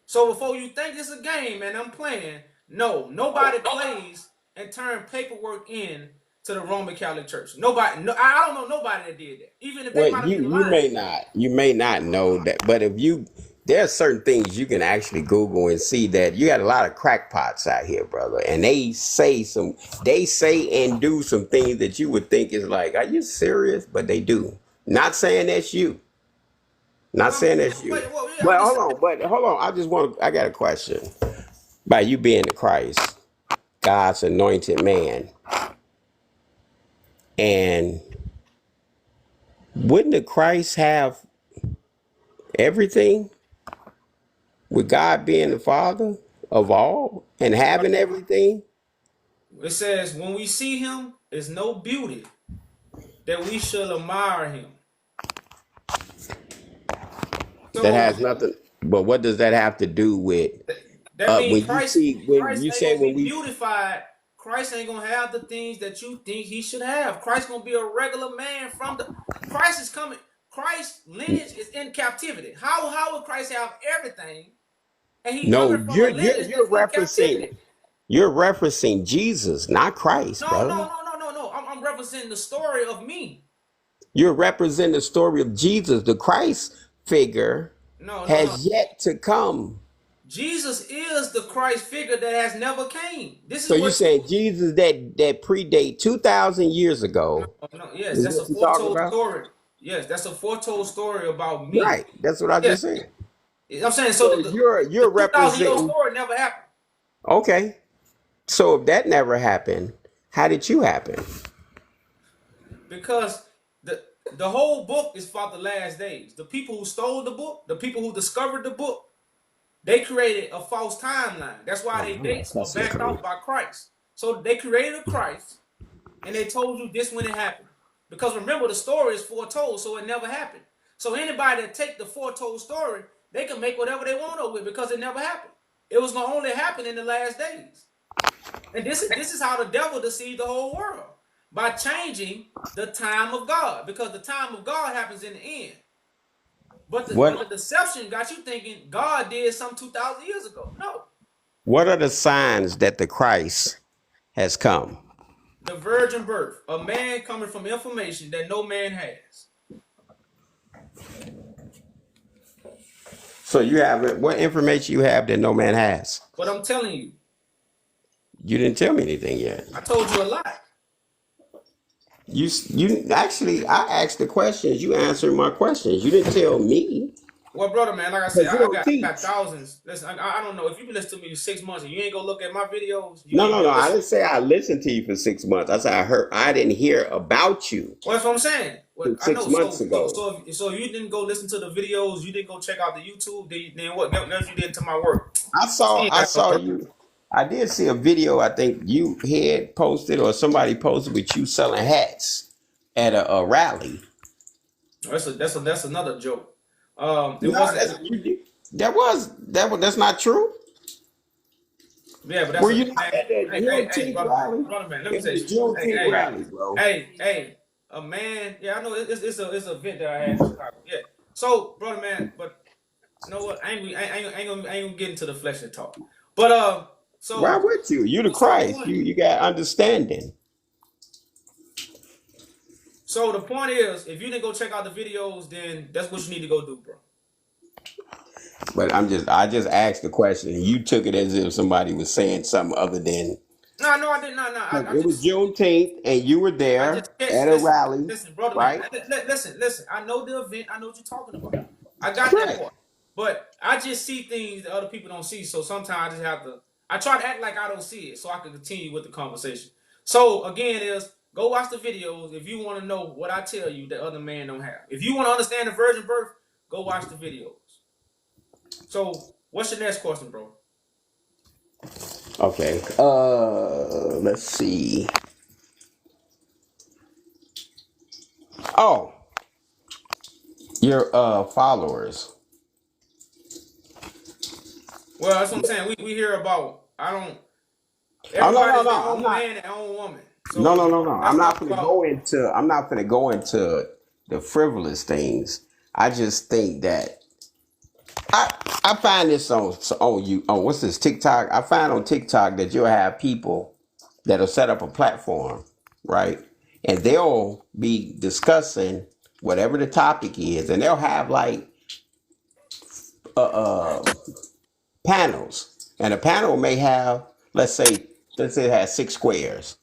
[SPEAKER 1] So before you think it's a game and I'm playing, no, nobody plays and turn paperwork in to the Roman Catholic Church. Nobody, no, I don't know nobody that did that. Even if they
[SPEAKER 3] Well,
[SPEAKER 1] might have been
[SPEAKER 3] you
[SPEAKER 1] lying.
[SPEAKER 3] may not know that, but if you there are certain things you can actually Google and see that you got a lot of crackpots out here, brother, and they say and do some things that you would think is like, are you serious? But they do. Not saying that's you. Not
[SPEAKER 1] Well,
[SPEAKER 3] saying that's you.
[SPEAKER 1] well, yeah, I'm
[SPEAKER 3] But
[SPEAKER 1] just
[SPEAKER 3] hold
[SPEAKER 1] saying.
[SPEAKER 3] on. But hold on. I got a question. By you being the Christ, God's anointed man, and wouldn't the Christ have everything? With God being the Father of all and having everything?
[SPEAKER 1] It says, when we see him, it's no beauty that we shall admire him.
[SPEAKER 3] That
[SPEAKER 1] So
[SPEAKER 3] has nothing. But what does that have to do with
[SPEAKER 1] that means
[SPEAKER 3] when you
[SPEAKER 1] Christ
[SPEAKER 3] see when
[SPEAKER 1] Christ
[SPEAKER 3] you
[SPEAKER 1] ain't
[SPEAKER 3] say
[SPEAKER 1] gonna
[SPEAKER 3] when
[SPEAKER 1] be
[SPEAKER 3] we
[SPEAKER 1] beautified. Christ ain't gonna have the things that you think he should have. Christ gonna be a regular man from the Christ is coming. Christ's lineage is in captivity. How would Christ have everything and he
[SPEAKER 3] no
[SPEAKER 1] coming from a
[SPEAKER 3] you're
[SPEAKER 1] lineage that's
[SPEAKER 3] you're
[SPEAKER 1] in
[SPEAKER 3] referencing
[SPEAKER 1] captivity?
[SPEAKER 3] You're referencing Jesus, not Christ,
[SPEAKER 1] No, no,
[SPEAKER 3] brother.
[SPEAKER 1] no, no, no, no. I'm representing the story of me.
[SPEAKER 3] You're representing the story of Jesus. The Christ figure
[SPEAKER 1] No, no, no.
[SPEAKER 3] has yet to come.
[SPEAKER 1] Jesus is the Christ figure that has never came. This
[SPEAKER 3] So
[SPEAKER 1] is
[SPEAKER 3] you
[SPEAKER 1] what.
[SPEAKER 3] saying Jesus that predate 2,000 years
[SPEAKER 1] No,
[SPEAKER 3] ago
[SPEAKER 1] no, yes,
[SPEAKER 3] is
[SPEAKER 1] that's a
[SPEAKER 3] what you're talking
[SPEAKER 1] foretold
[SPEAKER 3] about?
[SPEAKER 1] story. Yes, that's a foretold story about me.
[SPEAKER 3] Right. That's what I
[SPEAKER 1] Yeah,
[SPEAKER 3] just said.
[SPEAKER 1] I'm saying so.
[SPEAKER 3] So
[SPEAKER 1] The
[SPEAKER 3] you're
[SPEAKER 1] 2,000 year
[SPEAKER 3] representing.
[SPEAKER 1] story never happened
[SPEAKER 3] Okay. So if that never happened, how did you happen?
[SPEAKER 1] because the whole book is for the last days. The people who stole the book, the people who discovered the book, they created a false timeline. That's why
[SPEAKER 3] Oh,
[SPEAKER 1] their
[SPEAKER 3] I got
[SPEAKER 1] dates are
[SPEAKER 3] customers
[SPEAKER 1] backed
[SPEAKER 3] coming.
[SPEAKER 1] off by Christ. So they created a Christ, and they told you this when it happened. Because remember, the story is foretold, so it never happened. So anybody that take the foretold story, they can make whatever they want of it because it never happened. It was gonna only happen in the last days. And this is how the devil deceived the whole world by changing the time of God, because the time of God happens in the end. But the
[SPEAKER 3] What
[SPEAKER 1] deception got you thinking God did something 2,000 years ago. No,
[SPEAKER 3] what are the signs that the Christ has come?
[SPEAKER 1] the virgin birth, a man coming from information that no man has.
[SPEAKER 3] So you have what information you have that no man has?
[SPEAKER 1] But I'm telling you,
[SPEAKER 3] You didn't tell me anything yet.
[SPEAKER 1] I told you a lot.
[SPEAKER 3] You actually, I asked the questions. You answered my questions. You didn't tell me
[SPEAKER 1] Well, brother, man, like I said,
[SPEAKER 3] because you
[SPEAKER 1] I
[SPEAKER 3] don't
[SPEAKER 1] got, I got
[SPEAKER 3] teach.
[SPEAKER 1] thousands. Listen, I don't know if you've been listening to me 6 months and you ain't gonna look at my videos. You
[SPEAKER 3] No,
[SPEAKER 1] ain't
[SPEAKER 3] no,
[SPEAKER 1] been
[SPEAKER 3] no. I
[SPEAKER 1] listening.
[SPEAKER 3] didn't say I listened to you for 6 months. I said I didn't hear about you
[SPEAKER 1] Well, that's what I'm saying. Well,
[SPEAKER 3] from
[SPEAKER 1] I
[SPEAKER 3] six
[SPEAKER 1] know.
[SPEAKER 3] months ago.
[SPEAKER 1] So if you didn't go listen to the videos, you didn't go check out the YouTube. Then what? Now you did to my work.
[SPEAKER 3] I
[SPEAKER 1] You
[SPEAKER 3] saw
[SPEAKER 1] ain't
[SPEAKER 3] I
[SPEAKER 1] got no
[SPEAKER 3] saw
[SPEAKER 1] work.
[SPEAKER 3] you. I did see a video. I think you had posted or somebody posted with you selling hats at a rally.
[SPEAKER 1] That's another joke. It
[SPEAKER 3] No,
[SPEAKER 1] wasn't.
[SPEAKER 3] that's not true.
[SPEAKER 1] Yeah, but that's
[SPEAKER 3] Were
[SPEAKER 1] a
[SPEAKER 3] you
[SPEAKER 1] man.
[SPEAKER 3] not at that
[SPEAKER 1] Hey,
[SPEAKER 3] Juneteenth rally?
[SPEAKER 1] brother man. Let me
[SPEAKER 3] It
[SPEAKER 1] say
[SPEAKER 3] was
[SPEAKER 1] something.
[SPEAKER 3] Juneteenth rally, bro.
[SPEAKER 1] A man. Yeah, I know it's a event that I had in Chicago. Yeah. So, brother man, but you know what? I ain't gonna get into the flesh and talk. But
[SPEAKER 3] Why
[SPEAKER 1] so
[SPEAKER 3] would you? You the
[SPEAKER 1] so the
[SPEAKER 3] Christ.
[SPEAKER 1] point.
[SPEAKER 3] You got understanding.
[SPEAKER 1] So the point is, if you didn't go check out the videos, then that's what you need to go do, bro.
[SPEAKER 3] But I just asked the question and you took it as if somebody was saying something other than
[SPEAKER 1] No, I didn't. No. I
[SPEAKER 3] it was
[SPEAKER 1] just
[SPEAKER 3] Juneteenth and you were
[SPEAKER 1] I just
[SPEAKER 3] there
[SPEAKER 1] catch.
[SPEAKER 3] at a rally,
[SPEAKER 1] Listen, brother man.
[SPEAKER 3] right?
[SPEAKER 1] Listen. I know the event. I know what you're talking about. I got that
[SPEAKER 3] Right.
[SPEAKER 1] part. But I just see things that other people don't see. So sometimes I just have to. I try to act like I don't see it, so I can continue with the conversation. So again, is go watch the videos if you want to know what I tell you that other man don't have. If you want to understand the virgin birth, go watch the videos. So what's your next question, bro?
[SPEAKER 3] Okay. Let's see. Oh, your followers.
[SPEAKER 1] Well, that's what I'm saying. We hear about. I don't.
[SPEAKER 3] Oh no, no,
[SPEAKER 1] Everybody's their
[SPEAKER 3] no. I'm
[SPEAKER 1] own
[SPEAKER 3] not.
[SPEAKER 1] man, their own woman.
[SPEAKER 3] No,
[SPEAKER 1] So
[SPEAKER 3] no, no, no.
[SPEAKER 1] that's
[SPEAKER 3] I'm
[SPEAKER 1] not
[SPEAKER 3] not gonna
[SPEAKER 1] about.
[SPEAKER 3] go into. I'm not gonna go into the frivolous things. I just think that I I find this on you on what's this TikTok. I find on TikTok that you'll have people that'll set up a platform, right, and they'll be discussing whatever the topic is, and they'll have like uh, uh panels, and a panel may have let's say it has 6 squares.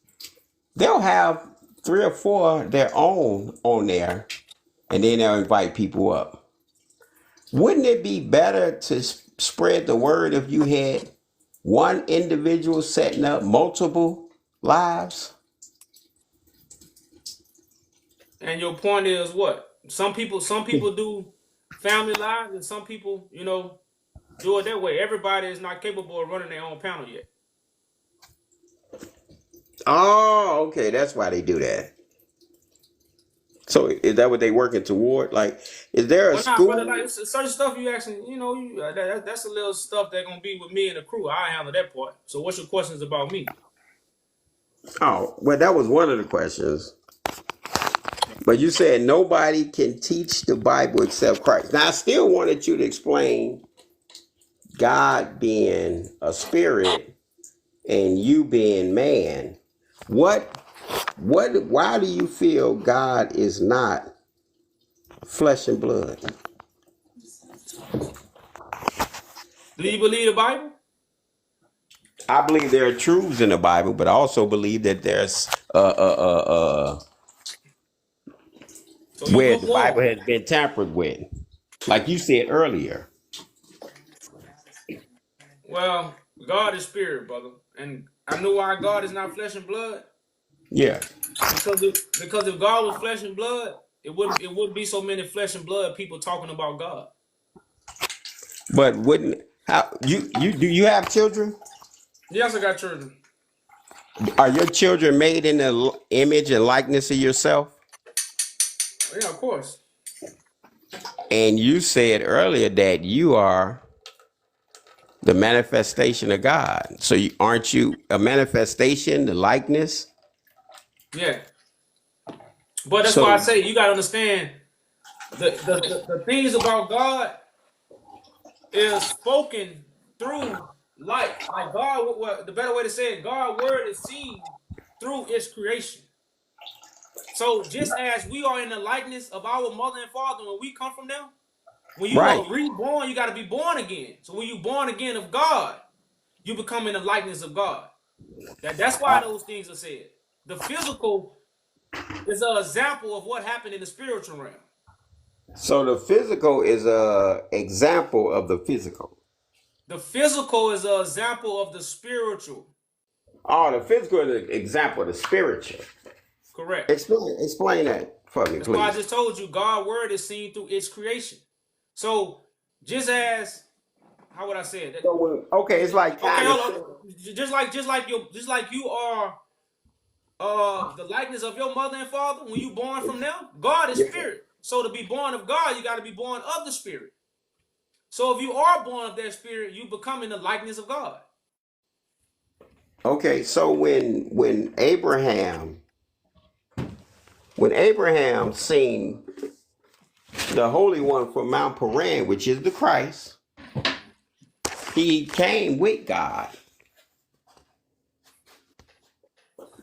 [SPEAKER 3] They'll have 3 or 4 their own on there, and then they'll invite people up. Wouldn't it be better to spread the word if you had one individual setting up multiple lives?
[SPEAKER 1] And your point is what? Some people do family lives, and some people, do it that way. Everybody is not capable of running their own panel yet.
[SPEAKER 3] Oh, okay, that's why they do that. So is that what they working toward? Like, is there a
[SPEAKER 1] Well, not brother. Like
[SPEAKER 3] school?
[SPEAKER 1] certain stuff you asking, that's a little stuff that's gonna be with me and the crew. I handle that part. So, what's your questions about me?
[SPEAKER 3] Oh, well, that was one of the questions. But you said nobody can teach the Bible except Christ. Now, I still wanted you to explain God being a spirit and you being man, what why do you feel God is not flesh and blood?
[SPEAKER 1] Do you believe the Bible?
[SPEAKER 3] I believe there are truths in the Bible, but I also believe that there's
[SPEAKER 1] So you
[SPEAKER 3] where the Bible
[SPEAKER 1] lukewarm.
[SPEAKER 3] has been tampered with. Like you said earlier.
[SPEAKER 1] Well, God is spirit, brother. And I know why God is not flesh and blood.
[SPEAKER 3] Yeah.
[SPEAKER 1] Because if God was flesh and blood, it wouldn't be so many flesh and blood people talking about God.
[SPEAKER 3] But wouldn't how you do you have children?
[SPEAKER 1] Yes, I got children.
[SPEAKER 3] Are your children made in the image and likeness of yourself?
[SPEAKER 1] Yeah, of course.
[SPEAKER 3] And you said earlier that you are the manifestation of God. So aren't you a manifestation, the likeness?
[SPEAKER 1] Yeah. But that's why I
[SPEAKER 3] So
[SPEAKER 1] say you gotta understand the things about God is spoken through light. Like God, what the better way to say it, God's word is seen through its creation. So just as we are in the likeness of our mother and father when we come from them, when you
[SPEAKER 3] right.
[SPEAKER 1] are reborn, you got to be born again. So when you born again of God, you become in the likeness of God. That's why those things are said. The physical is an example of what happened in the spiritual realm.
[SPEAKER 3] So the physical is a example of the physical.
[SPEAKER 1] The physical is an example of the spiritual.
[SPEAKER 3] Oh, the physical is an example of the spiritual.
[SPEAKER 1] Correct.
[SPEAKER 3] Explain that for me,
[SPEAKER 1] That's why I
[SPEAKER 3] please.
[SPEAKER 1] just told you God's word is seen through its creation. So just as how would I say it?
[SPEAKER 3] Okay, it's like
[SPEAKER 1] Okay,
[SPEAKER 3] kind
[SPEAKER 1] hold
[SPEAKER 3] of.
[SPEAKER 1] on. Just like you are the likeness of your mother and father when you born from them. God is
[SPEAKER 3] Yeah.
[SPEAKER 1] spirit. So to be born of God, you got to be born of the spirit. So if you are born of that spirit, you become in the likeness of God.
[SPEAKER 3] Okay, so when Abraham seen the Holy One from Mount Paran, which is the Christ, he came with God,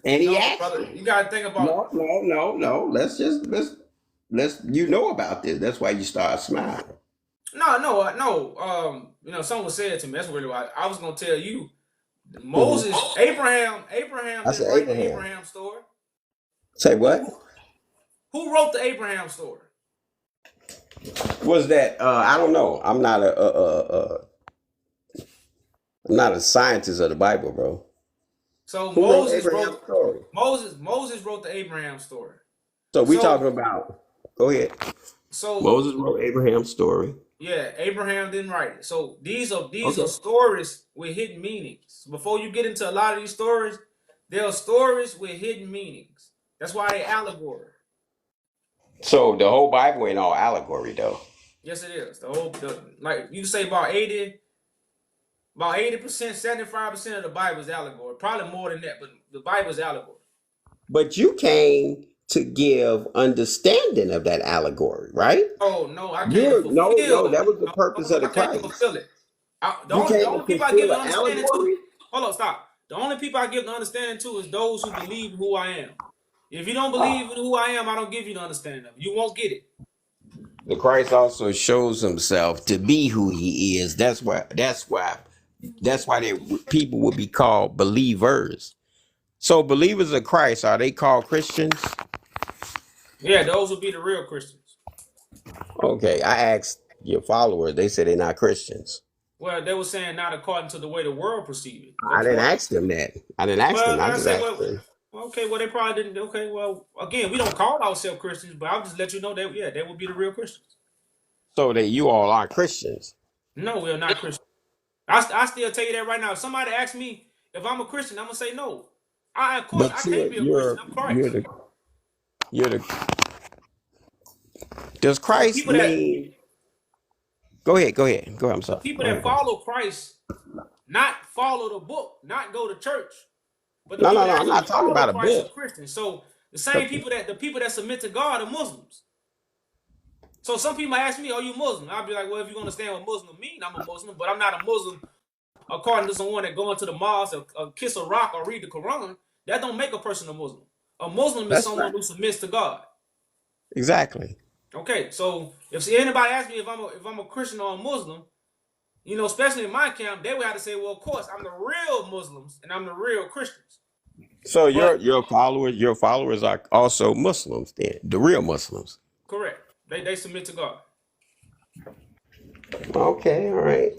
[SPEAKER 3] and he
[SPEAKER 1] No,
[SPEAKER 3] asked
[SPEAKER 1] brother,
[SPEAKER 3] him.
[SPEAKER 1] you got to think about.
[SPEAKER 3] No. Let's you know about this. That's why you start smiling.
[SPEAKER 1] No. Someone said to me. That's really why I was gonna tell you. Moses, Abraham
[SPEAKER 3] I
[SPEAKER 1] didn't
[SPEAKER 3] said
[SPEAKER 1] write the
[SPEAKER 3] Abraham.
[SPEAKER 1] Abraham story.
[SPEAKER 3] Say
[SPEAKER 1] Who
[SPEAKER 3] what?
[SPEAKER 1] who wrote the Abraham story?
[SPEAKER 3] Was that? I don't know. I'm not a scientist of the Bible, bro.
[SPEAKER 1] So
[SPEAKER 3] Who wrote Abraham's story?
[SPEAKER 1] Moses wrote the Abraham story.
[SPEAKER 3] So we talking
[SPEAKER 1] So
[SPEAKER 3] about. Go ahead.
[SPEAKER 1] so
[SPEAKER 3] Moses wrote Abraham's story.
[SPEAKER 1] yeah, Abraham didn't write it. So these are
[SPEAKER 3] Okay.
[SPEAKER 1] stories with hidden meanings. Before you get into a lot of these stories, there are stories with hidden meanings. That's why they allegory.
[SPEAKER 3] So the whole Bible ain't all allegory, though.
[SPEAKER 1] Yes, it is. Like you can say about 80%, 75% of the Bible is allegory. Probably more than that, but the Bible is allegory.
[SPEAKER 3] But you came to give understanding of that allegory, right?
[SPEAKER 1] Oh no, I came to
[SPEAKER 3] You no,
[SPEAKER 1] fulfill.
[SPEAKER 3] that was the
[SPEAKER 1] No,
[SPEAKER 3] purpose of the
[SPEAKER 1] I came to
[SPEAKER 3] Christ.
[SPEAKER 1] fulfill it. The
[SPEAKER 3] You
[SPEAKER 1] only the
[SPEAKER 3] came to
[SPEAKER 1] only people I give
[SPEAKER 3] fulfill
[SPEAKER 1] the
[SPEAKER 3] an
[SPEAKER 1] understanding to.
[SPEAKER 3] allegory.
[SPEAKER 1] Hold on, stop. The only people I give the understanding to is those who believe in who I am. If you don't believe in who I am, I don't give you the understanding of it. You won't get it.
[SPEAKER 3] The Christ also shows himself to be who he is. That's why people would be called believers. So believers of Christ, are they called Christians?
[SPEAKER 1] Yeah, those will be the real Christians.
[SPEAKER 3] Okay, I asked your followers. They said they're not Christians.
[SPEAKER 1] Well, they were saying not according to the way the world perceive it.
[SPEAKER 3] I didn't
[SPEAKER 1] According.
[SPEAKER 3] ask them that. I didn't ask
[SPEAKER 1] Well,
[SPEAKER 3] them. I
[SPEAKER 1] like I
[SPEAKER 3] just
[SPEAKER 1] said,
[SPEAKER 3] asked them.
[SPEAKER 1] okay, well, they probably didn't. Okay, well, again, we don't call ourselves Christians, but I'll just let you know that, yeah, they will be the real Christians.
[SPEAKER 3] So that you all are Christians.
[SPEAKER 1] No, we are not Christians. I still tell you that right now. If somebody asks me if I'm a Christian, I'm gonna say no. Of course, I
[SPEAKER 3] But
[SPEAKER 1] can't be a Christian. I'm Christ.
[SPEAKER 3] you're the does
[SPEAKER 1] So
[SPEAKER 3] Christ mean go ahead, go ahead. Go ahead. I'm
[SPEAKER 1] the
[SPEAKER 3] sorry.
[SPEAKER 1] people
[SPEAKER 3] Go
[SPEAKER 1] that
[SPEAKER 3] ahead.
[SPEAKER 1] follow Christ, not follow the book, not go to church, but the
[SPEAKER 3] No,
[SPEAKER 1] people
[SPEAKER 3] no,
[SPEAKER 1] that
[SPEAKER 3] no. I'm
[SPEAKER 1] actually
[SPEAKER 3] not talking
[SPEAKER 1] follow
[SPEAKER 3] about a
[SPEAKER 1] Christ are
[SPEAKER 3] book.
[SPEAKER 1] Christians. So the people that submit to God are Muslims. So some people ask me, "Are you Muslim?" I'll be like, "Well, if you understand what Muslim mean, I'm a Muslim, but I'm not a Muslim according to someone that go into the mosque or kiss a rock or read the Quran, that don't make a person a Muslim. A Muslim is
[SPEAKER 3] That's
[SPEAKER 1] someone
[SPEAKER 3] right.
[SPEAKER 1] who submits to God.
[SPEAKER 3] Exactly.
[SPEAKER 1] Okay, so if anybody asks me if I'm a Christian or a Muslim, especially in my camp, they would have to say, well, of course, I'm the real Muslims and I'm the real Christians.
[SPEAKER 3] So
[SPEAKER 1] But
[SPEAKER 3] your followers are also Muslims then, the real Muslims.
[SPEAKER 1] correct, they submit to God.
[SPEAKER 3] Okay, all right.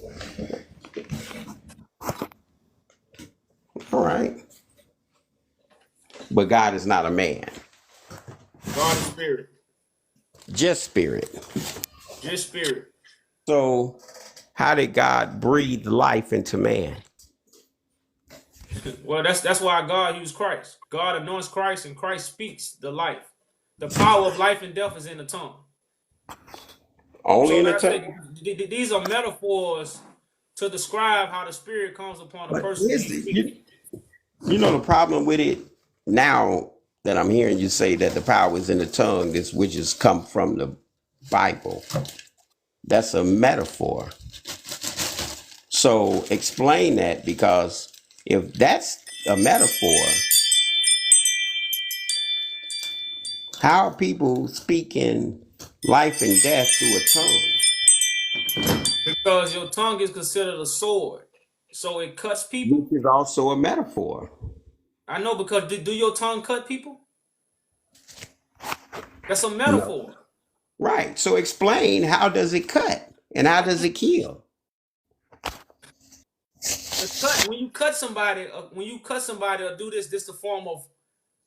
[SPEAKER 3] All right. But God is not a man.
[SPEAKER 1] God is spirit,
[SPEAKER 3] Just spirit.
[SPEAKER 1] just spirit.
[SPEAKER 3] So how did God breathe life into man?
[SPEAKER 1] Well, that's why God used Christ. God anoints Christ, and Christ speaks the life. The power of life and death is in the tongue.
[SPEAKER 3] Only
[SPEAKER 1] So,
[SPEAKER 3] in the
[SPEAKER 1] like I said,
[SPEAKER 3] tongue?
[SPEAKER 1] these are metaphors to describe how the Spirit comes upon a
[SPEAKER 3] But
[SPEAKER 1] person when
[SPEAKER 3] here's
[SPEAKER 1] he
[SPEAKER 3] the
[SPEAKER 1] speaks.
[SPEAKER 3] you know the problem with it now that I'm hearing you say that the power is in the tongue, this which has come from the Bible. That's a metaphor. So explain that, because if that's a metaphor, how are people speaking life and death through a tongue?
[SPEAKER 1] Because your tongue is considered a sword, so it cuts
[SPEAKER 3] Which
[SPEAKER 1] people.
[SPEAKER 3] is also a metaphor.
[SPEAKER 1] I know, because do your tongue cut people? That's a
[SPEAKER 3] No.
[SPEAKER 1] metaphor.
[SPEAKER 3] Right. So explain, how does it cut and how does it kill?
[SPEAKER 1] The cut when you cut somebody or do this the form of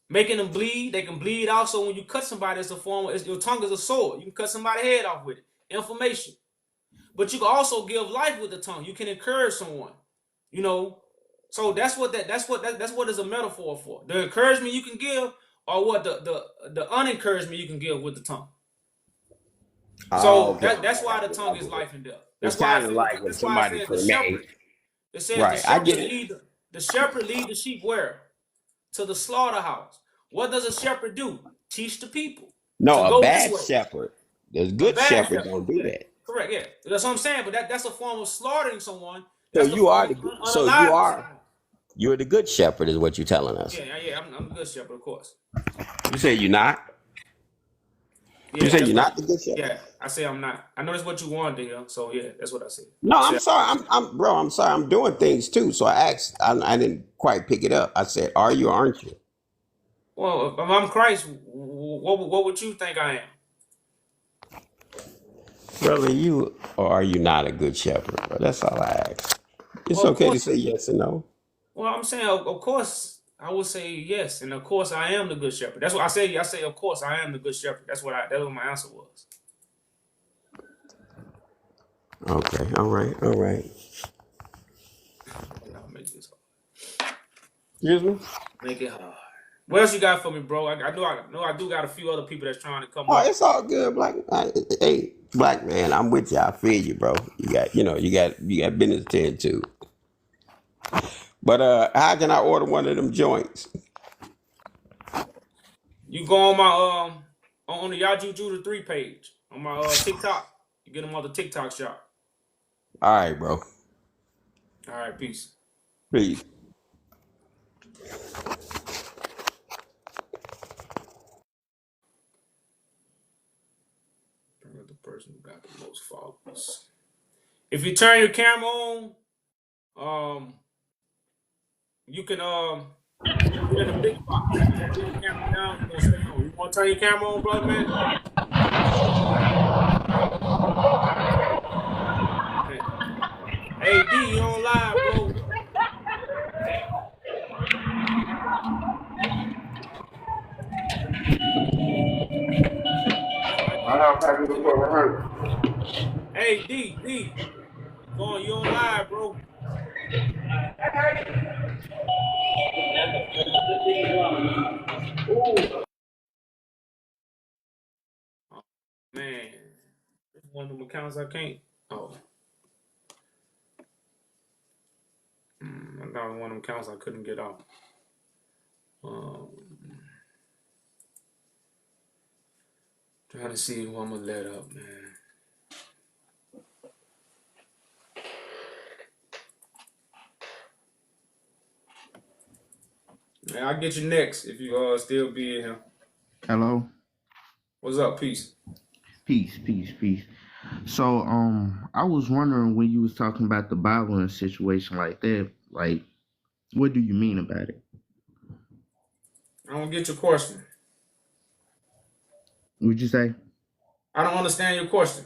[SPEAKER 1] making them bleed. They can bleed also. When you cut somebody, it's a form of, your tongue is a sword. You can cut somebody's head off with it. Information. But you can also give life with the tongue. You can encourage someone. You know, so that's what is a metaphor for. The encouragement you can give, or what the unencouragement you can give with the tongue.
[SPEAKER 3] Oh,
[SPEAKER 1] So
[SPEAKER 3] okay.
[SPEAKER 1] that's why
[SPEAKER 3] I
[SPEAKER 1] the
[SPEAKER 3] get it.
[SPEAKER 1] tongue
[SPEAKER 3] I
[SPEAKER 1] is
[SPEAKER 3] get it.
[SPEAKER 1] life and death.
[SPEAKER 3] It's
[SPEAKER 1] That's why I
[SPEAKER 3] kind of
[SPEAKER 1] said
[SPEAKER 3] like when
[SPEAKER 1] that's why I
[SPEAKER 3] somebody
[SPEAKER 1] said the
[SPEAKER 3] say, man,
[SPEAKER 1] shepherd. It says
[SPEAKER 3] right. I get it.
[SPEAKER 1] the shepherd lead the sheep where? To the slaughterhouse. What does a shepherd do? Teach the people to
[SPEAKER 3] No, a
[SPEAKER 1] go this
[SPEAKER 3] bad
[SPEAKER 1] way.
[SPEAKER 3] shepherd. The
[SPEAKER 1] A
[SPEAKER 3] good
[SPEAKER 1] bad
[SPEAKER 3] shepherd
[SPEAKER 1] shepherd.
[SPEAKER 3] don't do
[SPEAKER 1] Yeah.
[SPEAKER 3] that.
[SPEAKER 1] Correct. Yeah. That's what I'm saying. But that's a form of slaughtering someone.
[SPEAKER 3] So
[SPEAKER 1] That's the
[SPEAKER 3] you
[SPEAKER 1] form
[SPEAKER 3] are
[SPEAKER 1] of
[SPEAKER 3] the good, so you
[SPEAKER 1] unaliving
[SPEAKER 3] are
[SPEAKER 1] someone.
[SPEAKER 3] you're the good shepherd is what you're telling us.
[SPEAKER 1] Yeah, yeah. I'm a good shepherd, of course.
[SPEAKER 3] You say you're not. You
[SPEAKER 1] Yeah,
[SPEAKER 3] say
[SPEAKER 1] that's
[SPEAKER 3] you're
[SPEAKER 1] what.
[SPEAKER 3] not the good shepherd.
[SPEAKER 1] Yeah, I say I'm not. I know that's what you wanted to hear. So yeah, that's what I said.
[SPEAKER 3] No,
[SPEAKER 1] I
[SPEAKER 3] I'm
[SPEAKER 1] said,
[SPEAKER 3] sorry. I'm bro. I'm sorry. I'm doing things too. So I asked. I didn't quite pick it up. I said, "Are you or aren't you,
[SPEAKER 1] well, if I'm Christ, what would you think I am?
[SPEAKER 3] brother? You or are you not a good shepherd?" Bro? That's all I ask. It's
[SPEAKER 1] Well, of
[SPEAKER 3] okay to
[SPEAKER 1] course.
[SPEAKER 3] say yes and no.
[SPEAKER 1] Well, I'm saying, of course, I would say yes, and of course, I am the good shepherd. That's what I say. I say, of course, I am the good shepherd. That's what my answer was.
[SPEAKER 3] Okay. All right. All right.
[SPEAKER 1] I'll make this hard.
[SPEAKER 3] Excuse me.
[SPEAKER 1] Make it hard. What else you got for me, bro? I do got a few other people that's trying to come
[SPEAKER 3] Oh,
[SPEAKER 1] up.
[SPEAKER 3] it's all good, black. Hey, black man, I'm with you. I feel you, bro. You got business to tend to. But how can I order one of them joints?
[SPEAKER 1] You go on my on the Yaju Judah 3 page on my TikTok. You get them on the TikTok shop.
[SPEAKER 3] All right, bro.
[SPEAKER 1] All right, peace.
[SPEAKER 3] Please.
[SPEAKER 1] Bring up the person who got the most followers. If you turn your camera on, you can get in the big box. You turn your camera down, you're gonna stay on. You wanna turn your camera on, brother man? Hey, hey D, you on live, bro.
[SPEAKER 2] I have had it before, right?
[SPEAKER 1] Hey D, you on live, bro. Oh, man. This is one of them accounts I can't. Oh. I got one of them accounts I couldn't get off. Um, trying to see who I'm gonna let up, man. Man, I'll get you next if you still be in here.
[SPEAKER 4] Hello.
[SPEAKER 1] What's up? Peace.
[SPEAKER 4] Peace, peace, peace. So, I was wondering when you was talking about the Bible in a situation like that, like, what do you mean about it?
[SPEAKER 1] I don't get your question.
[SPEAKER 4] Would you say?
[SPEAKER 1] I don't understand your question.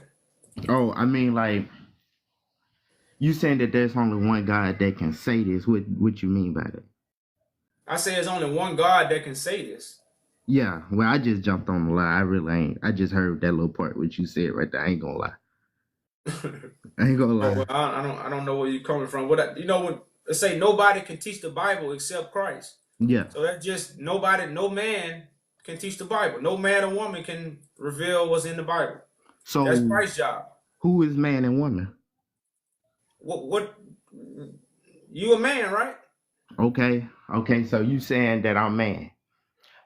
[SPEAKER 4] Oh, I mean, like, you saying that there's only one God that can say this. What you mean by that?
[SPEAKER 1] I say there's only one God that can say this.
[SPEAKER 4] Yeah, well, I just jumped on the lie. I really ain't. I just heard that little part what you said right there. I ain't gonna lie. I ain't gonna lie.
[SPEAKER 1] Well, I don't know where you're coming from. When they say nobody can teach the Bible except Christ.
[SPEAKER 4] Yeah.
[SPEAKER 1] So that's just nobody, no man can teach the Bible. No man or woman can reveal what's in the Bible.
[SPEAKER 4] So
[SPEAKER 1] That's Christ's job.
[SPEAKER 4] who is man and woman?
[SPEAKER 1] What you a man, right?
[SPEAKER 4] Okay. So you saying that I'm man.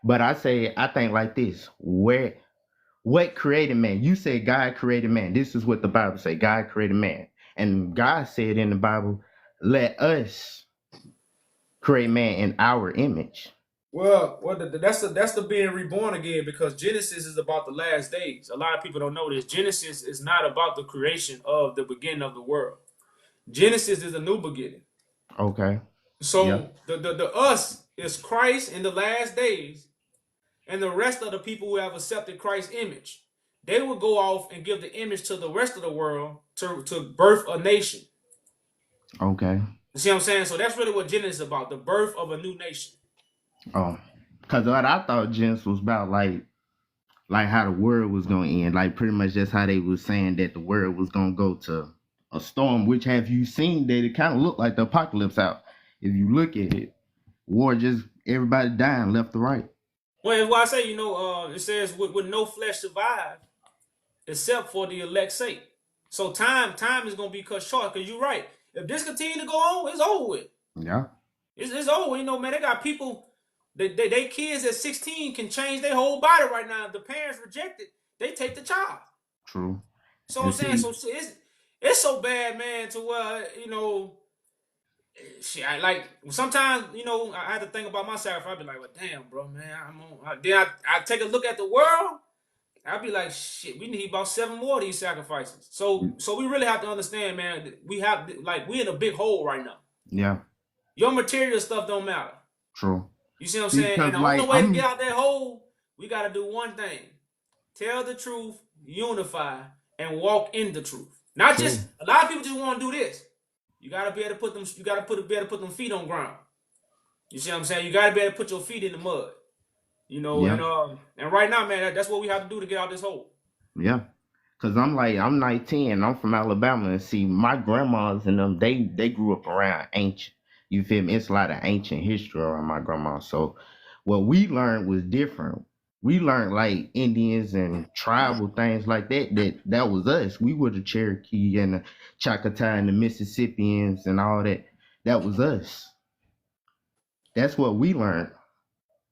[SPEAKER 4] But I think like this. What created man? You say God created man. This is what the Bible say. God created man. And God said in the Bible, let us create man in our image.
[SPEAKER 1] Well, that's the being reborn again, because Genesis is about the last days. A lot of people don't know this. Genesis is not about the creation of the beginning of the world. Genesis is a new beginning.
[SPEAKER 4] Okay.
[SPEAKER 1] So
[SPEAKER 4] Yeah.
[SPEAKER 1] the us is Christ in the last days, and the rest of the people who have accepted Christ's image, they will go off and give the image to the rest of the world to birth a nation.
[SPEAKER 4] Okay.
[SPEAKER 1] You see what I'm saying? So that's really what Genesis is about, the birth of a new nation.
[SPEAKER 4] Oh. Because what I thought Genesis was about like how the world was gonna end. Like pretty much that's how they was saying that the world was gonna go to a storm, which have you seen that it kind of looked like the apocalypse out. If you look at it, war just everybody dying left to right.
[SPEAKER 1] Well, that's why I say, it says with no flesh survive except for the elect's sake. So time is gonna be cut short, because you're right. If this continue to go on, it's over with.
[SPEAKER 4] Yeah.
[SPEAKER 1] It's over. Man, they got people, they kids at 16 can change their whole body right now. If the parents reject it, they take the child.
[SPEAKER 4] True.
[SPEAKER 1] So I'm saying, so it's so bad, man, to where, shit, sometimes, I have to think about my sacrifice. I'd be like, well, damn, bro, man, then I take a look at the world. I'd be like, shit, we need about 7 more of these sacrifices. So we really have to understand, man, we in a big hole right now.
[SPEAKER 4] Yeah.
[SPEAKER 1] Your material stuff don't matter.
[SPEAKER 4] True.
[SPEAKER 1] You see what I'm saying?
[SPEAKER 4] Because,
[SPEAKER 1] And the only way to get out that hole, we got to do one thing. Tell the truth, unify, and walk in the truth. Not just, a lot of people just want to do this. You got to be able to be able to put them feet on ground. You see what I'm saying? You got to be able to put your feet in the mud.
[SPEAKER 4] Yeah.
[SPEAKER 1] And right now, man, that's what we have to do to get out this hole.
[SPEAKER 4] Yeah. Because I'm 19, I'm from Alabama, and see, my grandmas and them, they grew up around ancient. You feel me? It's a lot of ancient history around my grandma. So what we learned was different. We learned like Indians and tribal things like that. That was us. We were the Cherokee and the Choctaw and the Mississippians and all that. That was us. That's what we learned.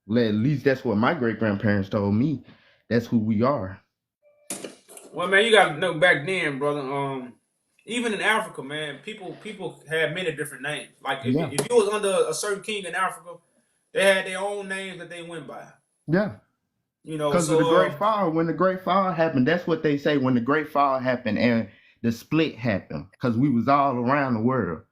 [SPEAKER 4] At least that's what my great grandparents told me. That's who we are.
[SPEAKER 1] Well, man, you got to know back then, brother. Even in Africa, man, people had many different names. Like if you was under a certain king in Africa, they had their own names that they went by.
[SPEAKER 4] Yeah. Because of the Great Fall. When the Great Fall happened, that's what they say. When the Great Fall happened and the split happened, because we was all around the world.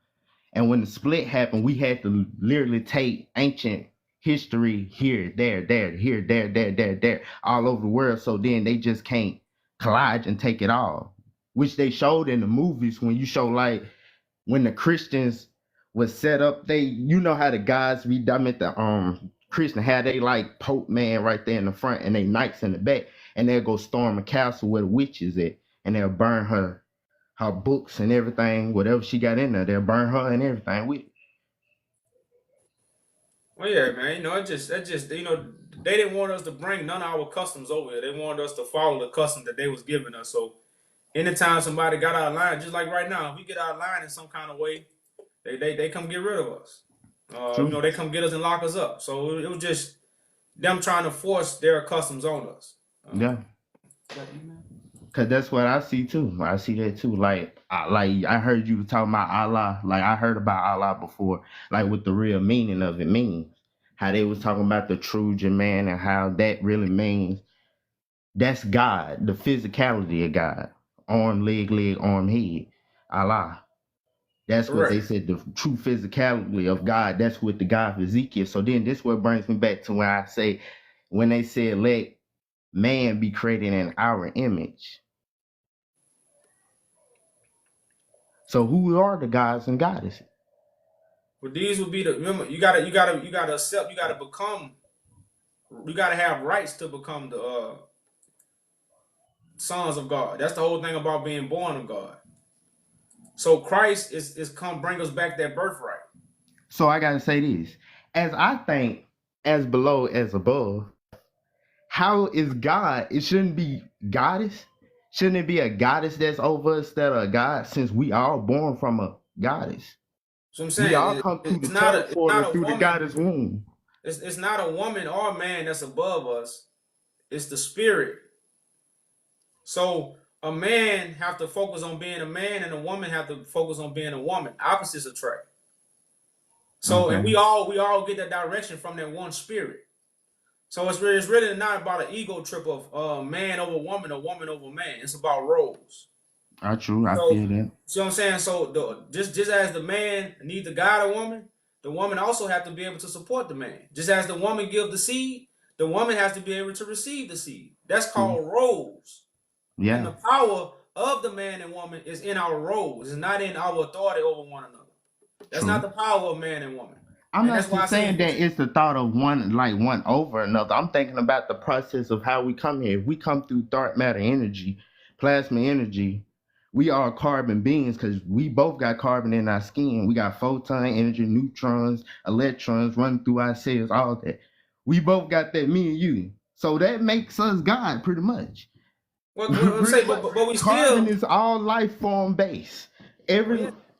[SPEAKER 4] And when the split happened, we had to literally take ancient history here, there, here, there, all over the world. So then they just can't collage and take it all, which they showed in the movies. When you show like when the Christians was set up, you know how the guys be done at the Christian, how they like Pope man right there in the front and they knights in the back, and they'll go storm a castle where the witch is at, and they'll burn her books and everything, whatever she got in there, they'll burn her and everything with it.
[SPEAKER 1] Well, yeah, man, that just they didn't want us to bring none of our customs over here. They wanted us to follow the custom that they was giving us. So anytime somebody got out of line, just like right now, if we get out of line in some kind of way, they come get rid of us. They come get us and lock us up. So it was just them trying to force their customs on us.
[SPEAKER 4] Yeah. Cause that's what I see too. I see that too. Like I heard you talking about Allah. Like I heard about Allah before. Like what the real meaning of it means. how they was talking about the Trojan man and how that really means that's God, the physicality of God. Arm, leg, arm, head. Allah. That's what they
[SPEAKER 1] Correct.
[SPEAKER 4] said, the true physicality of God. That's what the God of Ezekiel. So then this what brings me back to when I say, when they said, let man be created in our image. So who are the gods and goddesses?
[SPEAKER 1] But these would be the, remember, you gotta accept, you gotta become, you gotta have rights to become the sons of God. That's the whole thing about being born of God. So Christ is come bring us back that birthright.
[SPEAKER 4] So I gotta say this. As I think, as below as above, how is God? It shouldn't be goddess. Shouldn't it be a goddess that's over us that are a god, since we all born from a goddess?
[SPEAKER 1] So I'm
[SPEAKER 4] We
[SPEAKER 1] saying
[SPEAKER 4] all come through
[SPEAKER 1] it's
[SPEAKER 4] the
[SPEAKER 1] not
[SPEAKER 4] turf portal through the
[SPEAKER 1] woman.
[SPEAKER 4] goddess womb.
[SPEAKER 1] It's not a woman or a man that's above us. It's the spirit. So a man have to focus on being a man, and a woman have to focus on being a woman. Opposites attract. So and we all get that direction from that one spirit. So it's really not about an ego trip of man over woman or woman over man. It's about roles.
[SPEAKER 4] True, I
[SPEAKER 1] So,
[SPEAKER 4] feel that.
[SPEAKER 1] see what I'm saying? So just as the man needs to guide a woman, the woman also have to be able to support the man. Just as the woman gives the seed, the woman has to be able to receive the seed. That's called roles.
[SPEAKER 4] Yeah.
[SPEAKER 1] And the power of the man and woman is in our roles. It's not in our authority over one another. That's not the power of man and woman.
[SPEAKER 4] I'm not just saying that it's the thought of one over another. I'm thinking about the process of how we come here. If we come through dark matter energy, plasma energy, we are carbon beings because we both got carbon in our skin. We got photon energy, neutrons, electrons running through our cells, all that. We both got that, me and you. So that makes us God pretty much.
[SPEAKER 1] What I'm saying, but we
[SPEAKER 4] carbon
[SPEAKER 1] still
[SPEAKER 4] is all life form base.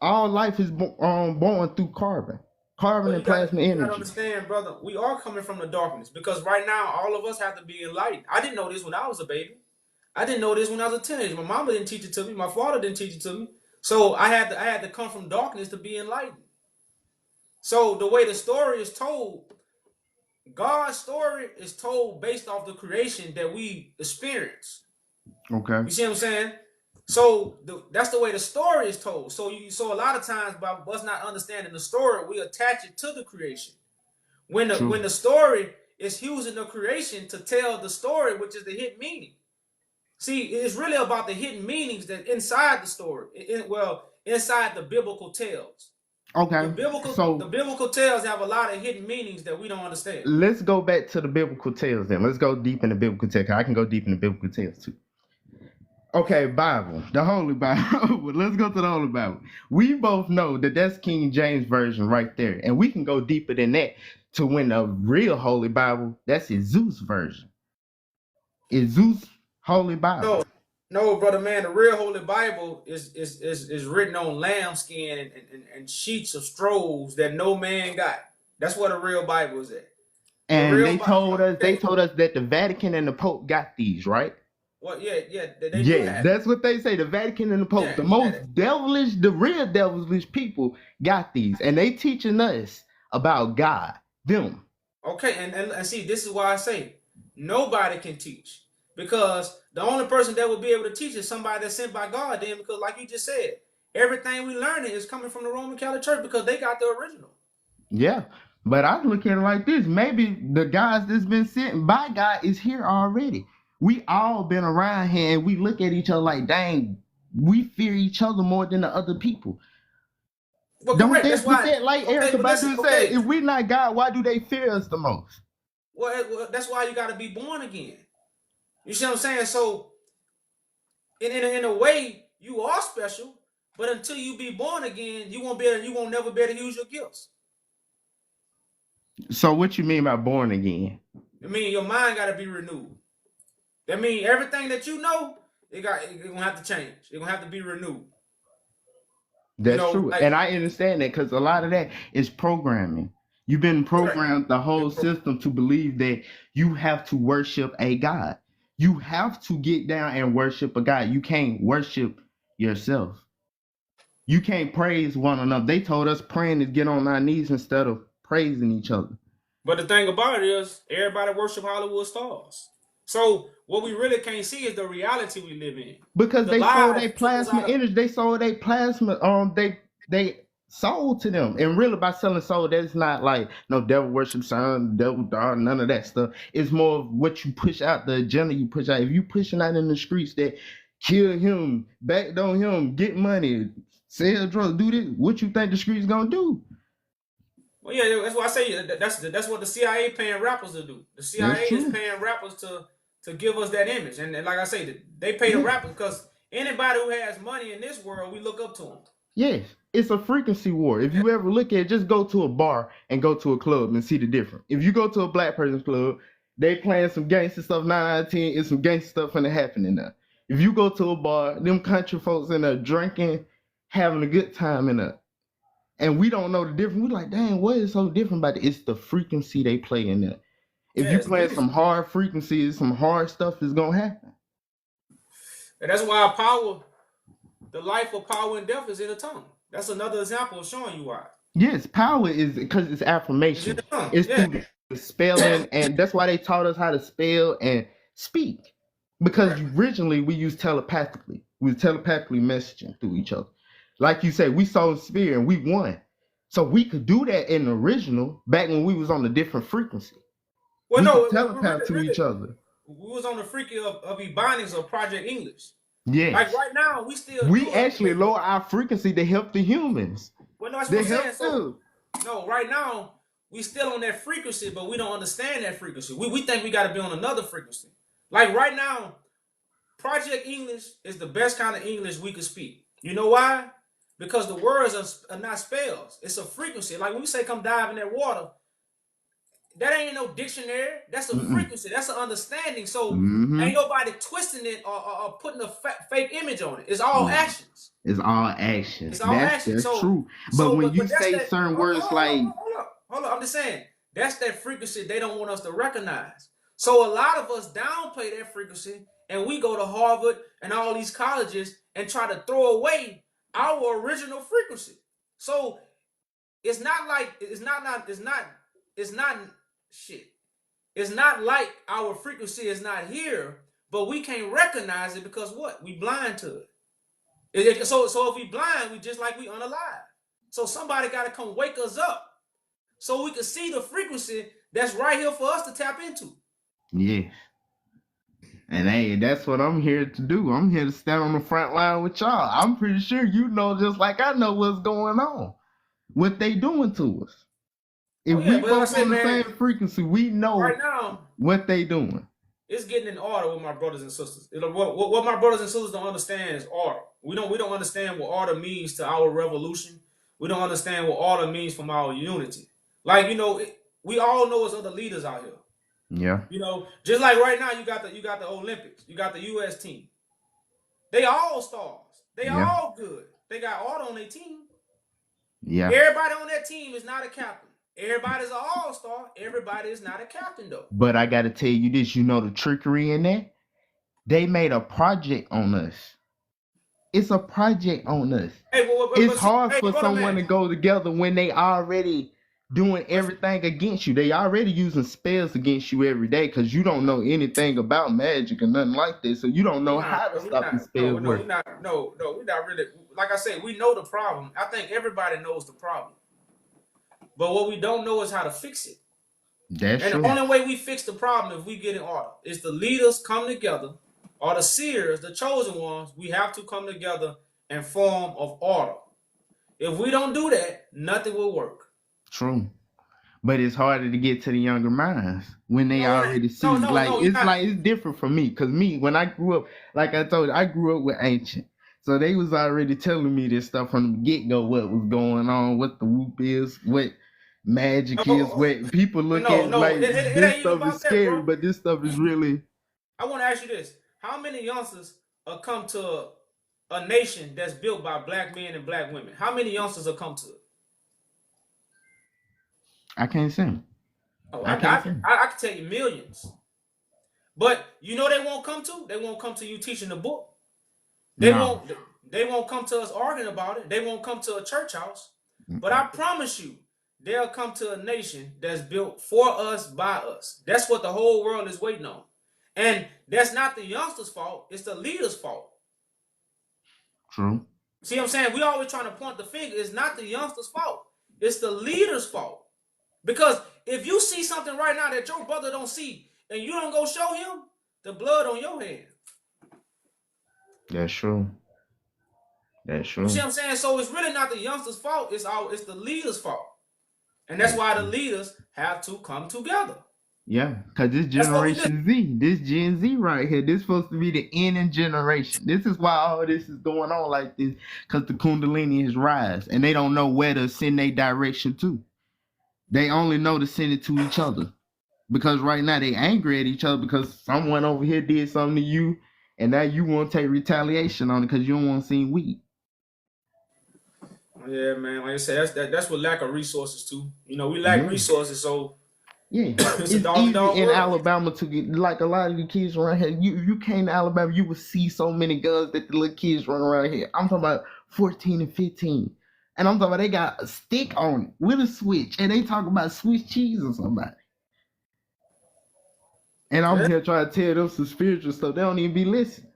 [SPEAKER 4] All life is born through carbon. Carbon and plasma energy.
[SPEAKER 1] You gotta understand, brother, we are coming from the darkness because right now all of us have to be enlightened. I didn't know this when I was a baby. I didn't know this when I was a teenager. My mama didn't teach it to me. My father didn't teach it to me. So I had to come from darkness to be enlightened. So the way the story is told, God's story is told based off the creation that we experience.
[SPEAKER 4] Okay.
[SPEAKER 1] You see what I'm saying? So that's the way the story is told. So a lot of times by us not understanding the story, we attach it to the creation. When the story is using the creation to tell the story, which is the hidden meaning. See, it's really about the hidden meanings that inside the story. Inside the biblical tales.
[SPEAKER 4] Okay.
[SPEAKER 1] The biblical tales have a lot of hidden meanings that we don't understand.
[SPEAKER 4] Let's go back to the biblical tales then. Let's go deep in the biblical tales. I can go deep in the biblical tales too. Okay, Bible, the Holy Bible. Let's go to the Holy Bible. We both know that that's King James Version right there. And we can go deeper than that to when the real Holy Bible, that's his Zeus version. Is Zeus Holy Bible?
[SPEAKER 1] No, brother man, the real Holy Bible is written on lambskin and sheets of scrolls that no man got. That's what a real Bible is at.
[SPEAKER 4] And they told us that the Vatican and the Pope got these, right?
[SPEAKER 1] Well, yeah,
[SPEAKER 4] that's what they say. The Vatican and the Pope, the real devilish people got these, and they teaching us about God, them.
[SPEAKER 1] Okay, and see, this is why I say nobody can teach, because the only person that will be able to teach is somebody that's sent by God. Then, because like you just said, everything we learning is coming from the Roman Catholic Church because they got the original.
[SPEAKER 4] Yeah, but I look at it like this: maybe the guys that's been sent by God is here already. We all been around here and we look at each other like, dang, we fear each other more than the other people.
[SPEAKER 1] Well,
[SPEAKER 4] don't they say, like Erica Badu said, if we're not God, why do they fear us the most?
[SPEAKER 1] Well, that's why you got to be born again. You see what I'm saying? So, in a way, you are special, but until you be born again, you won't never be able to use your gifts.
[SPEAKER 4] So what you mean by born again?
[SPEAKER 1] I mean, your mind got to be renewed. That means everything that you know, it gonna have to change. It's gonna have to be renewed.
[SPEAKER 4] That's true. And I understand that because a lot of that is programming. You've been programmed the whole system to believe that you have to worship a God. You have to get down and worship a God. You can't worship yourself. You can't praise one another. They told us praying is get on our knees instead of praising each other.
[SPEAKER 1] But the thing about it is, everybody worship Hollywood stars. So what we really can't see is the reality we live in.
[SPEAKER 4] Because
[SPEAKER 1] The
[SPEAKER 4] they sold
[SPEAKER 1] lies
[SPEAKER 4] their
[SPEAKER 1] took us
[SPEAKER 4] plasma
[SPEAKER 1] out of.
[SPEAKER 4] energy. They sold their plasma. They sold to them. And really, by selling soul, that's not like no devil worship son, devil dog, none of that stuff. It's more of what you push out, the agenda you push out. If you pushing out in the streets that kill him, backdoor him, get money, sell drugs, do this, what you think the streets gonna do?
[SPEAKER 1] Well, yeah, that's why I say that's what the CIA paying rappers to do. The CIA is paying rappers to give us that image, and like I say, they pay the rappers because anybody who has money in this world, we look up to them.
[SPEAKER 4] Yes, it's a frequency war. If you ever look at it, just go to a bar and go to a club and see the difference. If you go to a black person's club, they playing some gangster stuff, 9 out of 10, it's some gangster stuff in there happening there. If you go to a bar, them country folks in there drinking, having a good time in there. And we don't know the difference. We're like, dang, what is so different about it? It's the frequency they play in there. If you playing some hard frequencies, some hard stuff is gonna happen.
[SPEAKER 1] And that's why the life of power and death is in the tongue. That's another example of showing you why.
[SPEAKER 4] Yes, power is because it's affirmation. It's through the spelling, and that's why they taught us how to spell and speak. Because originally we used telepathically. We were telepathically messaging through each other. Like you said, we saw spirit and we won. So we could do that in the original back when we was on a different frequency.
[SPEAKER 1] Well,
[SPEAKER 4] we
[SPEAKER 1] no,
[SPEAKER 4] could telepath to each other.
[SPEAKER 1] We was on the freaky of Ebonics or Project English.
[SPEAKER 4] Yeah.
[SPEAKER 1] Like right now, we
[SPEAKER 4] actually lower our frequency to help the humans.
[SPEAKER 1] Well, no, that's what I'm saying. So, no, right now we still on that frequency, but we don't understand that frequency. We think we got to be on another frequency. Like right now, Project English is the best kind of English we could speak. You know why? Because the words are not spells. It's a frequency. Like when we say come dive in that water, that ain't no dictionary. That's a frequency. That's an understanding. So ain't nobody twisting it or putting a fake image on it. It's all actions.
[SPEAKER 4] It's all actions.
[SPEAKER 1] It's all actions.
[SPEAKER 4] That's true. But when you say certain words like...
[SPEAKER 1] Hold up. I'm just saying, that's that frequency they don't want us to recognize. So a lot of us downplay that frequency and we go to Harvard and all these colleges and try to throw away our original frequency. So it's not like it's not like our frequency is not here, but we can't recognize it because what? We blind to it. So if we blind, we just like we unalive. So somebody got to come wake us up so we can see the frequency that's right here for us to tap into.
[SPEAKER 4] Yeah. And hey, that's what I'm here to do. I'm here to stand on the front line with y'all. I'm pretty sure you know just like I know what's going on. What they doing to us. If we both on the same frequency, we know right now what they doing.
[SPEAKER 1] It's getting in order with my brothers and sisters. What my brothers and sisters don't understand is order. We don't understand what order means to our revolution. We don't understand what order means from our unity. Like, we all know there's other leaders out here.
[SPEAKER 4] Yeah.
[SPEAKER 1] Just like right now, you got the Olympics, you got the U.S. team. They all stars. They all good. They got order on their team.
[SPEAKER 4] Yeah.
[SPEAKER 1] Everybody on that team is not a captain. Everybody's an all-star. Everybody is not a captain, though.
[SPEAKER 4] But I got to tell you this, the trickery in that? They made a project on us. It's a project on us.
[SPEAKER 1] Hey,
[SPEAKER 4] it's hard for someone to go together when they already doing everything against you. They already using spells against you every day because you don't know anything about magic or nothing like this. So you don't know how to stop the spell work.
[SPEAKER 1] We're not really. Like I said, we know the problem. I think everybody knows the problem. But what we don't know is how to fix it.
[SPEAKER 4] That's true.
[SPEAKER 1] The only way we fix the problem if we get in order is the leaders come together, or the seers, the chosen ones. We have to come together and form of order. If we don't do that, nothing will work.
[SPEAKER 4] True. But it's harder to get to the younger minds when they already see. It's different for me. Because when I grew up, like I told you, I grew up with ancient. So they was already telling me this stuff from the get-go, what was going on, what the whoop is, what magic is, what people look at this stuff is scary, but this stuff is really...
[SPEAKER 1] I want to ask you this. How many youngsters come to a nation that's built by black men and black women? How many youngsters have come to it?
[SPEAKER 4] I can't say.
[SPEAKER 1] I can tell you millions. But they won't come to? They won't come to you teaching the book. They won't come to us arguing about it. They won't come to a church house. But I promise you, they'll come to a nation that's built for us, by us. That's what the whole world is waiting on. And that's not the youngsters' fault. It's the leaders' fault.
[SPEAKER 4] True.
[SPEAKER 1] See what I'm saying? We always trying to point the finger. It's not the youngsters' fault. It's the leaders' fault. Because if you see something right now that your brother don't see, and you don't go show him, the blood on your hand.
[SPEAKER 4] That's true. That's true.
[SPEAKER 1] You see what I'm saying? So it's really not the youngsters' fault. It's the leaders' fault. And that's why the leaders have to come together.
[SPEAKER 4] Yeah, because this Generation Z, this Gen Z right here, this supposed to be the ending generation. This is why all this is going on like this, because the Kundalini is rise, and they don't know where to send their direction to. They only know to send it to each other. Because right now they angry at each other because someone over here did something to you, and now you want to take retaliation on it because you don't want to seem weak.
[SPEAKER 1] Yeah, man. Like I said, that's what lack of resources too. You know, we lack resources, so
[SPEAKER 4] yeah, it's easy in Alabama to get, like a lot of the kids around here. You came to Alabama, you would see so many guns that the little kids run around here. I'm talking about 14 and 15. And I'm talking about they got a stick on it with a switch, and they talk about Swiss cheese or somebody. And I'm here trying to tell them some spiritual stuff. They don't even be listening.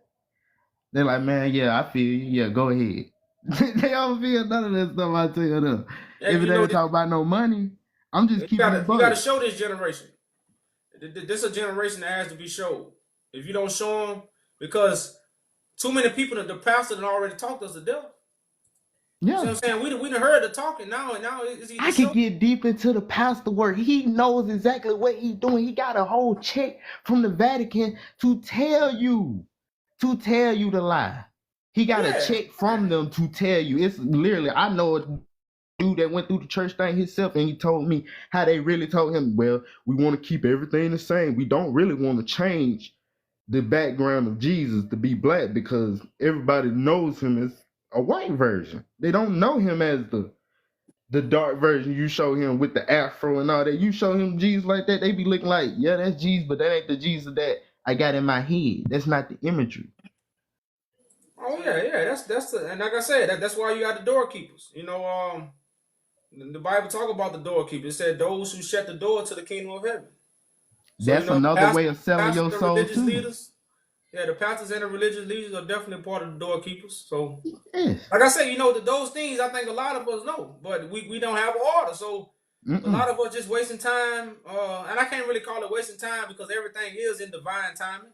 [SPEAKER 4] They're like, man, yeah, I feel you. Yeah, go ahead. They don't feel none of that stuff I tell them. Yeah, if it ain't talk about no money, I'm just keeping it.
[SPEAKER 1] You got to show this generation. This is a generation that has to be showed. If you don't show them, because too many people, the pastor already talked us to death. Yeah. You know what I'm saying? We done heard the talking now, and now is he?
[SPEAKER 4] I can get deep into the pastor work. He knows exactly what he's doing. He got a whole check from the Vatican to tell you the lie. He got a check from them to tell you. It's literally, I know a dude that went through the church thing himself, and he told me how they really told him, well, we want to keep everything the same. We don't really want to change the background of Jesus to be black because everybody knows him as a white version. They don't know him as the dark version. You show him with the afro and all that. You show him Jesus like that, they be looking like, yeah, that's Jesus, but that ain't the Jesus that I got in my head. That's not the imagery.
[SPEAKER 1] Oh yeah, that's and like I said, that's why you got the doorkeepers. You know, the Bible talk about the doorkeepers. It said those who shut the door to the kingdom of heaven. So,
[SPEAKER 4] that's another way of selling your soul too.
[SPEAKER 1] Leaders, yeah, the pastors and the religious leaders are definitely part of the doorkeepers. So, like I said, you know, those things I think a lot of us know, but we don't have an order. So a lot of us just wasting time, and I can't really call it wasting time because everything is in divine timing.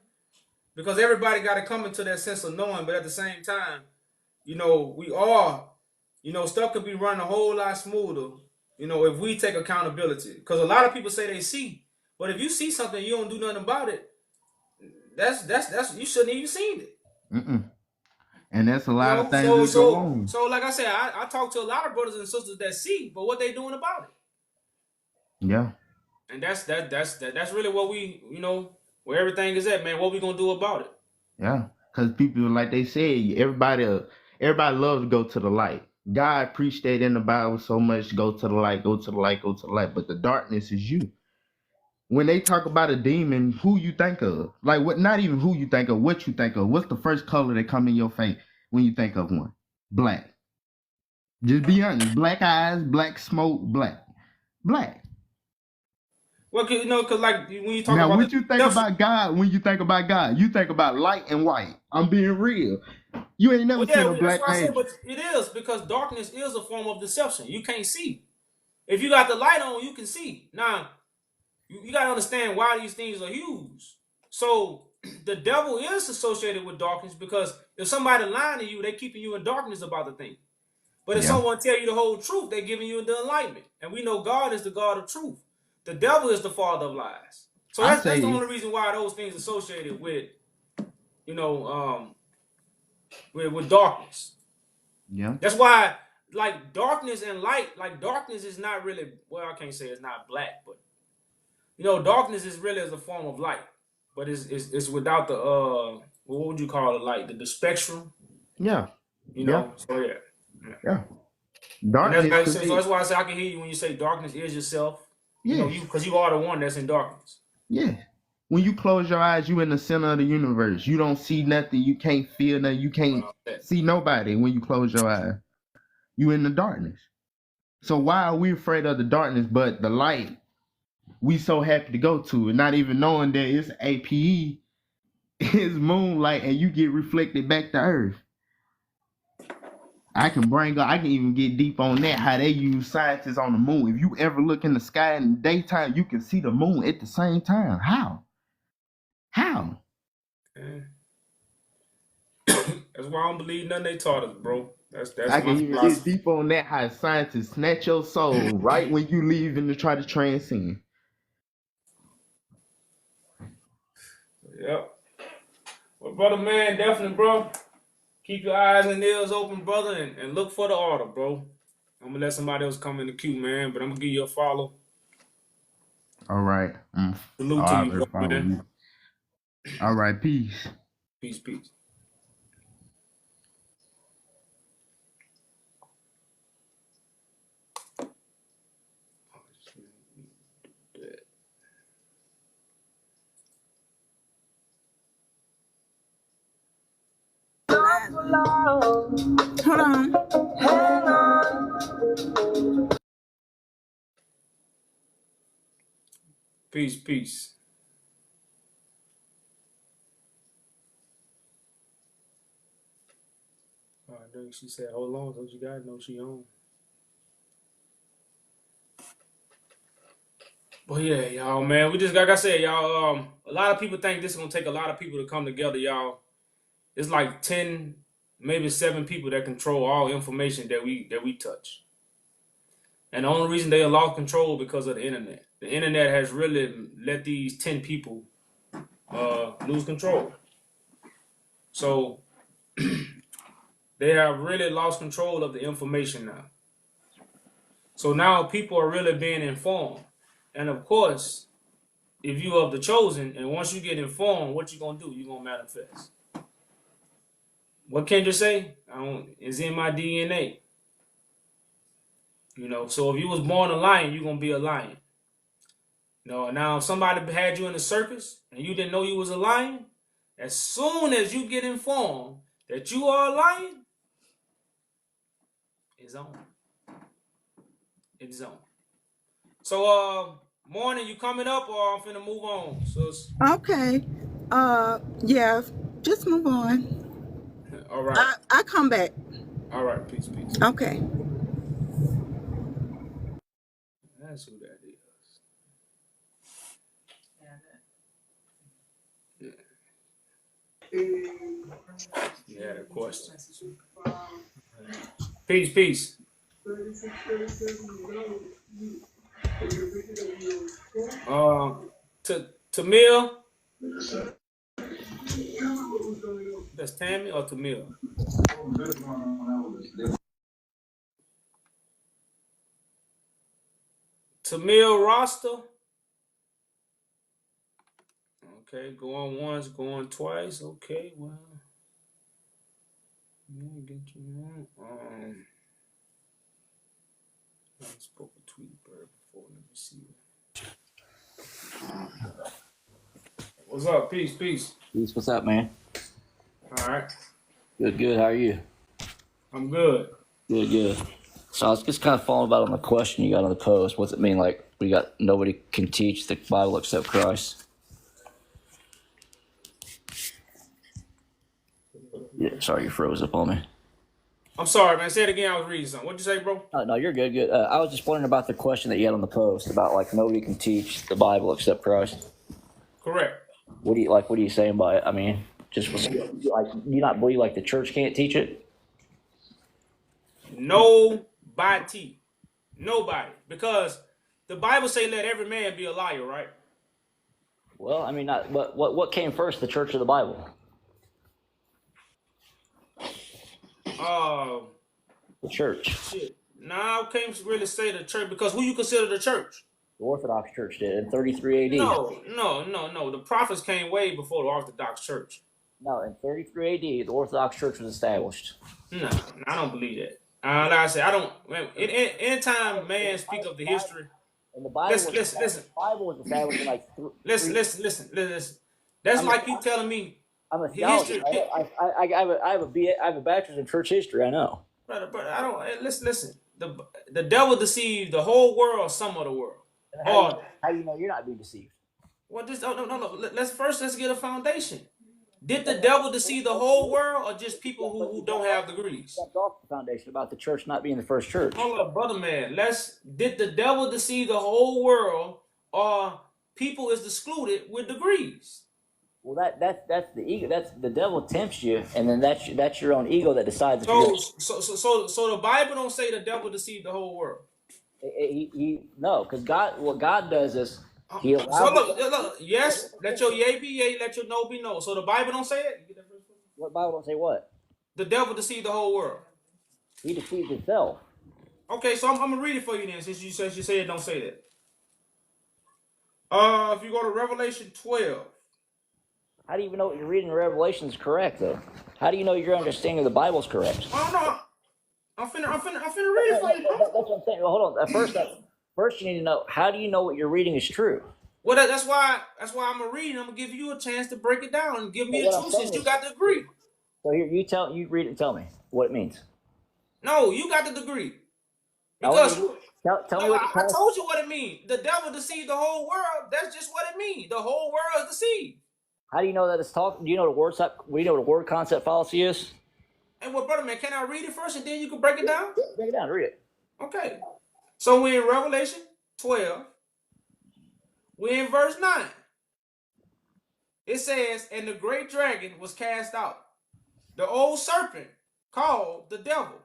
[SPEAKER 1] Because everybody got to come into that sense of knowing, but at the same time, you know, we are, you know, stuff could be running a whole lot smoother, you know, if we take accountability. Because a lot of people say they see, but if you see something, you don't do nothing about it. That's you shouldn't even seen it.
[SPEAKER 4] And that's a lot of things that go on.
[SPEAKER 1] So like I said, I talk to a lot of brothers and sisters that see, but what they doing about it?
[SPEAKER 4] Yeah.
[SPEAKER 1] And that's really what we, you know, where everything is at, man. What we gonna do about it?
[SPEAKER 4] Yeah, because people, like they say, everybody loves to go to the light. God preached that in the Bible so much. Go to the light, go to the light, go to the light. But the darkness is you. When they talk about a demon, who you think of? Like what? Not even who you think of. What you think of? What's the first color that come in your face when you think of one? Black. Just be honest. Black eyes, black smoke, black.
[SPEAKER 1] Well, you know, because like when you talk
[SPEAKER 4] now,
[SPEAKER 1] about
[SPEAKER 4] what you think about God, when you think about God, you think about light and white. I'm being real. You ain't never seen a black angel.
[SPEAKER 1] But it is because darkness is a form of deception. You can't see. If you got the light on, you can see. Now, you got to understand why these things are huge. So the devil is associated with darkness because if somebody lying to you, they're keeping you in darkness about the thing. But if someone tell you the whole truth, they're giving you the enlightenment. And we know God is the God of truth. The devil is the father of lies. So that's the only reason why those things associated with, you know, with darkness.
[SPEAKER 4] Yeah.
[SPEAKER 1] That's why, like, darkness and light, like, darkness is not really, well, I can't say it's not black, but, you know, darkness is really as a form of light. But it's without the, what would you call it, like, the spectrum?
[SPEAKER 4] Yeah.
[SPEAKER 1] You know, so
[SPEAKER 4] yeah. Darkness.
[SPEAKER 1] So that's why I say I can hear you when you say darkness is yourself.
[SPEAKER 4] Yeah.
[SPEAKER 1] You know, because you are the one that's in darkness.
[SPEAKER 4] Yeah. When you close your eyes, you in the center of the universe. You don't see nothing. You can't feel nothing. You can't see nobody when you close your eyes. You in the darkness. So why are we afraid of the darkness, but the light we so happy to go to, and not even knowing that it's APE, it's moonlight, and you get reflected back to Earth? I can even get deep on that, how they use scientists on the moon. If you ever look in the sky in the daytime, you can see the moon at the same time. How?
[SPEAKER 1] That's why I don't believe nothing they taught us, bro. That's
[SPEAKER 4] I
[SPEAKER 1] my
[SPEAKER 4] can even get
[SPEAKER 1] philosophy.
[SPEAKER 4] deep on that, how scientists snatch your soul right when you leave and to try to transcend.
[SPEAKER 1] Yep. Well, brother, man, definitely, bro. Keep your eyes and ears open, brother, and look for the order, bro. I'm gonna let somebody else come in the queue, man, but I'm gonna give you a follow.
[SPEAKER 4] All right.
[SPEAKER 1] Salute to you, brother, man.
[SPEAKER 4] You. All right, peace.
[SPEAKER 1] Peace, peace.
[SPEAKER 5] Hold on.
[SPEAKER 1] Peace, peace. Oh, dang, she said, hold on, don't you guys know she on? But yeah, y'all, man, we just, like I said, y'all, a lot of people think this is gonna take a lot of people to come together, y'all. It's like 10, maybe 7 people that control all information that we touch. And the only reason they lost control because of the internet. The internet has really let these 10 people lose control. So they have really lost control of the information now. So now people are really being informed. And of course, if you are of the chosen, and once you get informed, what you gonna do? You gonna manifest. What Kendra say? It's in my DNA. You know, so if you was born a lion, you're gonna be a lion. You know, now if somebody had you in the circus and you didn't know you was a lion, as soon as you get informed that you are a lion, it's on. It's on. So morning, you coming up or I'm finna move on? So
[SPEAKER 5] Okay. Yeah, just move on.
[SPEAKER 1] all right.
[SPEAKER 5] I come back.
[SPEAKER 1] All right, peace, peace.
[SPEAKER 5] Okay.
[SPEAKER 1] That's who that is. Yeah, the question. Peace, peace. Tamil. That's Tammy or Tamil? Tamil roster. Okay, going once, going twice. Okay, well. Get you on. I spoke with Tweetbird before. Let me see. What's up? Peace, peace.
[SPEAKER 6] Peace, what's up, man?
[SPEAKER 1] All right.
[SPEAKER 6] Good. How are you?
[SPEAKER 1] I'm good.
[SPEAKER 6] Good. So I was just kind of following about on the question you got on the post. What's it mean, like, we got nobody can teach the Bible except Christ? Yeah, sorry, you froze up on me.
[SPEAKER 1] I'm sorry, man. Say it again. I was reading something. What'd you say, bro?
[SPEAKER 6] No, you're good. I was just wondering about the question that you had on the post about, like, nobody can teach the Bible except Christ.
[SPEAKER 1] Correct.
[SPEAKER 6] What are you saying by it? I mean, just like, do you not believe like the church can't teach it?
[SPEAKER 1] Nobody. Because the Bible say let every man be a liar, right?
[SPEAKER 6] Well, I mean, not. What came first, the church or the Bible? The church.
[SPEAKER 1] Shit. Nah, I can't really say the church because who you consider the church?
[SPEAKER 6] The Orthodox Church did in 33 AD.
[SPEAKER 1] No. The prophets came way before the Orthodox Church.
[SPEAKER 6] No, in 33 AD, the Orthodox Church was established.
[SPEAKER 1] No, I don't believe that. Like I said, I don't. Anytime man speak of the history,
[SPEAKER 6] and the Bible
[SPEAKER 1] listen.
[SPEAKER 6] The Bible was established in like.
[SPEAKER 1] Listen. That's like you telling me.
[SPEAKER 6] I'm a theologist. I have a bachelor's in church history. I know.
[SPEAKER 1] Brother, I don't. Listen. the devil deceived the whole world, or some of the world.
[SPEAKER 6] How do you know you're not being deceived?
[SPEAKER 1] Well, this no. Let's get a foundation. Did the devil deceive the whole world, or just people who don't have degrees?
[SPEAKER 6] That's off the foundation about the church not being the first church.
[SPEAKER 1] Hold up, brother man. Did the devil deceive the whole world, or people is excluded with degrees?
[SPEAKER 6] Well, that's the ego. That's the devil tempts you, and then that's your own ego that decides.
[SPEAKER 1] So the Bible don't say the devil deceived the whole world.
[SPEAKER 6] No, because what God does is He allows.
[SPEAKER 1] So look, yes, let your yea be yea, let your no be no. So the Bible don't say it.
[SPEAKER 6] What Bible don't say what?
[SPEAKER 1] The devil deceived the whole world.
[SPEAKER 6] He deceived himself.
[SPEAKER 1] Okay, so I'm gonna read it for you then, since you say it don't say that. If you go to Revelation 12.
[SPEAKER 6] How do you even know what you're reading in Revelation is correct, though? How do you know your understanding of the Bible is correct?
[SPEAKER 1] Oh no, I'm finna read it for you, bro.
[SPEAKER 6] That's what I'm saying. Well, hold on. First, you need to know, how do you know what you're reading is true?
[SPEAKER 1] Well, that's why I'm gonna read. I'm gonna give you a chance to break it down and give me a truth, since you got the degree.
[SPEAKER 6] So here, you read it and tell me what it means.
[SPEAKER 1] No, you got the degree. Because
[SPEAKER 6] tell me what
[SPEAKER 1] I told you what it means. The devil deceived the whole world. That's just what it means. The whole world is deceived.
[SPEAKER 6] How do you know that it's talking? Do you know what a word concept fallacy is?
[SPEAKER 1] And well, brother man, can I read it first and then you can break it down?
[SPEAKER 6] Break it down. Read it.
[SPEAKER 1] Okay. So we're in Revelation 12. We're in verse 9. It says, and the great dragon was cast out, the old serpent called the devil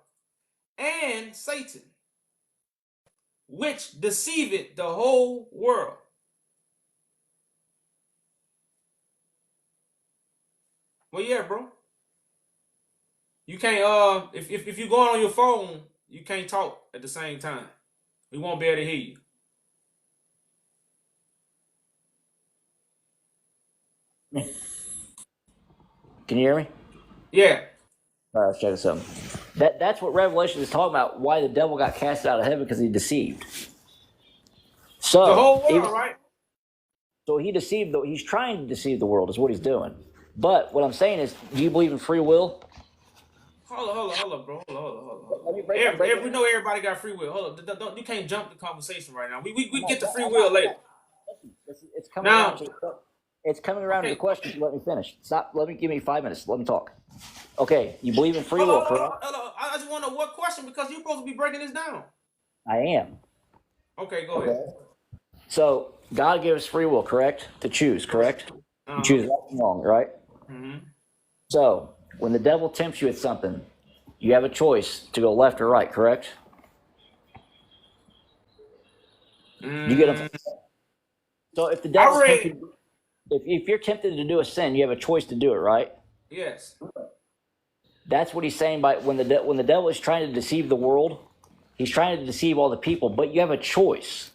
[SPEAKER 1] and Satan, which deceiveth the whole world. Well, yeah, bro. You can't if you're going on your phone, you can't talk at the same time. We won't be able to hear you.
[SPEAKER 6] Can you hear me?
[SPEAKER 1] Yeah.
[SPEAKER 6] All right, let's check this out. That's what Revelation is talking about. Why the devil got cast out of heaven, because he deceived. So
[SPEAKER 1] The whole world, right?
[SPEAKER 6] So he deceived. He's trying to deceive the world. Is what he's doing. But what I'm saying is, do you believe in free will?
[SPEAKER 1] Hold on, bro. Hold on. We know everybody got free will. Hold on. Don't you can't jump the conversation right now. We get to free will later.
[SPEAKER 6] It's coming around. It's coming around to the question. So let me finish. Stop. Give me 5 minutes. Let me talk. Okay, you believe in free will, correct?
[SPEAKER 1] I just want to know what question, because you're supposed to be breaking this down.
[SPEAKER 6] I am.
[SPEAKER 1] Okay, go ahead.
[SPEAKER 6] So God gave us free will, correct? To choose, correct? You choose right and wrong, right?
[SPEAKER 1] Mm-hmm.
[SPEAKER 6] So when the devil tempts you with something, you have a choice to go left or right, correct? You get them. So if the devil if you're tempted to do a sin, you have a choice to do it, right?
[SPEAKER 1] Yes.
[SPEAKER 6] That's what he's saying by when the devil is trying to deceive the world, he's trying to deceive all the people, but you have a choice.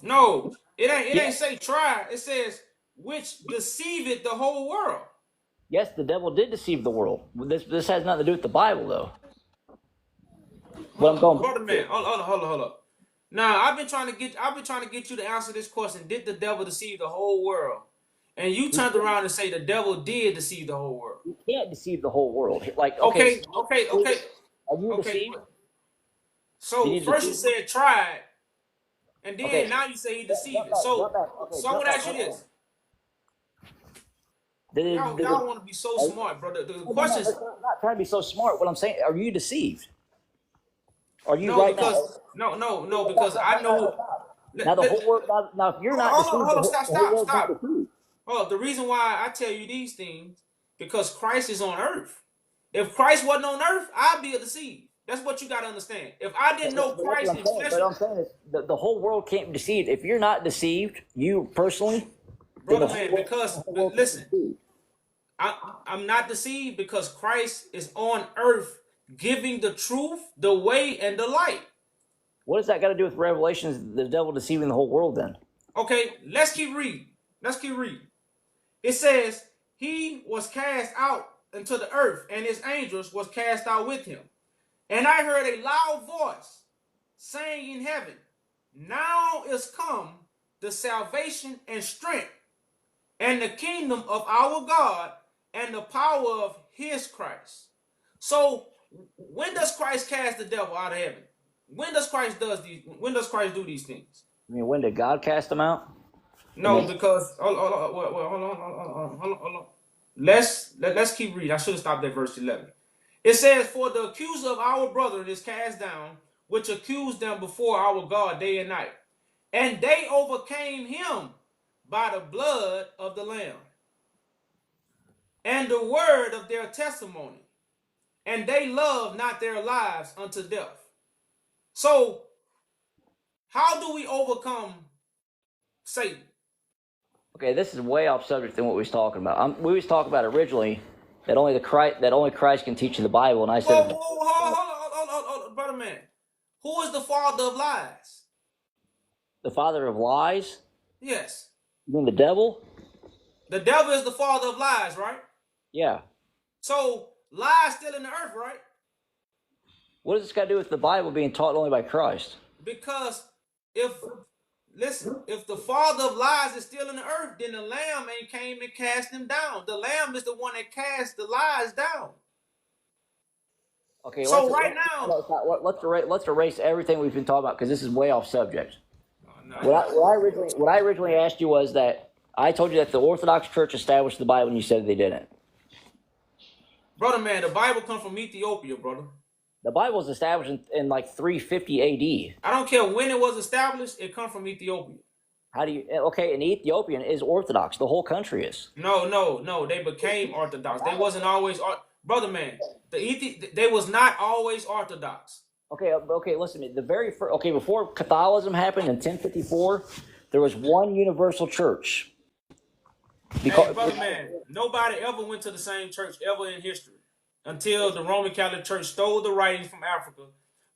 [SPEAKER 1] No, it ain't say try. It says which deceiveth the whole world.
[SPEAKER 6] Yes, the devil did deceive the world. This has nothing to do with the Bible, though.
[SPEAKER 1] Brother man, hold up. Now I've been trying to get you to answer this question. Did the devil deceive the whole world? And you turned around and say the devil did deceive the whole world.
[SPEAKER 6] You can't deceive the whole world. Like
[SPEAKER 1] okay.
[SPEAKER 6] Are you deceived?
[SPEAKER 1] So first you said tried, and then now you say he deceived it. So I want to ask you this. Y'all want to be so smart, brother. The question is,
[SPEAKER 6] I'm not trying to be so smart. What I'm saying, are you deceived? Are you
[SPEAKER 1] no, because I know.
[SPEAKER 6] Now the whole world. Now if you're not deceived,
[SPEAKER 1] hold on, stop. Hold on. The reason why I tell you these things, because Christ is on earth. If Christ wasn't on earth, I'd be deceived. That's what you got to understand. If I didn't know Christ,
[SPEAKER 6] what I'm saying is the whole world can't be deceived. If you're not deceived, you personally,
[SPEAKER 1] brother man, because listen, I'm not deceived because Christ is on earth giving the truth, the way, and the light.
[SPEAKER 6] What does that got to do with Revelations, the devil deceiving the whole world then?
[SPEAKER 1] Okay, let's keep reading. It says, he was cast out into the earth, and his angels was cast out with him. And I heard a loud voice saying in heaven, now is come the salvation and strength and the kingdom of our God and the power of his Christ. So when does Christ cast the devil out of heaven? When does Christ do these things?
[SPEAKER 6] I mean, when did God cast them out?
[SPEAKER 1] No, because hold on. Let's keep reading. I should have stopped at verse 11. It says, "For the accuser of our brethren is cast down, which accused them before our God day and night. And they overcame him by the blood of the Lamb and the word of their testimony. And they loved not their lives unto death." So, how do we overcome Satan?
[SPEAKER 6] Okay, this is way off subject than what we was talking about. We was talking about originally that only Christ can teach you the Bible, and I said,
[SPEAKER 1] Hold on, brother man. Who is the father of lies?
[SPEAKER 6] the father of lies.
[SPEAKER 1] Yes.
[SPEAKER 6] You mean the devil?
[SPEAKER 1] The devil is the father of lies, right?
[SPEAKER 6] Yeah.
[SPEAKER 1] So lies still in the earth, right?
[SPEAKER 6] What does this got to do with the Bible being taught only by Christ?
[SPEAKER 1] Because if the father of lies is still in the earth, then the Lamb ain't came and cast him down. The Lamb is the one that cast the lies down.
[SPEAKER 6] Okay.
[SPEAKER 1] So
[SPEAKER 6] let's erase everything we've been talking about because this is way off subject. What I originally asked you was that I told you that the Orthodox Church established the Bible, and you said they didn't.
[SPEAKER 1] Brother man, the Bible come from Ethiopia, brother.
[SPEAKER 6] The Bible was established in like 350 AD.
[SPEAKER 1] I don't care when it was established, it come from Ethiopia.
[SPEAKER 6] How do you? Okay, an Ethiopian is Orthodox. The whole country is.
[SPEAKER 1] No. They became Orthodox. They wasn't always brother man. They was not always Orthodox.
[SPEAKER 6] Okay. Listen to me. The very first. Okay, before Catholicism happened in 1054, there was one universal church.
[SPEAKER 1] Hey, brother man, nobody ever went to the same church ever in history until the Roman Catholic Church stole the writings from Africa,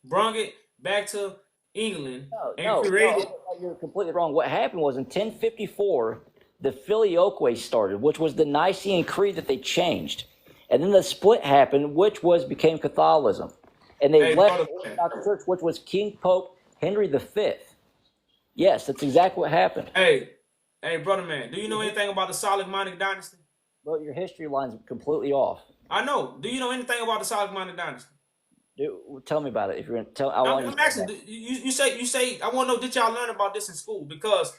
[SPEAKER 1] brung it back to England, created.
[SPEAKER 6] No, you're completely wrong. What happened was in 1054, the Filioque started, which was the Nicene Creed that they changed, and then the split happened, which became Catholicism, and they left the Orthodox Church, which was King Pope Henry V. Yes, that's exactly what happened.
[SPEAKER 1] Hey, brother man, do you know anything about the Solomonic dynasty?
[SPEAKER 6] Well, your history line's completely off.
[SPEAKER 1] I know. Do you know anything about the Solomonic dynasty?
[SPEAKER 6] Dude, tell me about it. If you're gonna tell,
[SPEAKER 1] I'm asking. You say. I want to know. Did y'all learn about this in school? Because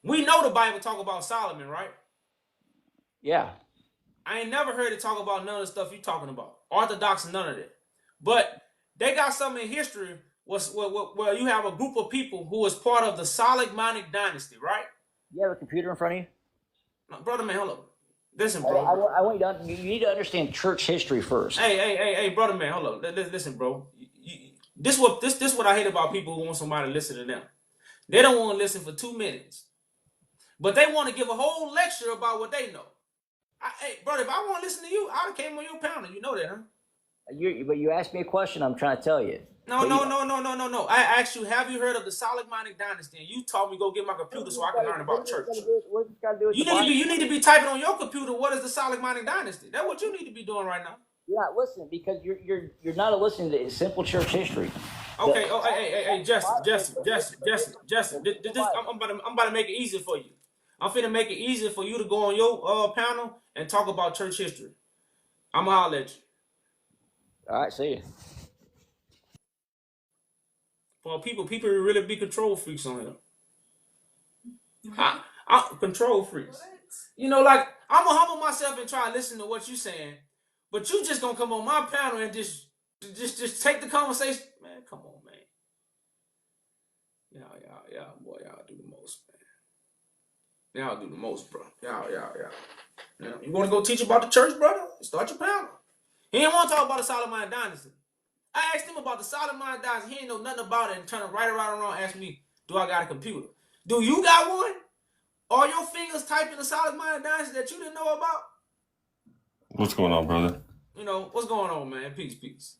[SPEAKER 1] we know the Bible talk about Solomon, right?
[SPEAKER 6] Yeah.
[SPEAKER 1] I ain't never heard it talk about none of the stuff you talking about. Orthodox and none of that. But they got something in history where you have a group of people who is part of the Solomonic dynasty, right?
[SPEAKER 6] You have a computer in front of you?
[SPEAKER 1] No, brother man, hold up. Listen, bro.
[SPEAKER 6] I want you need to understand church history first.
[SPEAKER 1] Hey, brother man, hold up. Listen, bro. This what I hate about people who want somebody to listen to them. They don't want to listen for 2 minutes, but they want to give a whole lecture about what they know. Hey, brother, if I want to listen to you, I'd have came on your panel. You know that, huh?
[SPEAKER 6] But you asked me a question. I'm trying to tell you.
[SPEAKER 1] No. I asked you, have you heard of the Solomonic dynasty? And you told me go get my computer so I can learn about church. You need to be typing on your computer. What is the Solomonic dynasty? That's what you need to be doing right now.
[SPEAKER 6] You're not listening because you're not listening to simple church history.
[SPEAKER 1] Okay. Hey, Jesse. I'm about to make it easier for you. I'm finna make it easier for you to go on your panel and talk about church history. I'm gonna holler at you.
[SPEAKER 6] All right, see you.
[SPEAKER 1] For people really be control freaks on here. Control freaks. You know, like I'm gonna humble myself and try to listen to what you saying, but you just gonna come on my panel and just take the conversation. Man, come on, man. Y'all, boy, y'all do the most, man. Y'all do the most, bro. Y'all. You want to go teach about the church, brother? Start your panel. He didn't want to talk about the Solomonic dynasty. I asked him about the Solomonic dynasty. He ain't know nothing about it and turned right around and asked me, do I got a computer? Do you got one? Are your fingers typing the Solomonic dynasty that you didn't know about?
[SPEAKER 7] What's going on, brother?
[SPEAKER 1] You know, what's going on, man? Peace.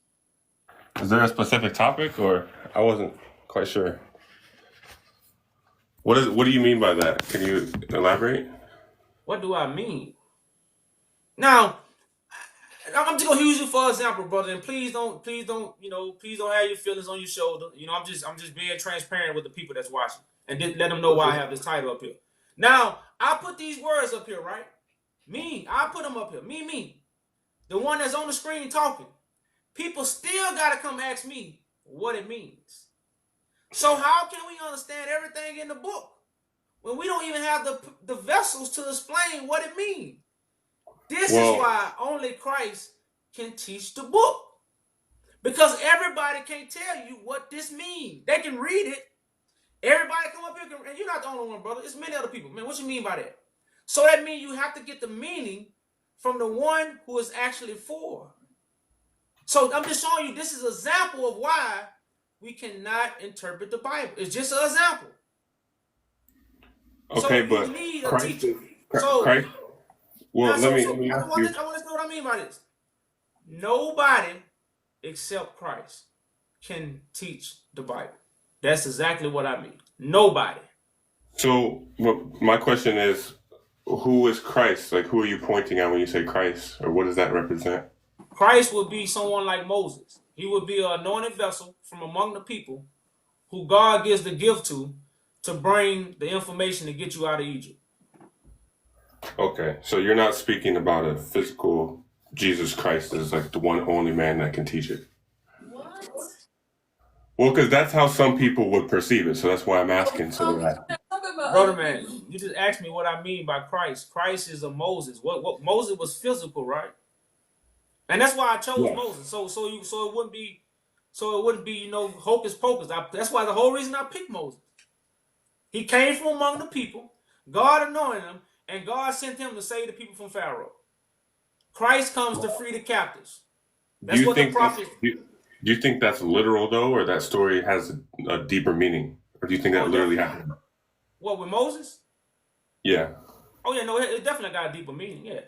[SPEAKER 7] Is there a specific topic, or I wasn't quite sure? What do you mean by that? Can you elaborate?
[SPEAKER 1] What do I mean? Now, I'm just gonna use you for example, brother, and please don't have your feelings on your shoulder. You know, I'm just being transparent with the people that's watching, and let them know why I have this title up here. Now, I put these words up here, right? I put them up here. Me. The one that's on the screen talking. people still got to come ask me what it means. So how can we understand everything in the book when we don't even have the vessels to explain what it means? This is why only Christ can teach the book. Because everybody can't tell you what this means. They can read it. Everybody come up here, and you're not the only one, brother. It's many other people. Man, what you mean by that? So that means you have to get the meaning from the one who is actually for. So I'm just showing you this is an example of why we cannot interpret the Bible. It's just an example.
[SPEAKER 7] Okay,
[SPEAKER 1] so
[SPEAKER 7] but
[SPEAKER 1] you need
[SPEAKER 7] Christ,
[SPEAKER 1] a teacher. So,
[SPEAKER 7] Christ. Well,
[SPEAKER 1] now,
[SPEAKER 7] let me
[SPEAKER 1] I
[SPEAKER 7] ask
[SPEAKER 1] want
[SPEAKER 7] you.
[SPEAKER 1] to know what I mean by this. Nobody except Christ can teach the Bible. That's exactly what I mean. Nobody.
[SPEAKER 7] So, my question is, who is Christ? Like, who are you pointing at when you say Christ, or what does that represent?
[SPEAKER 1] Christ would be someone like Moses. He would be an anointed vessel from among the people who God gives the gift to bring the information to get you out of Egypt.
[SPEAKER 7] Okay, so you're not speaking about a physical Jesus Christ as like the one only man that can teach it.
[SPEAKER 1] What?
[SPEAKER 7] Well, because that's how some people would perceive it, so that's why I'm asking. So that.
[SPEAKER 1] Brother man, you just asked me what I mean by Christ. Christ is a Moses. What Moses was physical, right? And that's why I chose Moses. So it wouldn't be hocus pocus. That's why the whole reason I picked Moses. He came from among the people. God anointed him, and God sent him to save the people from Pharaoh. Christ comes to free the captives. That's what the prophet.
[SPEAKER 7] Do you think that's literal though, or that story has a deeper meaning, or do you think that literally happened?
[SPEAKER 1] What, with Moses?
[SPEAKER 7] Yeah.
[SPEAKER 1] Oh yeah, no, it definitely got a deeper meaning. Yeah.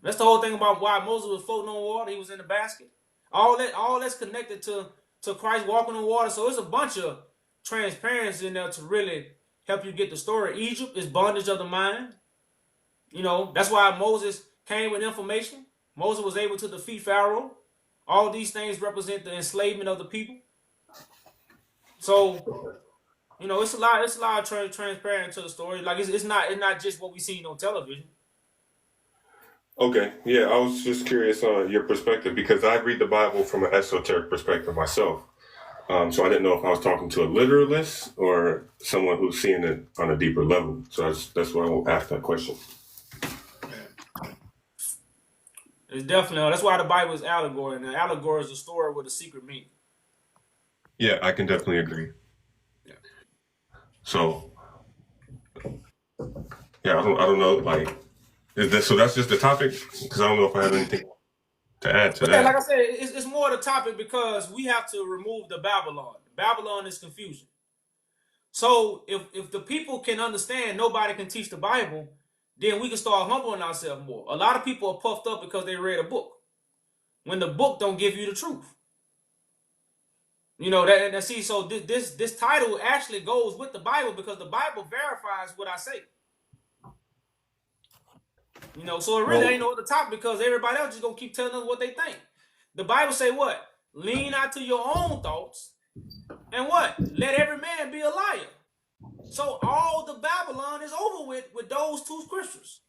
[SPEAKER 1] That's the whole thing about why Moses was floating on water. He was in the basket. All that's connected to Christ walking on water. So there's a bunch of transparency in there to really help you get the story. Egypt is bondage of the mind. That's why Moses came with information. Moses was able to defeat Pharaoh. All these things represent the enslavement of the people. So, it's a lot of transparent to the story. Like it's not just what we see on television.
[SPEAKER 7] Okay. Yeah, I was just curious on your perspective because I read the Bible from an esoteric perspective myself. So I didn't know if I was talking to a literalist or someone who's seeing it on a deeper level. So that's why I asked that question.
[SPEAKER 1] It's definitely, that's why the Bible is allegory, and the allegory is a story with a secret meaning.
[SPEAKER 7] Yeah, I can definitely agree.
[SPEAKER 1] Yeah.
[SPEAKER 7] So, yeah, I don't know, like, so that's just the topic? Because I don't know if I have anything to add to that.
[SPEAKER 1] Yeah, like I said, it's more the topic because we have to remove the Babylon. Babylon is confusion. So if the people can understand nobody can teach the Bible, then we can start humbling ourselves more. A lot of people are puffed up because they read a book, when the book don't give you the truth. So this title actually goes with the Bible because the Bible verifies what I say. So it really ain't no other topic because everybody else just gonna keep telling us what they think. The Bible say what? Lean not to your own thoughts, and what? Let every man be a liar. So all the Babylon is over with those two scriptures.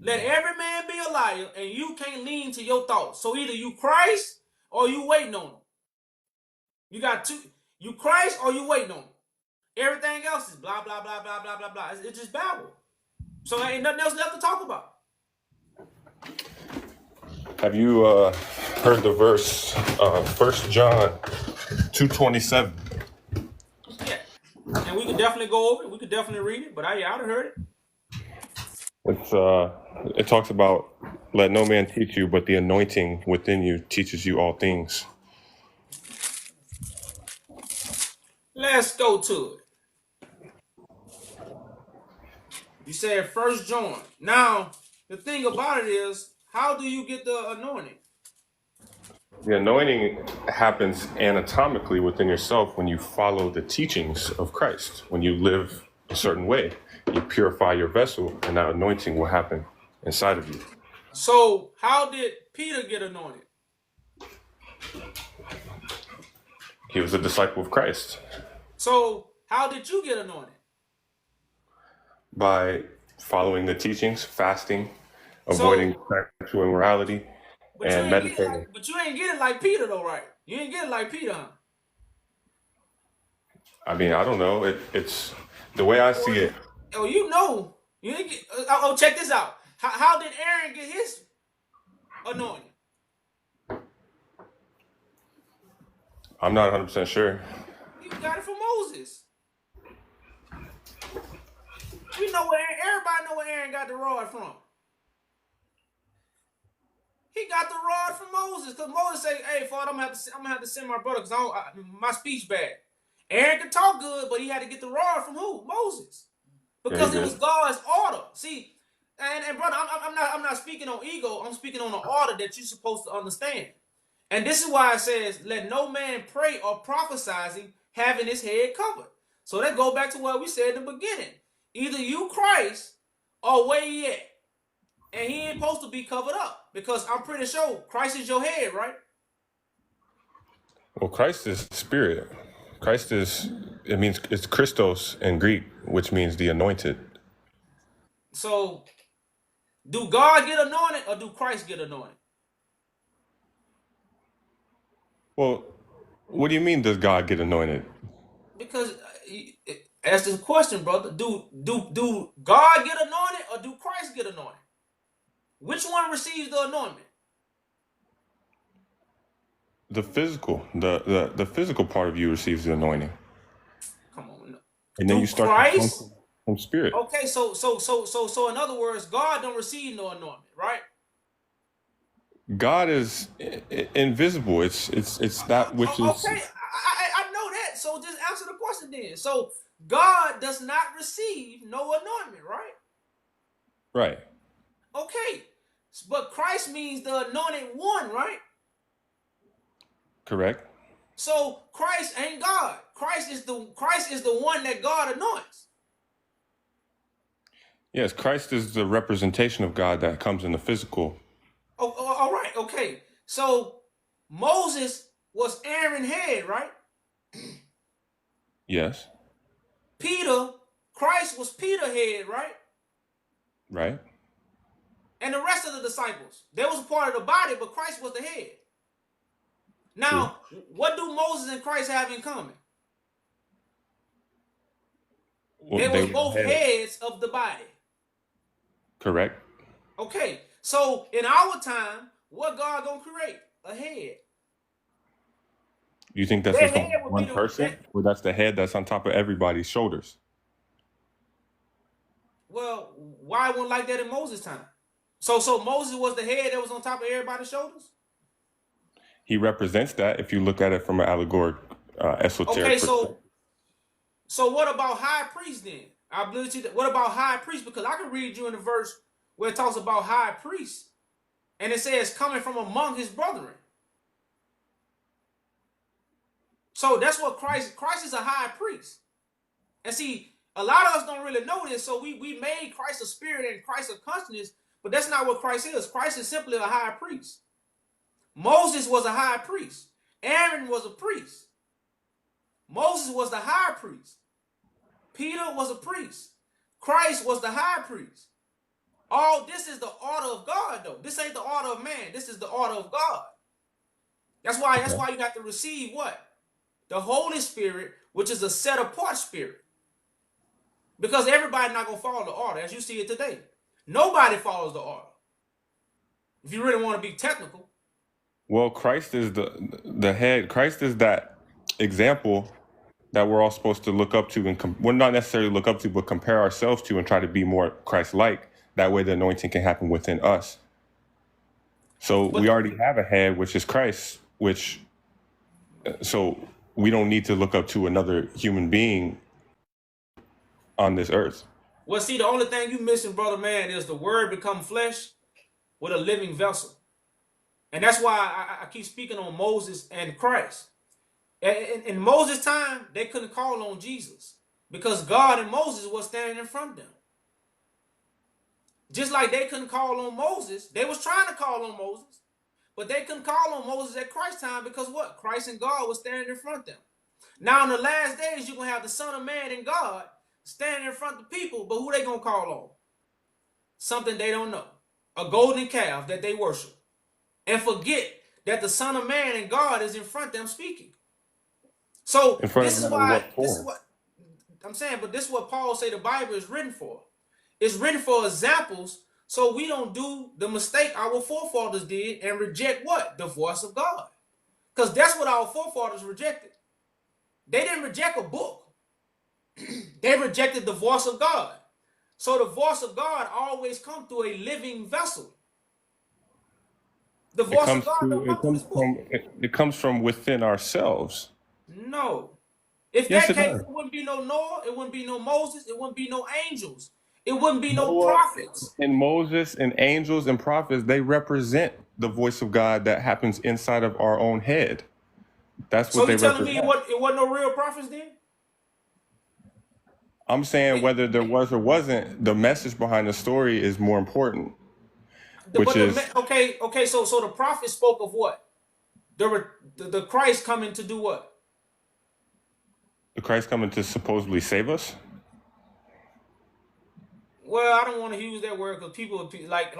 [SPEAKER 1] Let every man be a liar, and you can't lean to your thoughts. So either you Christ or you waiting on him. You got two. You Christ or you waiting on him. Everything else is blah, blah, blah, blah, blah, blah, blah. It's just Babel. So there ain't nothing else left to talk about.
[SPEAKER 7] Have you heard the verse 1 John 2:27?
[SPEAKER 1] Yeah. And we could definitely go over it. We could definitely read it. But I'd have heard it.
[SPEAKER 7] It talks about, let no man teach you, but the anointing within you teaches you all things.
[SPEAKER 1] Let's go to it. You said 1 John. Now, the thing about it is, how do you get the anointing?
[SPEAKER 7] The anointing happens anatomically within yourself when you follow the teachings of Christ. When you live a certain way, you purify your vessel, and that anointing will happen inside of you.
[SPEAKER 1] So, how did Peter get anointed?
[SPEAKER 7] He was a disciple of Christ.
[SPEAKER 1] So, how did you get anointed?
[SPEAKER 7] By following the teachings, fasting, avoiding sexual immorality,
[SPEAKER 1] But you
[SPEAKER 7] and
[SPEAKER 1] ain't get it
[SPEAKER 7] meditating.
[SPEAKER 1] like, Peter though, right? You ain't get it like Peter, huh?
[SPEAKER 7] I mean, I don't know. It's the way I see it.
[SPEAKER 1] You know, you didn't get. Check this out. How did Aaron get his anointing?
[SPEAKER 7] I'm not 100% sure.
[SPEAKER 1] He got it from Moses. We know where everybody know where Aaron got the rod from. He got the rod from Moses, because Moses say, "Hey, Father, I'm gonna have to send my brother because my speech bad." Aaron could talk good, but he had to get the rod from who? Moses,
[SPEAKER 7] Yeah, he
[SPEAKER 1] because it was
[SPEAKER 7] did.
[SPEAKER 1] God's order. See, and brother, I'm not speaking on ego. I'm speaking on the order that you're supposed to understand. And this is why it says, "Let no man pray or prophesy having his head covered." So that go back to what we said in the beginning. Either you Christ or where he at. And he ain't supposed to be covered up, because I'm pretty sure Christ is your head, right?
[SPEAKER 7] Well, Christ is spirit. Christ is, it means, it's Christos in Greek, which means the anointed.
[SPEAKER 1] So do God get anointed or do Christ get anointed?
[SPEAKER 7] Well, what do you mean, does God get anointed?
[SPEAKER 1] Because ask this question, brother. Do God get anointed or do Christ get anointed? Which one receives the anointment?
[SPEAKER 7] The physical, the physical part of you receives the anointing.
[SPEAKER 1] Come on.
[SPEAKER 7] And then
[SPEAKER 1] Do
[SPEAKER 7] you start to
[SPEAKER 1] Christ?
[SPEAKER 7] function from spirit.
[SPEAKER 1] Okay, so in other words, God don't receive no anointment, right?
[SPEAKER 7] God is invisible. It's that which is
[SPEAKER 1] Okay, I know that. So just answer the question then. So God does not receive no anointment, right?
[SPEAKER 7] right.
[SPEAKER 1] Okay, but Christ means the anointed one, right?
[SPEAKER 7] Correct.
[SPEAKER 1] So Christ ain't God. Christ is the one that God anoints.
[SPEAKER 7] Yes, Christ is the representation of God that comes in the physical.
[SPEAKER 1] Oh, all right, okay. So Moses was Aaron's head, right?
[SPEAKER 7] Yes.
[SPEAKER 1] Christ was Peter's head, right?
[SPEAKER 7] Right.
[SPEAKER 1] And the rest of the disciples, they was a part of the body, but Christ was the head. Now, what do Moses and Christ have in common?
[SPEAKER 7] Well,
[SPEAKER 1] They
[SPEAKER 7] they
[SPEAKER 1] was
[SPEAKER 7] were
[SPEAKER 1] both
[SPEAKER 7] head.
[SPEAKER 1] heads of the body.
[SPEAKER 7] Correct.
[SPEAKER 1] Okay, so in our time, what God gonna create? A head.
[SPEAKER 7] You think that's
[SPEAKER 1] Their
[SPEAKER 7] just
[SPEAKER 1] head
[SPEAKER 7] on
[SPEAKER 1] would be
[SPEAKER 7] one person, or that's the head that's on top of everybody's shoulders?
[SPEAKER 1] well, why wasn't like that in Moses' time? So Moses was the head that was on top of everybody's shoulders?
[SPEAKER 7] He represents that if you look at it from an allegoric, esoteric
[SPEAKER 1] Okay,
[SPEAKER 7] perspective.
[SPEAKER 1] so what about high priest then? I believe you. What about high priest? Because I can read you in the verse where it talks about high priest, and it says coming from among his brethren. So that's what Christ is a high priest. And see, a lot of us don't really know this, so we made Christ a spirit and Christ a consciousness, but that's not what Christ is. Christ is simply a high priest. Moses was a high priest. Aaron was a priest. Moses was the high priest. Peter was a priest. Christ was the high priest. All this is the order of God, though. This ain't the order of man. This is the order of God. That's why you have to receive what? The Holy Spirit, which is a set apart spirit. Because everybody's not going to follow the order as you see it today. Nobody follows the order. If you really want to be technical.
[SPEAKER 7] Well, Christ is the head. Christ is that example that we're all supposed to look up to, and we're not necessarily look up to, but compare ourselves to, and try to be more Christ-like. That way, the anointing can happen within us. So we already have a head, which is Christ. So we don't need to look up to another human being on this earth.
[SPEAKER 1] Well, see, the only thing you missing, brother man, is the word become flesh with a living vessel. And that's why I keep speaking on Moses and Christ. In Moses' time, they couldn't call on Jesus because God and Moses was standing in front of them. Just like they couldn't call on Moses, they was trying to call on Moses, but they couldn't call on Moses at Christ's time because what? Christ and God was standing in front of them. Now in the last days, you're going to have the Son of Man and God standing in front of the people, but who they going to call on? Something they don't know. A golden calf that they worship. and forget that the Son of Man and God is in front of them speaking. So
[SPEAKER 7] In front
[SPEAKER 1] this
[SPEAKER 7] of
[SPEAKER 1] is
[SPEAKER 7] them in
[SPEAKER 1] why,
[SPEAKER 7] what
[SPEAKER 1] this is
[SPEAKER 7] form?
[SPEAKER 1] what I'm saying, but this is what Paul say the Bible is written for. It's written for examples, so we don't do the mistake our forefathers did and reject what? The voice of God. Because that's what our forefathers rejected. They didn't reject a book. They rejected the voice of God. So the voice of God always comes through a living vessel. The
[SPEAKER 7] It
[SPEAKER 1] voice of
[SPEAKER 7] comes
[SPEAKER 1] God don't
[SPEAKER 7] through.
[SPEAKER 1] come through this book.
[SPEAKER 7] It comes from within ourselves.
[SPEAKER 1] No. If
[SPEAKER 7] Yes,
[SPEAKER 1] that
[SPEAKER 7] it
[SPEAKER 1] case,
[SPEAKER 7] does.
[SPEAKER 1] it wouldn't be no Noah, it wouldn't be no Moses, it wouldn't be no angels, it wouldn't be no
[SPEAKER 7] Noah
[SPEAKER 1] prophets.
[SPEAKER 7] and Moses and angels and prophets, they represent the voice of God that happens inside of our own head. That's what
[SPEAKER 1] So
[SPEAKER 7] they
[SPEAKER 1] you telling me
[SPEAKER 7] represent.
[SPEAKER 1] it wasn't no real prophets then?
[SPEAKER 7] I'm saying whether there was or wasn't, the message behind the story is more important, which is
[SPEAKER 1] Okay. So the prophet spoke of what? The Christ coming to do what?
[SPEAKER 7] the Christ coming to supposedly save us.
[SPEAKER 1] Well, I don't want to use that word because people like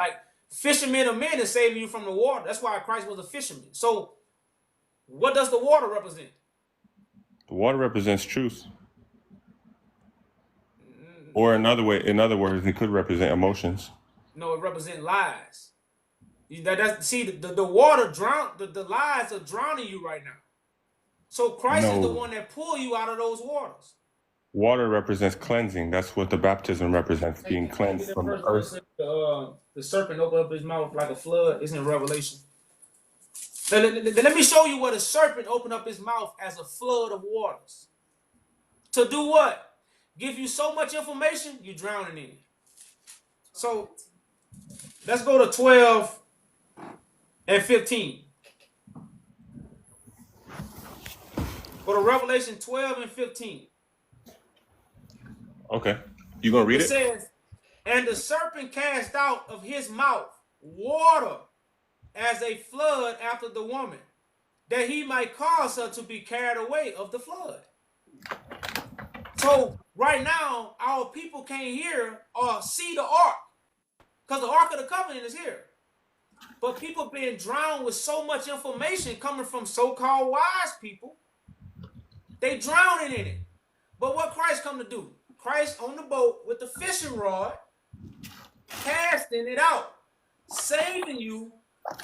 [SPEAKER 1] fishermen of men is saving you from the water. That's why Christ was a fisherman. So what does the water represent?
[SPEAKER 7] The water represents truth, or in other words, it could represent emotions.
[SPEAKER 1] No, it represents lies. The water drown the lies are drowning you right now. So Christ is the
[SPEAKER 7] No,
[SPEAKER 1] one that pull you out of those waters.
[SPEAKER 7] water represents cleansing. That's what the baptism represents, being cleansed from the earth.
[SPEAKER 1] The serpent opened up his mouth like a flood. It's in Revelation. Let me show you what a serpent opened up his mouth as a flood of waters. To do what? Give you so much information, you're drowning in it. So let's go to 12 and 15. Go to Revelation 12 and 15.
[SPEAKER 7] Okay, you gonna read
[SPEAKER 1] It
[SPEAKER 7] it?
[SPEAKER 1] says, and the serpent cast out of his mouth water as a flood after the woman, that he might cause her to be carried away of the flood. So right now, our people can't hear or see the ark, because the ark of the covenant is here. But people being drowned with so much information coming from so-called wise people, they drowning in it. But what Christ come to do? Christ on the boat with the fishing rod, casting it out, saving you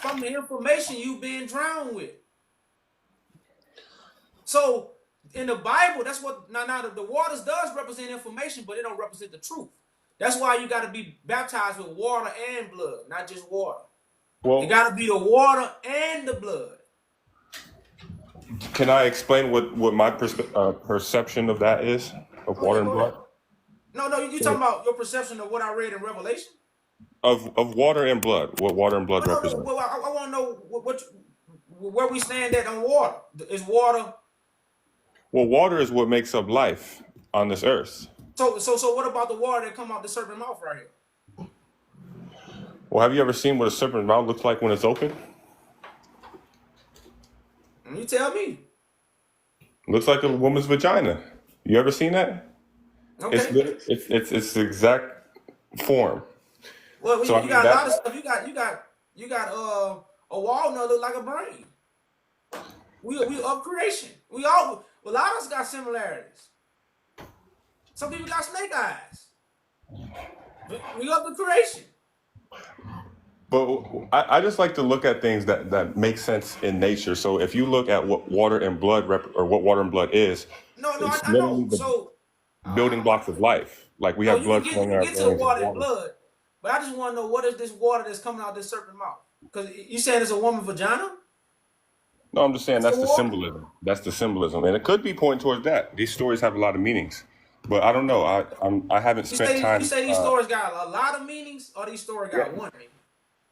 [SPEAKER 1] from the information you being drowned with. So in the Bible, that's what now the waters does represent information, but it don't represent the truth. That's why you got to be baptized with water and blood, not just water.
[SPEAKER 7] Well,
[SPEAKER 1] It got to be the water and the blood.
[SPEAKER 7] can I explain what my perception of that is, of water and blood?
[SPEAKER 1] No, you talking about your perception of what I read in Revelation?
[SPEAKER 7] Of water and blood, what water and blood
[SPEAKER 1] No.
[SPEAKER 7] represent.
[SPEAKER 1] Well, I want to know where we stand at on water. Is water?
[SPEAKER 7] Well, water is what makes up life on this earth.
[SPEAKER 1] So what about the water that come out the serpent mouth right here?
[SPEAKER 7] Well, have you ever seen what a serpent's mouth looks like when it's open?
[SPEAKER 1] You tell me.
[SPEAKER 7] Looks like a woman's vagina. You ever seen that?
[SPEAKER 1] Okay.
[SPEAKER 7] It's the exact form.
[SPEAKER 1] Well,
[SPEAKER 7] So, I
[SPEAKER 1] you
[SPEAKER 7] mean,
[SPEAKER 1] got a lot
[SPEAKER 7] that-
[SPEAKER 1] of stuff. You got a walnut look like a brain. We of creation. A lot of us got similarities. Some people got snake eyes. We of the creation.
[SPEAKER 7] But I just like to look at things that make sense in nature. So if you look at what water and blood or what water and blood is,
[SPEAKER 1] No,
[SPEAKER 7] it's
[SPEAKER 1] I
[SPEAKER 7] literally
[SPEAKER 1] know.
[SPEAKER 7] the
[SPEAKER 1] So
[SPEAKER 7] building blocks of life. Like we
[SPEAKER 1] no,
[SPEAKER 7] have blood
[SPEAKER 1] you
[SPEAKER 7] flowing in our
[SPEAKER 1] get to the
[SPEAKER 7] veins.
[SPEAKER 1] water and blood, but I just want to know what is this water that's coming out this serpent mouth? Because you saying it's a woman vagina?
[SPEAKER 7] No, I'm just saying that's the
[SPEAKER 1] water?
[SPEAKER 7] symbolism. That's the symbolism, and it could be pointing towards that. These stories have a lot of meanings, but I don't know. I haven't spent time.
[SPEAKER 1] You say these stories got a lot of meanings, or these stories got one meaning?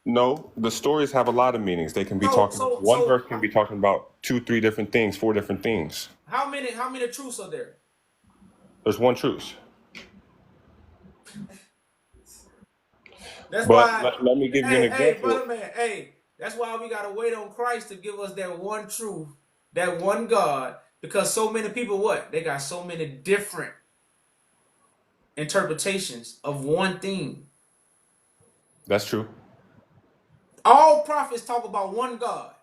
[SPEAKER 7] No, the stories have a lot of meanings. They can be talking. One verse can be talking about 2, 3 different things, 4 different things.
[SPEAKER 1] How many truths are there?
[SPEAKER 7] There's one truth.
[SPEAKER 1] That's
[SPEAKER 7] But
[SPEAKER 1] why.
[SPEAKER 7] let me give you an example.
[SPEAKER 1] Hey, brother man. Hey, that's why we gotta wait on Christ to give us that one truth, that one God. Because so many people, they got so many different interpretations of one thing.
[SPEAKER 7] That's true.
[SPEAKER 1] All prophets talk about one God.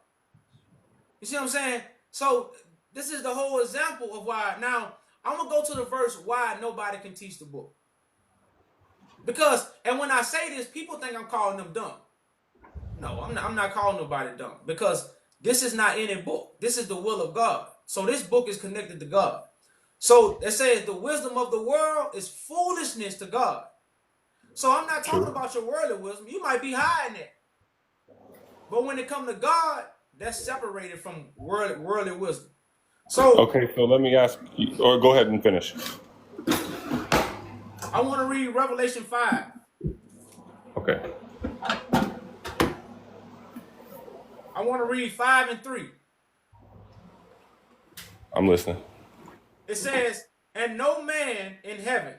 [SPEAKER 1] You see what I'm saying? So this is the whole example of why. Now I'm gonna go to the verse why nobody can teach the book. Because, and when I say this, people think I'm calling them dumb. No, I'm not calling nobody dumb, because this is not any book. This is the will of God. So this book is connected to God. So it says the wisdom of the world is foolishness to God. So I'm not talking about your worldly wisdom. You might be high in it. But when it comes to God, that's separated from worldly wisdom. So
[SPEAKER 7] Okay, so let me ask you, or go ahead and finish.
[SPEAKER 1] I want to read Revelation 5.
[SPEAKER 7] Okay.
[SPEAKER 1] I want to read 5 and 3.
[SPEAKER 7] I'm listening.
[SPEAKER 1] It says, and no man in heaven.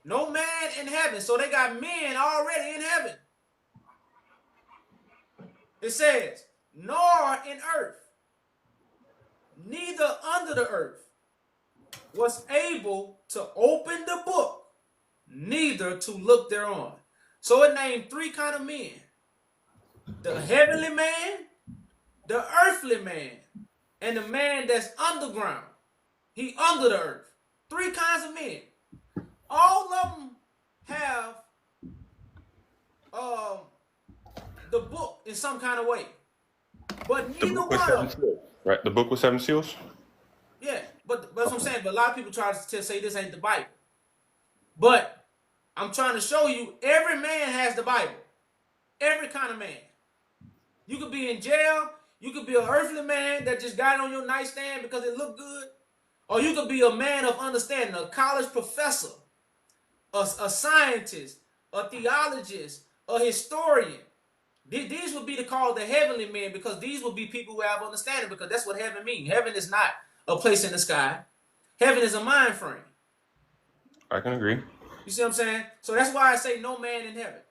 [SPEAKER 1] No man in heaven. So they got men already in heaven. It says, nor in earth, neither under the earth, was able to open the book, neither to look thereon. So it named three kind of men: the heavenly man, the earthly man, and the man that's underground. He under the earth. Three kinds of men. All of them have the book in some kind of way, but
[SPEAKER 7] The
[SPEAKER 1] neither
[SPEAKER 7] book with
[SPEAKER 1] one of
[SPEAKER 7] seven
[SPEAKER 1] them.
[SPEAKER 7] seals, right? The book with seven seals.
[SPEAKER 1] Yeah, but that's what I'm saying. But a lot of people try to say this ain't the Bible. But I'm trying to show you every man has the Bible. Every kind of man. You could be in jail. You could be an earthly man that just got it on your nightstand because it looked good. Or you could be a man of understanding, a college professor, a scientist, a theologist, a historian. These would be called the heavenly men, because these would be people who have understanding, because that's what heaven means. Heaven is not a place in the sky. Heaven is a mind frame.
[SPEAKER 7] I can agree.
[SPEAKER 1] You see what I'm saying? So that's why I say no man in heaven.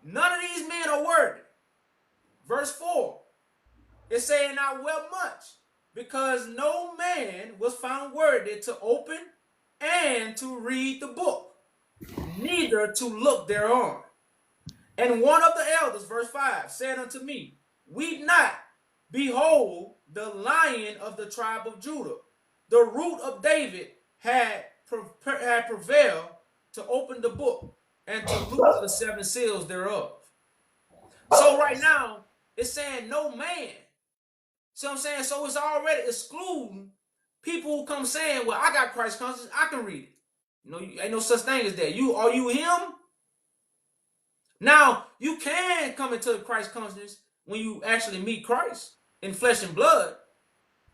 [SPEAKER 1] None of these men are worthy. Verse 4, it's saying, I wept much, because no man was found worthy to open and to read the book, neither to look thereon. And one of the elders, verse 5, said unto me, weep not, behold, the Lion of the tribe of Judah, the root of David, had prevailed to open the book and to loose the seven seals thereof. So right now, it's saying no man. See what I'm saying? So it's already excluding people who come saying, well, I got Christ consciousness, I can read it. You know, ain't no such thing as that. Are you him? Now, you can come into Christ consciousness when you actually meet Christ in flesh and blood,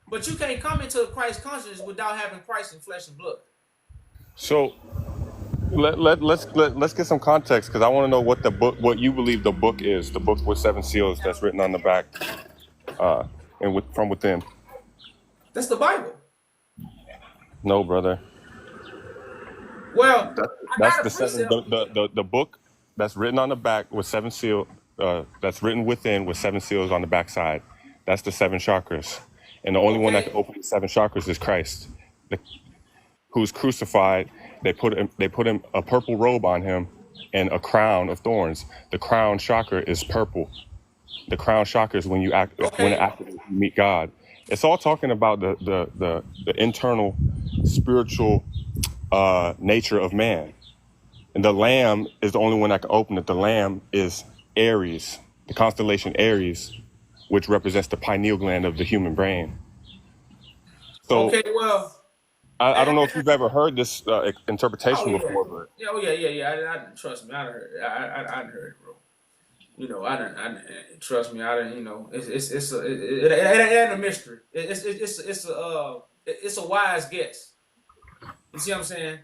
[SPEAKER 1] but you can't come into Christ consciousness without having Christ in flesh and blood.
[SPEAKER 7] So let's get some context, because I want to know what you believe the book is. The book with seven seals that's written on the back, and from within.
[SPEAKER 1] That's the Bible.
[SPEAKER 7] No, brother.
[SPEAKER 1] Well,
[SPEAKER 7] That's the seven. The book that's written on the back with seven seals. That's written within with seven seals on the back side. That's the seven chakras, and the only one that can open the seven chakras is Christ, who's crucified. They put him a purple robe on him and a crown of thorns. The crown chakra is purple. The crown chakra is when you meet God. It's all talking about the internal spiritual nature of man. And the Lamb is the only one that can open it. The Lamb is Aries, the constellation Aries, which represents the pineal gland of the human brain. So,
[SPEAKER 1] okay, well,
[SPEAKER 7] I don't know if you've ever heard this interpretation before, but
[SPEAKER 1] I trust me, I heard it, bro. You know, trust me, you know, it ain't a mystery. It's a wise guess. You see what I'm saying?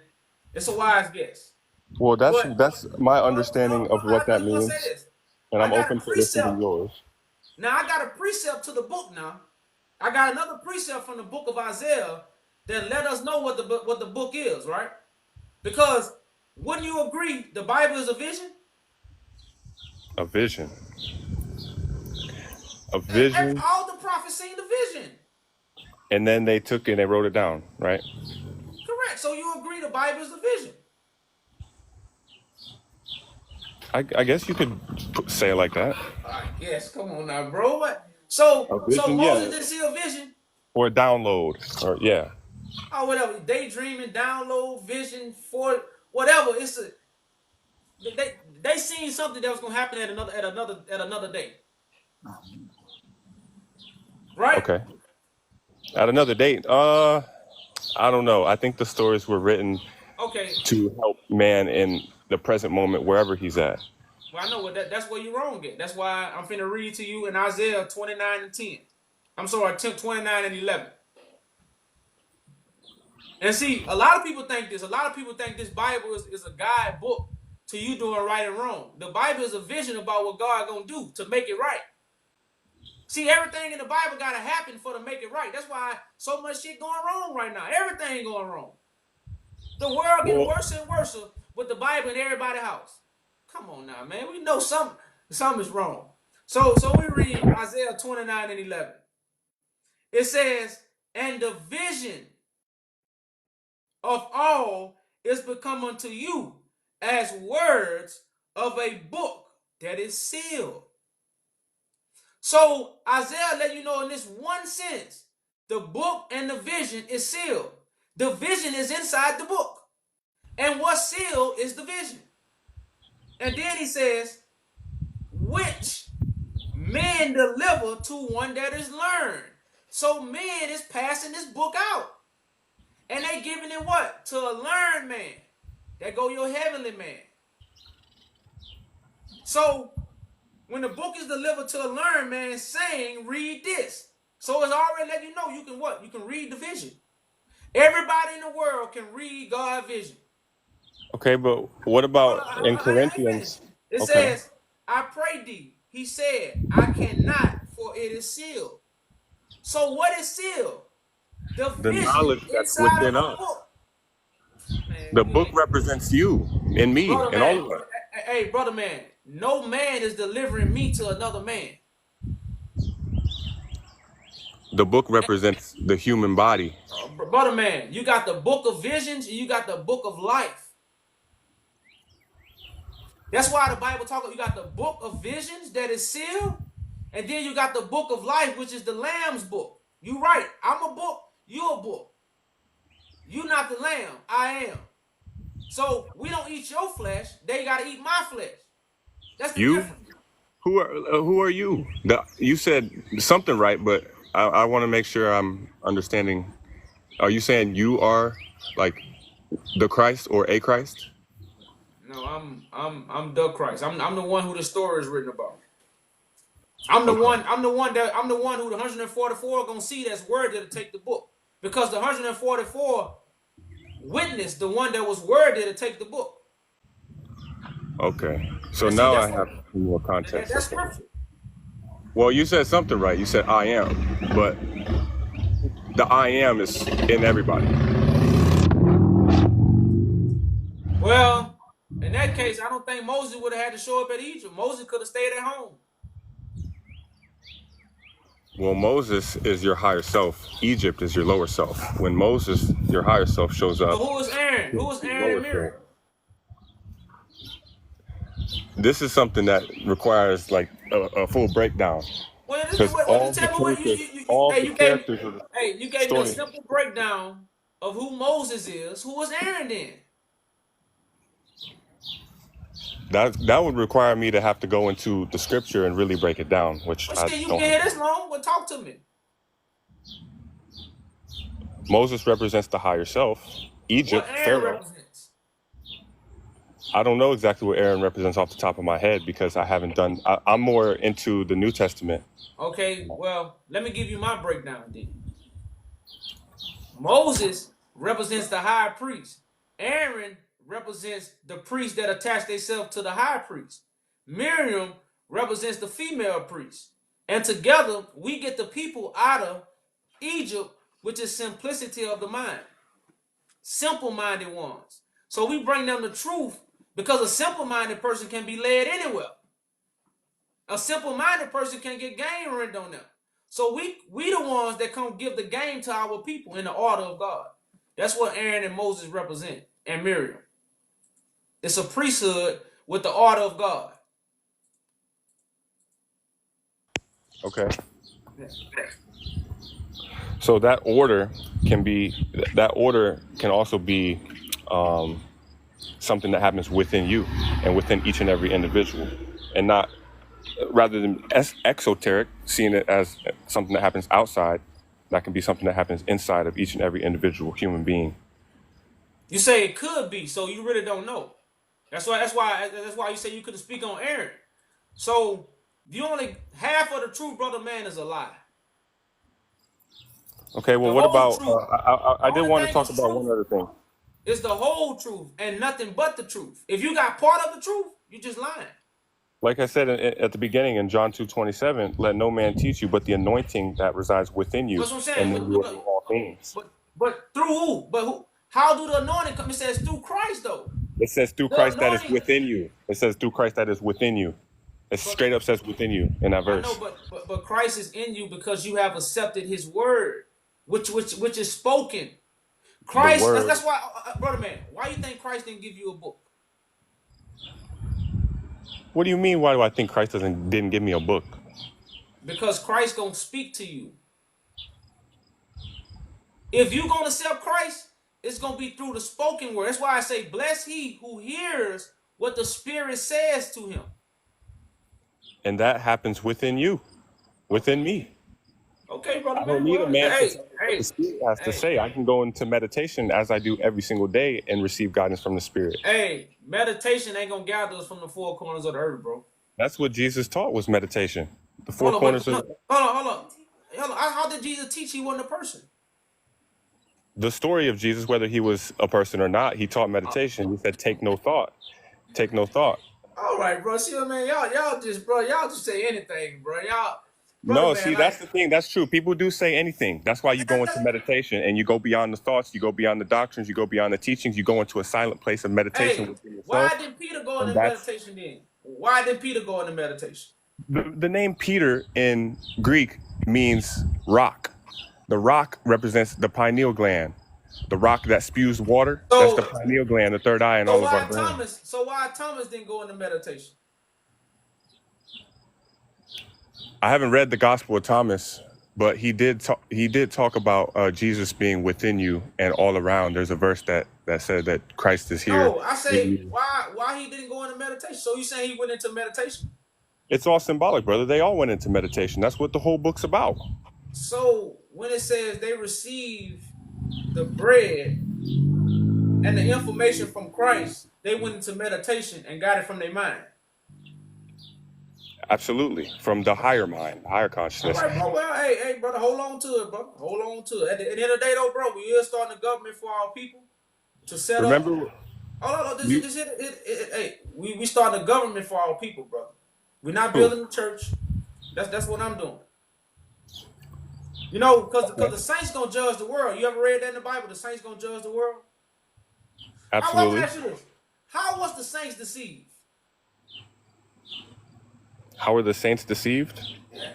[SPEAKER 1] It's a wise guess.
[SPEAKER 7] well, that's my understanding of what that means, and I'm open to listening to yours.
[SPEAKER 1] Now I got a precept to the book. Now I got another precept from the book of Isaiah that let us know what the book is, right? Because wouldn't you agree the Bible is a vision?
[SPEAKER 7] A vision. A vision.
[SPEAKER 1] And all the prophets seen the vision.
[SPEAKER 7] And then they took it and they wrote it down, right?
[SPEAKER 1] Correct. So you agree the Bible is a vision?
[SPEAKER 7] I guess you could say it like that.
[SPEAKER 1] I guess. Come on now, bro. What? So
[SPEAKER 7] A
[SPEAKER 1] so
[SPEAKER 7] vision,
[SPEAKER 1] Moses
[SPEAKER 7] yeah,
[SPEAKER 1] didn't see a vision
[SPEAKER 7] or a download, or yeah.
[SPEAKER 1] or whatever. Daydreaming, download, vision, for whatever. It's a they seen something that was gonna happen at another day. Right?
[SPEAKER 7] Okay. At another date, I don't know. I think the stories were written
[SPEAKER 1] Okay.
[SPEAKER 7] to help man in the present moment, wherever he's at.
[SPEAKER 1] Well, I know what that's where you're wrong at. That's why I'm finna read to you in Isaiah 29 and 10. I'm sorry, 29 and 11. And see, a lot of people think this. A lot of people think this Bible is a guide book to you doing right and wrong. The Bible is a vision about what God gonna do to make it right. See, everything in the Bible gotta happen for to make it right. That's why so much shit going wrong right now. Everything going wrong. The world getting
[SPEAKER 7] Well,
[SPEAKER 1] worse and worse with the Bible in everybody's house. Come on now, man. We know something is wrong. So we read Isaiah 29 and 11. It says, and the vision of all is become unto you as words of a book that is sealed. So Isaiah let you know in this one sense, the book and the vision is sealed. The vision is inside the book. And what's sealed is the vision. And then he says, which men deliver to one that is learned. So men is passing this book out. And they giving it what? To a learned man. That go your heavenly man. So when the book is delivered to a learned man saying, read this. So it's already letting you know you can what? You can read the vision. Everybody in the world can read God's vision.
[SPEAKER 7] okay, but what about in Corinthians?
[SPEAKER 1] It
[SPEAKER 7] Okay.
[SPEAKER 1] says, I pray thee. He said, I cannot, for it is sealed. So what is sealed? The
[SPEAKER 7] The
[SPEAKER 1] vision
[SPEAKER 7] knowledge that's
[SPEAKER 1] inside
[SPEAKER 7] within
[SPEAKER 1] of the
[SPEAKER 7] us.
[SPEAKER 1] book. Man,
[SPEAKER 7] The book represents you and me
[SPEAKER 1] brother
[SPEAKER 7] and all
[SPEAKER 1] man,
[SPEAKER 7] of us.
[SPEAKER 1] hey, brother man, no man is delivering me to another man.
[SPEAKER 7] The book represents the human body.
[SPEAKER 1] Brother man, you got the book of visions and you got the book of life. That's why the Bible talks, you got the book of visions that is sealed, and then you got the book of life, which is the Lamb's book. You right, I'm a book, you a book. You not the lamb, I am. So we don't eat your flesh, they gotta eat my flesh. That's the
[SPEAKER 7] You?
[SPEAKER 1] difference.
[SPEAKER 7] Who are you? You said something right, but I want to make sure I'm understanding. Are you saying you are like the Christ or a Christ?
[SPEAKER 1] No, I'm the Christ. I'm the one who the story is written about. I'm the
[SPEAKER 7] Okay.
[SPEAKER 1] one who the 144 are gonna see that's worthy to take the book. Because the 144 witnessed the one that was worthy to take the book.
[SPEAKER 7] Okay. So
[SPEAKER 1] And see,
[SPEAKER 7] now I
[SPEAKER 1] that's
[SPEAKER 7] have more context.
[SPEAKER 1] that's
[SPEAKER 7] Okay.
[SPEAKER 1] scripture.
[SPEAKER 7] Well, you said something right. You said I am, but the I am is in everybody.
[SPEAKER 1] Well, in that case, I don't think Moses would have had to show up at Egypt. Moses could have stayed at home.
[SPEAKER 7] Well, Moses is your higher self. Egypt is your lower self. When Moses, your higher self, shows
[SPEAKER 1] So
[SPEAKER 7] up,
[SPEAKER 1] who was Aaron? Who was Aaron and Miriam?
[SPEAKER 7] this is something that requires like a full breakdown.
[SPEAKER 1] Well,
[SPEAKER 7] Because all the characters, all
[SPEAKER 1] hey,
[SPEAKER 7] the
[SPEAKER 1] you gave
[SPEAKER 7] characters of the
[SPEAKER 1] you gave me a
[SPEAKER 7] story.
[SPEAKER 1] simple breakdown of who Moses is. Who was Aaron then?
[SPEAKER 7] That would require me to have to go into the scripture and really break it down, which
[SPEAKER 1] Well,
[SPEAKER 7] I
[SPEAKER 1] shit, you
[SPEAKER 7] don't.
[SPEAKER 1] been here this long. Well, talk to me.
[SPEAKER 7] Moses represents the higher self.
[SPEAKER 1] What
[SPEAKER 7] Egypt,
[SPEAKER 1] Aaron
[SPEAKER 7] Pharaoh.
[SPEAKER 1] represents.
[SPEAKER 7] I don't know exactly what Aaron represents off the top of my head because I haven't done. I'm more into the New Testament.
[SPEAKER 1] Okay, well, let me give you my breakdown then. Moses represents the high priest. Aaron represents the priests that attach themselves to the high priest. Miriam represents the female priest. And together, we get the people out of Egypt, which is simplicity of the mind. Simple-minded ones. So we bring them the truth because a simple-minded person can be led anywhere. A simple-minded person can get game rendered on them. So we the ones that come give the game to our people in the order of God. That's what Aaron and Moses represent, and Miriam. It's a priesthood with the order of God.
[SPEAKER 7] Okay. So that order can also be something that happens within you and within each and every individual, and not rather than exoteric, seeing it as something that happens outside. That can be something that happens inside of each and every individual human being.
[SPEAKER 1] You say it could be, so you really don't know. That's why you say you couldn't speak on Aaron. So the only half of the truth, brother man, is a lie.
[SPEAKER 7] Okay, well,
[SPEAKER 1] The
[SPEAKER 7] what
[SPEAKER 1] whole
[SPEAKER 7] about,
[SPEAKER 1] truth.
[SPEAKER 7] I did
[SPEAKER 1] Only
[SPEAKER 7] want to
[SPEAKER 1] thing
[SPEAKER 7] talk
[SPEAKER 1] is
[SPEAKER 7] about
[SPEAKER 1] truth.
[SPEAKER 7] one other thing.
[SPEAKER 1] It's the whole truth and nothing but the truth. If you got part of the truth, you just lying.
[SPEAKER 7] Like I said at the beginning in John 2:27, let no man teach you but the anointing that resides within you,
[SPEAKER 1] That's what I'm saying.
[SPEAKER 7] and then you will know all things.
[SPEAKER 1] But through who? But who? How do the anointing come? It says through Christ, though.
[SPEAKER 7] It says through
[SPEAKER 1] The
[SPEAKER 7] Christ that is
[SPEAKER 1] anointing.
[SPEAKER 7] within you. It says through Christ that is within you. It straight up says within you in that
[SPEAKER 1] I know,
[SPEAKER 7] verse.
[SPEAKER 1] but Christ is in you because you have accepted His word, which is spoken. Christ.
[SPEAKER 7] word.
[SPEAKER 1] That's why, brother man. Why you think Christ didn't give you a book?
[SPEAKER 7] What do you mean? Why do I think Christ didn't give me a book?
[SPEAKER 1] Because Christ gonna speak to you. If you gonna accept Christ, it's gonna be through the spoken word. That's why I say, bless he who hears what the Spirit says to him.
[SPEAKER 7] And that happens within you, within me.
[SPEAKER 1] Okay, brother
[SPEAKER 7] I
[SPEAKER 1] man.
[SPEAKER 7] don't need a man to
[SPEAKER 1] Hey,
[SPEAKER 7] tell me what the Spirit has to say. I can go into meditation as I do every single day and receive guidance from the Spirit.
[SPEAKER 1] hey, meditation ain't gonna gather us from the four corners of the earth, bro.
[SPEAKER 7] That's what Jesus taught, was meditation. The four
[SPEAKER 1] Hold on,
[SPEAKER 7] corners
[SPEAKER 1] but,
[SPEAKER 7] of
[SPEAKER 1] hold on. How did Jesus teach he wasn't a person?
[SPEAKER 7] the story of Jesus, whether he was a person or not. He taught meditation. He said, take no thought. Take no thought.
[SPEAKER 1] All right, bro. See, man, y'all just say anything, bro.
[SPEAKER 7] No, see, that's the thing. That's true. People do say anything. That's why you go into meditation and you go beyond the thoughts, you go beyond the doctrines, you go beyond the teachings, you go into a silent place of meditation
[SPEAKER 1] Hey,
[SPEAKER 7] within yourself.
[SPEAKER 1] why did Peter go into meditation then? Why did Peter go into meditation?
[SPEAKER 7] The name Peter in Greek means rock. The rock represents the pineal gland. The rock that spews water, that's the pineal gland, the third eye, and all of our brains.
[SPEAKER 1] So why Thomas didn't go into meditation?
[SPEAKER 7] I haven't read the Gospel of Thomas, but he did talk about Jesus being within you and all around. There's a verse that said that Christ is here.
[SPEAKER 1] No, I say why he didn't go into meditation. So you saying he went into meditation?
[SPEAKER 7] It's all symbolic, brother. They all went into meditation. That's what the whole book's about.
[SPEAKER 1] So when it says they receive the bread and the information from Christ, they went into meditation and got it from their mind.
[SPEAKER 7] Absolutely. From the higher mind, the higher consciousness.
[SPEAKER 1] All right, bro. Well, hey, brother, hold on to it, bro. Hold on to it. At the end of the day, though, bro, we are starting a government for our people to set
[SPEAKER 7] Remember,
[SPEAKER 1] up. Hold on, hey, we starting a government for our people, brother. We're not building a church. That's what I'm doing. You know, because the saints gonna judge the world. You ever read that in the Bible? The saints gonna judge the world.
[SPEAKER 7] Absolutely.
[SPEAKER 1] I want to ask you this: how was the saints deceived?
[SPEAKER 7] How are the saints deceived?
[SPEAKER 1] Yeah.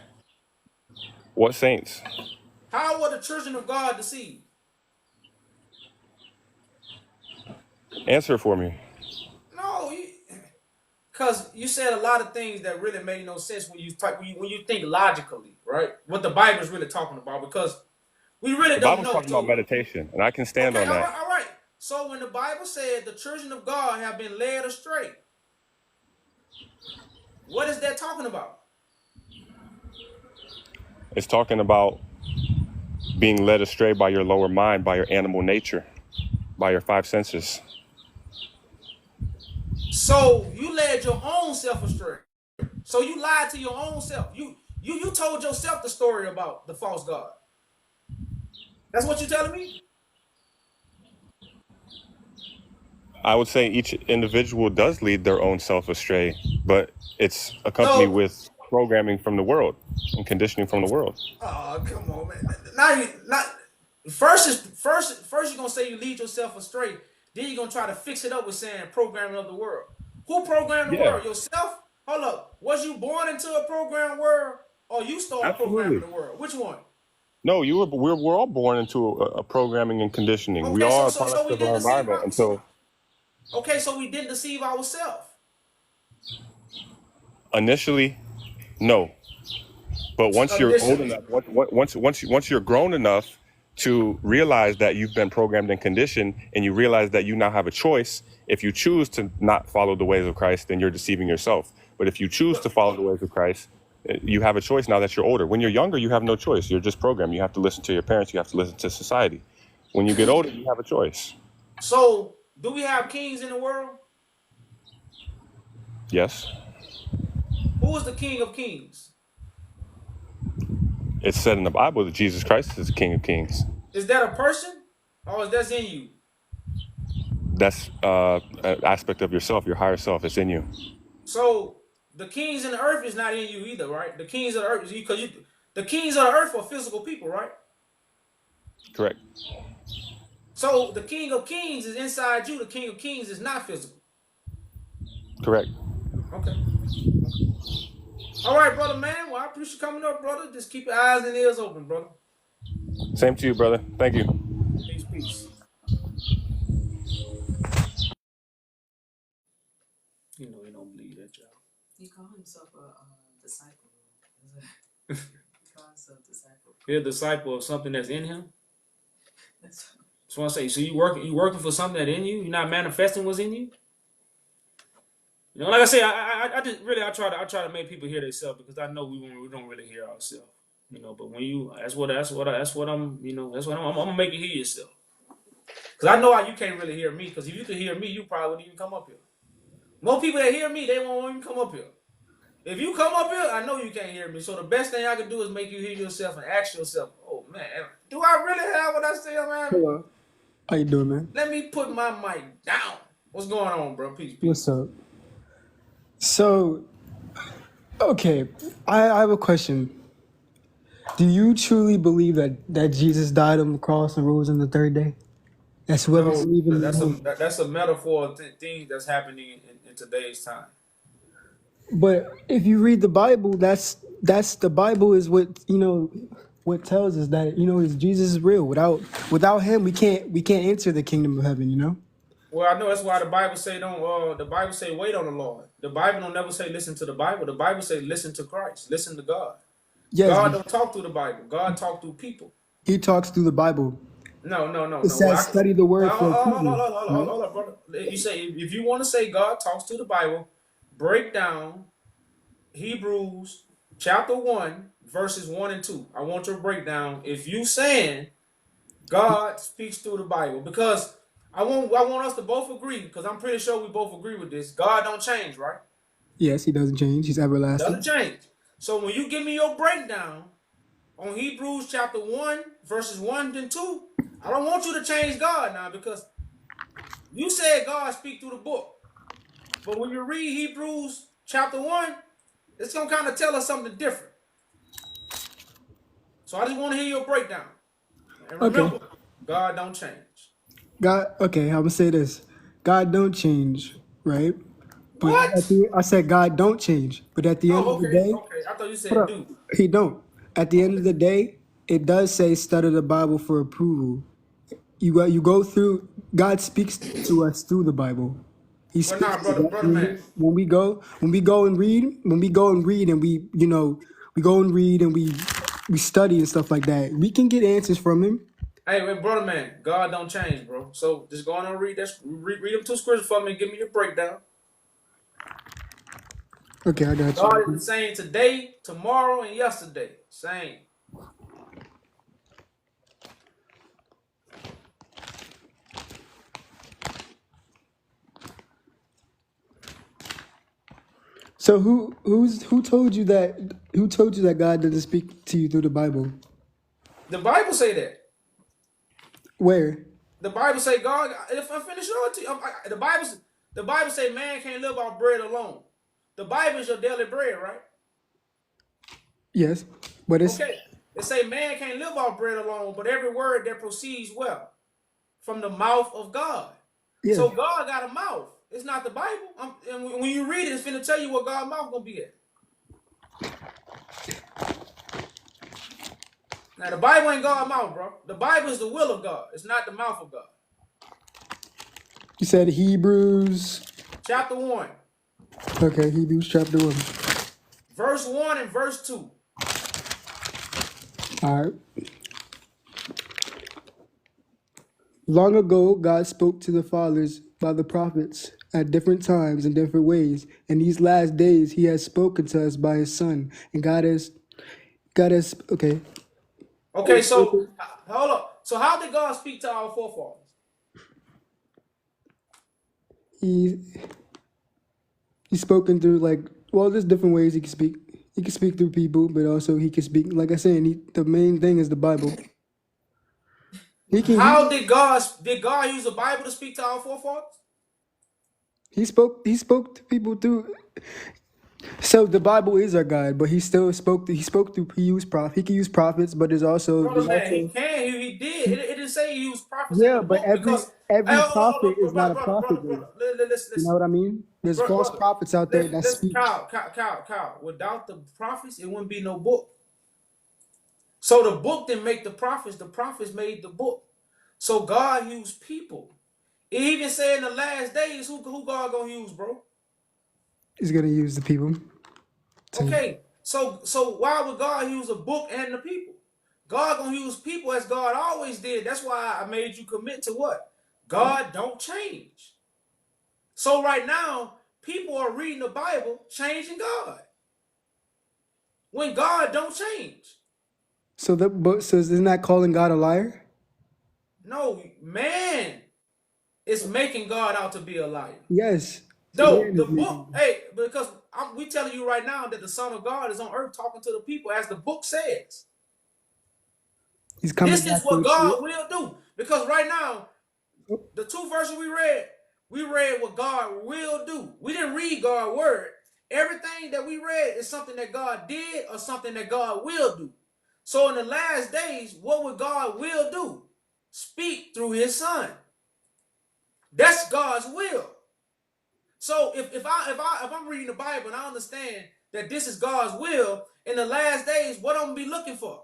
[SPEAKER 7] What saints?
[SPEAKER 1] How were the children of God deceived?
[SPEAKER 7] Answer for me.
[SPEAKER 1] No, because you said a lot of things that really made no sense when you think logically, right? What the Bible is really talking about, because we really don't know.
[SPEAKER 7] The Bible's talking about meditation, and I can stand on that.
[SPEAKER 1] All right. So when the Bible said the children of God have been led astray, what is that talking about?
[SPEAKER 7] It's talking about being led astray by your lower mind, by your animal nature, by your five senses.
[SPEAKER 1] So you led your own self astray. So you lied to your own self. You told yourself the story about the false god. That's what you're telling me?
[SPEAKER 7] I would say each individual does lead their own self astray, but it's accompanied with programming from the world and conditioning from the world.
[SPEAKER 1] Oh, come on, man. First you're gonna say you lead yourself astray. Then you're gonna try to fix it up with saying programming of the world. Who programmed the world? Yourself? Hold up. Was you born into a programmed world, or you started programming the world? Which one?
[SPEAKER 7] No, we're all born into a programming and conditioning.
[SPEAKER 1] Okay,
[SPEAKER 7] we all are products of our environment until.
[SPEAKER 1] Okay, so we didn't deceive ourselves.
[SPEAKER 7] Initially, no. But once you're old
[SPEAKER 1] Initially.
[SPEAKER 7] enough, once you're grown enough to realize that you've been programmed and conditioned, and you realize that you now have a choice. If you choose to not follow the ways of Christ, then you're deceiving yourself. But if you choose to follow the ways of Christ, you have a choice now that you're older. When you're younger, you have no choice. You're just programmed. You have to listen to your parents. You have to listen to society. When you get older, you have a choice.
[SPEAKER 1] So, do we have kings in the world?
[SPEAKER 7] Yes.
[SPEAKER 1] Who is the King of Kings?
[SPEAKER 7] It's said in the Bible that Jesus Christ is the King of Kings.
[SPEAKER 1] Is that a person, or is that in you?
[SPEAKER 7] That's an aspect of yourself, your higher self. It's in you.
[SPEAKER 1] So the kings in the earth is not in you either, right? The kings of the earth, because the kings of the earth are physical people, right?
[SPEAKER 7] Correct.
[SPEAKER 1] So the King of Kings is inside you. The King of Kings is not physical.
[SPEAKER 7] Correct.
[SPEAKER 1] Okay. All right, brother, man. Well, I appreciate you coming up, brother. Just keep your eyes and ears open, brother.
[SPEAKER 7] Same to you, brother. Thank you.
[SPEAKER 1] Peace, peace. You know he don't believe that, y'all.
[SPEAKER 8] He called himself a disciple. He called himself disciple.
[SPEAKER 1] You're a disciple of something that's in him.
[SPEAKER 8] That's
[SPEAKER 1] That's what I say. So you working for something that's in you. You're not manifesting what's in you. You know, like I say, I just really I try to make people hear themselves, because I know we don't really hear ourselves. You know, but when you that's what I'm gonna make you hear yourself. Because I know how you can't really hear me. Because if you could hear me, you probably wouldn't even come up here. Most people that hear me, they won't even come up here. If you come up here, I know you can't hear me. So the best thing I can do is make you hear yourself and ask yourself, oh man, do I really have what I say, man?
[SPEAKER 9] Hello. How you doing, man?
[SPEAKER 1] Let me put my mic down. What's going on, bro? Peace.
[SPEAKER 9] What's up? So, okay, I have a question. Do you truly believe that Jesus died on the cross and rose on the third day? That's what
[SPEAKER 1] No,
[SPEAKER 9] it's even.
[SPEAKER 1] that's a metaphor of things that's happening in today's time.
[SPEAKER 9] But if you read the Bible, that's the Bible is what what tells us that is Jesus is real. Without him, we can't enter the kingdom of heaven.
[SPEAKER 1] Well, I know that's why the Bible say the Bible say wait on the Lord. The Bible don't never say listen to the Bible. The Bible say listen to Christ, listen to God.
[SPEAKER 9] Yes,
[SPEAKER 1] God don't talk through the Bible. God talk through people.
[SPEAKER 9] he talks through the Bible.
[SPEAKER 1] No.
[SPEAKER 9] It says study the word for
[SPEAKER 1] Hold
[SPEAKER 9] approval.
[SPEAKER 1] on, brother. You say if you want to say God talks to the Bible, break down Hebrews chapter 1, verses 1 and 2. I want your breakdown. If you saying God speaks through the Bible, because I want us to both agree, because I'm pretty sure we both agree with this. God don't change, right?
[SPEAKER 9] Yes, he doesn't change. He's everlasting.
[SPEAKER 1] Doesn't change. So when you give me your breakdown on Hebrews chapter 1, verses 1 and 2, I don't want you to change God now, because you said God speak through the book. But when you read Hebrews chapter 1, it's going to kind of tell us something different. So I just want to hear your breakdown. And remember, God don't change.
[SPEAKER 9] Okay, I'm gonna say this. God don't change, right? But
[SPEAKER 1] What?
[SPEAKER 9] I said God don't change. But at the end of the day,
[SPEAKER 1] Okay. I thought you said
[SPEAKER 9] hold up,
[SPEAKER 1] do.
[SPEAKER 9] he don't. At the end of the day, it does say study the Bible for approval. You go through. God speaks to us through the Bible. He
[SPEAKER 1] Well,
[SPEAKER 9] speaks
[SPEAKER 1] nah,
[SPEAKER 9] to
[SPEAKER 1] brother
[SPEAKER 9] us.
[SPEAKER 1] man.
[SPEAKER 9] When we go and read, and we go and read and we study and stuff like that, we can get answers from him.
[SPEAKER 1] Hey, brother man, God don't change, bro. So just go on and read them two scriptures for me and give me your breakdown.
[SPEAKER 9] Okay, I got you.
[SPEAKER 1] God is the same today, tomorrow, and yesterday. Same.
[SPEAKER 9] So who told you that God doesn't speak to you through the Bible?
[SPEAKER 1] The Bible say that.
[SPEAKER 9] Where?
[SPEAKER 1] The Bible say God. If I finish it to you, the Bible say man can't live off bread alone. The Bible is your daily bread, right?
[SPEAKER 9] Yes, but it's
[SPEAKER 1] Okay. It say man can't live off bread alone, but every word that proceeds from the mouth of God.
[SPEAKER 9] yeah.
[SPEAKER 1] So God got a mouth. It's not the Bible. And when you read it, it's finna tell you what God's mouth gonna be at. Now the Bible ain't God's mouth, bro. The Bible is the will of God. It's not the mouth of God.
[SPEAKER 9] You said Hebrews.
[SPEAKER 1] Chapter 1.
[SPEAKER 9] Okay, Hebrews chapter 1.
[SPEAKER 1] verse 1 and verse 2.
[SPEAKER 9] All right. Long ago, God spoke to the fathers by the prophets at different times in different ways. In these last days, He has spoken to us by His Son. And God has, okay.
[SPEAKER 1] Okay, so hold up. So how did God speak to our forefathers?
[SPEAKER 9] He's spoken through there's different ways He can speak. He can speak through people, but also He can speak. Like I said, the main thing is the Bible.
[SPEAKER 1] How did God use the Bible to speak to our forefathers?
[SPEAKER 9] He spoke to people through. So the Bible is our guide, but He still spoke. He used prophets. He can use prophets, but there's also.
[SPEAKER 1] Brother, man, he can. He did. It didn't say he used prophets.
[SPEAKER 9] Yeah,
[SPEAKER 1] in the
[SPEAKER 9] but
[SPEAKER 1] book
[SPEAKER 9] every prophet is not a
[SPEAKER 1] brother,
[SPEAKER 9] prophet.
[SPEAKER 1] listen.
[SPEAKER 9] You know what I mean? There's false prophets out there that speak.
[SPEAKER 1] Kyle. Without the prophets, it wouldn't be no book. So the book didn't make the prophets. The prophets made the book. So God used people. It even said in the last days, who God gonna use, bro?
[SPEAKER 9] He's gonna use the people.
[SPEAKER 1] Okay, so why would God use a book and the people? God gonna use people as God always did. That's why I made you commit to what? God don't change. So right now, people are reading the Bible, changing God. When God don't change.
[SPEAKER 9] So isn't that calling God a liar?
[SPEAKER 1] No, man is making God out to be a liar.
[SPEAKER 9] Yes.
[SPEAKER 1] No, the book, because we telling you right now that the Son of God is on earth talking to the people as the book says.
[SPEAKER 9] He's coming.
[SPEAKER 1] This is what God will do. Because right now, the 2 verses we read what God will do. We didn't read God's word. Everything that we read is something that God did or something that God will do. So in the last days, what would God will do? Speak through His Son. That's God's will. So if I'm reading the Bible and I understand that this is God's will, in the last days, what I'm gonna be looking for?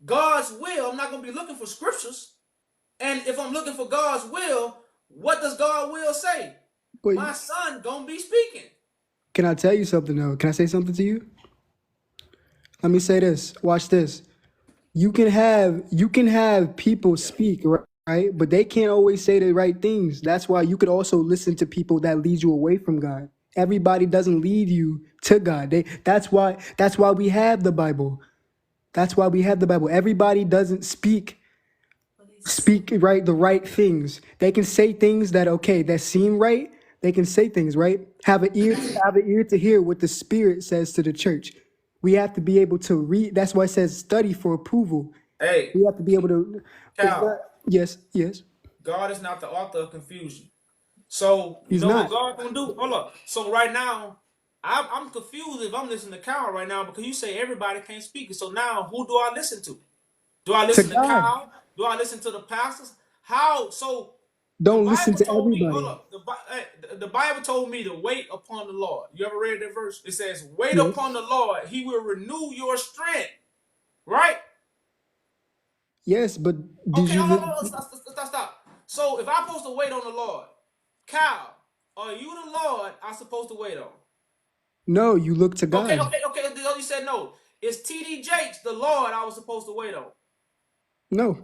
[SPEAKER 1] God's will. I'm not gonna be looking for scriptures. And if I'm looking for God's will, what does God will say?
[SPEAKER 9] Wait.
[SPEAKER 1] My Son gonna be speaking.
[SPEAKER 9] Can I tell you something though? Can I say something to you? Let me say this. Watch this. You can have people speak, right? But they can't always say the right things. That's why you could also listen to people that lead you away from God. Everybody doesn't lead you to God. That's why we have the Bible. That's why we have the Bible. Everybody doesn't speak right the right things. They can say things that seem right. They can say things, right? Have an ear to hear what the Spirit says to the church. We have to be able to read. That's why it says study for approval.
[SPEAKER 1] Hey,
[SPEAKER 9] we have to be able to.
[SPEAKER 1] Cal,
[SPEAKER 9] yes.
[SPEAKER 1] God is not the author of confusion. So
[SPEAKER 9] He's
[SPEAKER 1] what
[SPEAKER 9] not.
[SPEAKER 1] God gonna do? Hold up. So right now, I'm confused if I'm listening to Cal right now because you say everybody can't speak. So now, who do I listen to? Do I listen to Cal? Do I listen to the pastors? How? So
[SPEAKER 9] don't listen to everybody.
[SPEAKER 1] Hold up. The Bible told me to wait upon the Lord. You ever read that verse? It says, "Wait upon the Lord; He will renew your strength." Right?
[SPEAKER 9] Yes, but
[SPEAKER 1] Stop. So if I'm supposed to wait on the Lord, Cal, are you the Lord I'm supposed to wait on?
[SPEAKER 9] No, you look to God.
[SPEAKER 1] Okay. You said no. Is TD Jakes the Lord I was supposed to wait on?
[SPEAKER 9] No.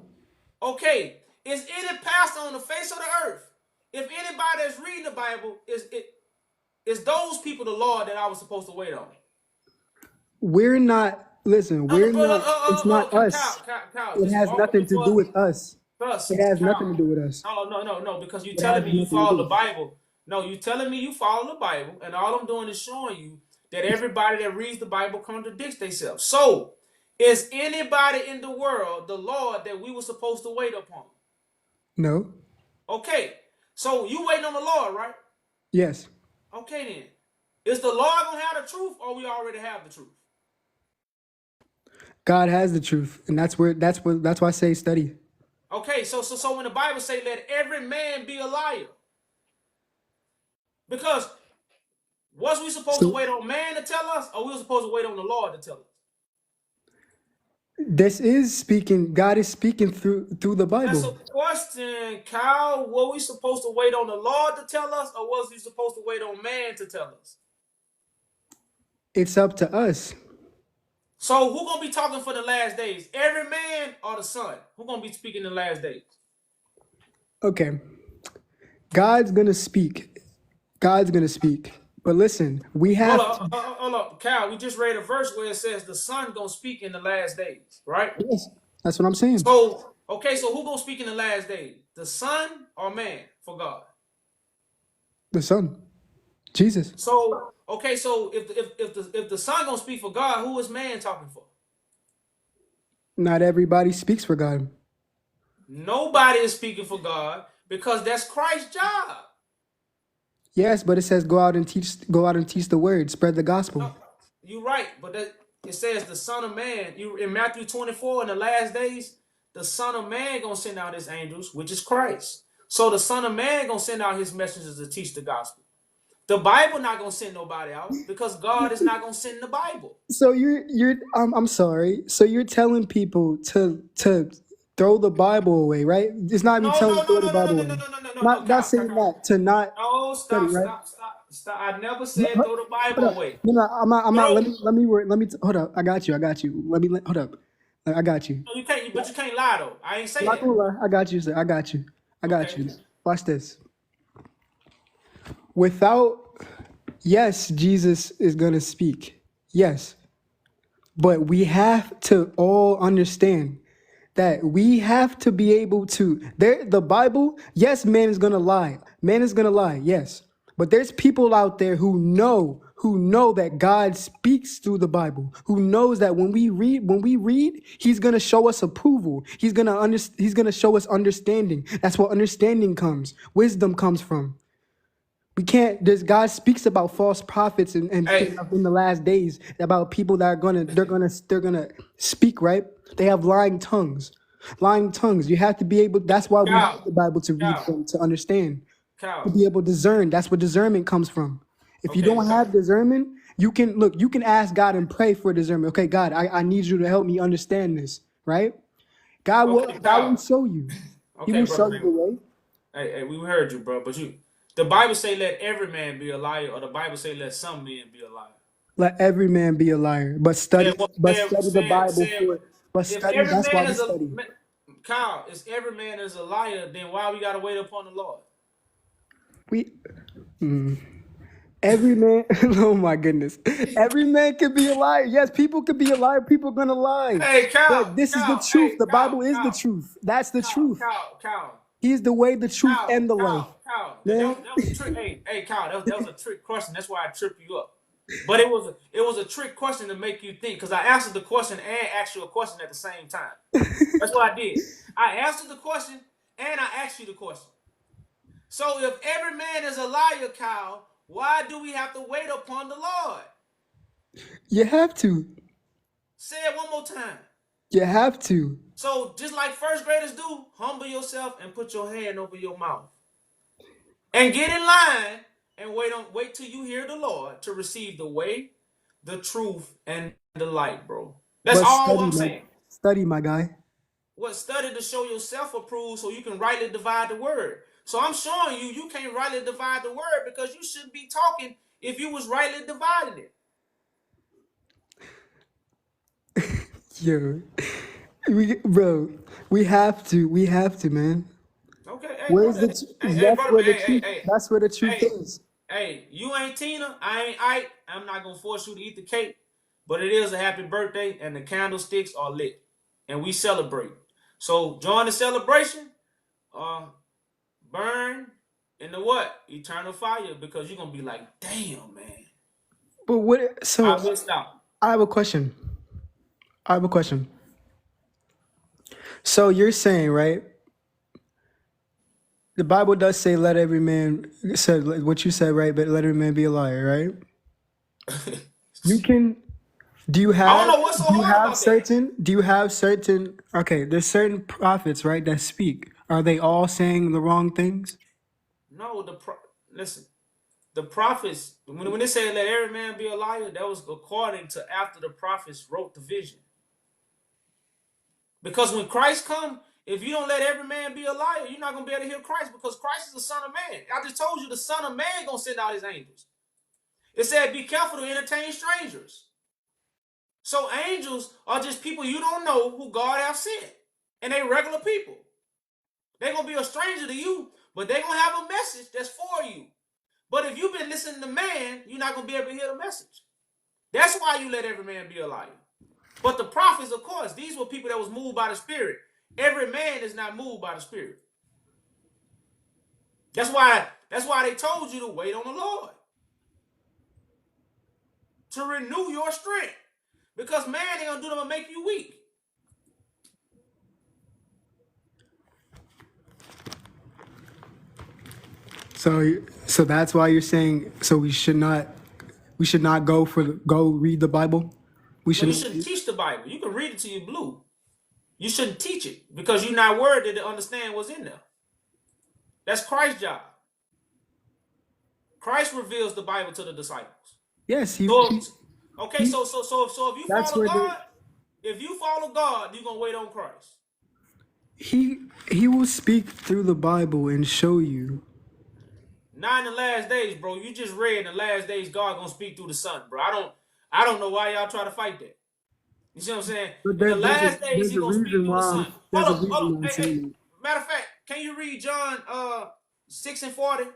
[SPEAKER 1] Okay. Is any pastor on the face of the earth, if anybody that's reading the Bible, is those people the Lord that I was supposed to wait on?
[SPEAKER 9] We're not. Listen, we're not. It's not us.
[SPEAKER 1] Kyle,
[SPEAKER 9] it has nothing to do with us. It has nothing to do with us.
[SPEAKER 1] No, because you're telling me you follow the Bible. No, you're telling me you follow the Bible, and all I'm doing is showing you that everybody that reads the Bible contradicts themselves. So, is anybody in the world the Lord that we were supposed to wait upon?
[SPEAKER 9] No.
[SPEAKER 1] Okay, so you waiting on the Lord, right?
[SPEAKER 9] Yes.
[SPEAKER 1] Okay then. Is the Lord gonna have the truth, or we already have the truth?
[SPEAKER 9] God has the truth, and that's why I say study.
[SPEAKER 1] Okay, so when the Bible say let every man be a liar, because was we supposed to wait on man to tell us, or we were supposed to wait on the Lord to tell us?
[SPEAKER 9] This is speaking. God is speaking through the Bible.
[SPEAKER 1] That's a question, Kyle. Were we supposed to wait on the Lord to tell us, or was we supposed to wait on man to tell us?
[SPEAKER 9] It's up to us.
[SPEAKER 1] So who gonna be talking for the last days? Every man or the son? Who gonna be speaking in the last days?
[SPEAKER 9] Okay. God's gonna speak. God's gonna speak. But listen, we have
[SPEAKER 1] Hold up, Cal. We just read a verse where it says the son gonna speak in the last days, right?
[SPEAKER 9] yes, that's what I'm saying.
[SPEAKER 1] So okay, so who gonna speak in the last days? The son or man for God?
[SPEAKER 9] The Son. Jesus.
[SPEAKER 1] So okay, so if the son gonna speak for God, who is man talking for?
[SPEAKER 9] Not everybody speaks for God.
[SPEAKER 1] Nobody is speaking for God because that's Christ's job.
[SPEAKER 9] Yes, but it says go out and teach the word, spread the gospel.
[SPEAKER 1] You're right, but it says the Son of Man. In Matthew 24, in the last days, the Son of Man gonna send out his angels, which is Christ. So the Son of Man gonna send out his messengers to teach the gospel. The Bible not gonna send nobody out because God is not gonna send the Bible.
[SPEAKER 9] So I'm sorry. So you're telling people to throw the Bible away, right? It's not me telling throw the Bible away. Not saying that to not study, right?
[SPEAKER 1] Stop. I never said throw the Bible away.
[SPEAKER 9] No, I'm not. Let me. Hold up. I got you. Hold up. I got you.
[SPEAKER 1] No, you can't. But you can't lie though. I ain't say
[SPEAKER 9] I'm not
[SPEAKER 1] that.
[SPEAKER 9] gonna lie. I got you, sir. I got you. Watch this. Yes, Jesus is gonna speak. Yes, but we have to all understand that we have to be able to. The Bible. Yes, man is gonna lie. Man is gonna lie. Yes, but there's people out there who know that God speaks through the Bible, who knows that when we read, he's going to show us approval. He's going to show us understanding. That's where understanding comes. Wisdom comes from. We can't, God speaks about false prophets and in the last days, about people that are going to speak, right? They have lying tongues. You have to be able, that's why we have the Bible to read from, to understand, to be able to discern. That's where discernment comes from. If you don't have discernment, you can ask God and pray for discernment. Okay, God, I need you to help me understand this, right? God will show you. He will show you the way.
[SPEAKER 1] Hey, we heard you, bro. But the Bible say let every man be a liar, or the Bible say let some men be a liar.
[SPEAKER 9] Let every man be a liar, but study the Bible study. That's why we study.
[SPEAKER 1] Kyle, if every man is a liar, then why we gotta wait upon the Lord?
[SPEAKER 9] Every man, oh my goodness. Every man can be a liar. Yes, people could be a liar. People are going to lie.
[SPEAKER 1] Hey, Kyle.
[SPEAKER 9] But this is the truth. The Bible is the truth. That's the truth.
[SPEAKER 1] Kyle.
[SPEAKER 9] He's the way, the truth, and the life.
[SPEAKER 1] Kyle. That was a trick. Hey, Kyle, that was a trick question. That's why I tripped you up. But it was a trick question to make you think, because I answered the question and asked you a question at the same time. That's what I did. I answered the question and I asked you the question. So if every man is a liar, Kyle, why do we have to wait upon the Lord?
[SPEAKER 9] You have to.
[SPEAKER 1] Say it one more time.
[SPEAKER 9] You have to.
[SPEAKER 1] So just like first graders do, humble yourself and put your hand over your mouth. And get in line and wait till you hear the Lord to receive the way, the truth, and the light, bro. That's all I'm saying.
[SPEAKER 9] Study, my guy.
[SPEAKER 1] Study to show yourself approved so you can rightly divide the word. So I'm showing you can't rightly divide the word because you shouldn't be talking if you was rightly dividing it.
[SPEAKER 9] Yo, we have to, man.
[SPEAKER 1] Okay.
[SPEAKER 9] That's where the truth is.
[SPEAKER 1] Hey, you ain't Tina, I ain't Ike. I'm not gonna force you to eat the cake, but it is a happy birthday and the candlesticks are lit and we celebrate. So join the celebration. Burn in the what? Eternal fire, because you're gonna be like, damn, man.
[SPEAKER 9] But what? So
[SPEAKER 1] I missed out.
[SPEAKER 9] I have a question. So you're saying, right? The Bible does say, "Let every man," said what you said, right? But let every man be a liar, right? You can. Do you have?
[SPEAKER 1] I don't know what's so hard about that.
[SPEAKER 9] Do you have certain? Okay, there's certain prophets, right, that speak. Are they all saying the wrong things?
[SPEAKER 1] No, listen. The prophets, when they say let every man be a liar, that was according to after the prophets wrote the vision. Because when Christ comes, if you don't let every man be a liar, you're not going to be able to hear Christ, because Christ is the Son of Man. I just told you the Son of Man going to send out his angels. It said, be careful to entertain strangers. So angels are just people you don't know who God have sent. And they regular people. They're going to be a stranger to you, but they're going to have a message that's for you. But if you've been listening to man, you're not going to be able to hear the message. That's why you let every man be a liar. But the prophets, of course, these were people that was moved by the Spirit. Every man is not moved by the Spirit. That's why they told you to wait on the Lord. To renew your strength. Because man ain't going to do them to make you weak.
[SPEAKER 9] So that's why you're saying we should not go read the Bible.
[SPEAKER 1] You shouldn't teach the Bible. You can read it till you're blue. You shouldn't teach it because you're not worthy to understand what's in there. That's Christ's job. Christ reveals the Bible to the disciples.
[SPEAKER 9] Yes,
[SPEAKER 1] so if you follow God, you're gonna wait on Christ.
[SPEAKER 9] He will speak through the Bible and show you.
[SPEAKER 1] Not in the last days, bro. You just read in the last days God gonna speak through the Son, bro. I don't know why y'all try to fight that. You see what I'm saying? In the last days, He gonna speak through the Son. Hold on. Hey. Matter of fact, can you read John 6:40?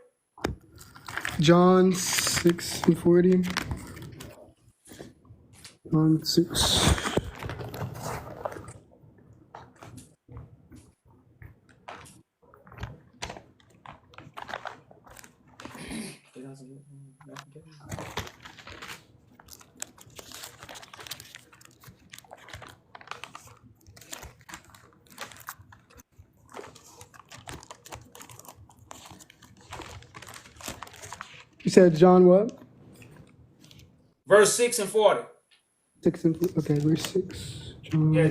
[SPEAKER 9] John 6:40. John 6. You said John what?
[SPEAKER 1] Verse 6 and 40.
[SPEAKER 9] 6 and okay, verse 6.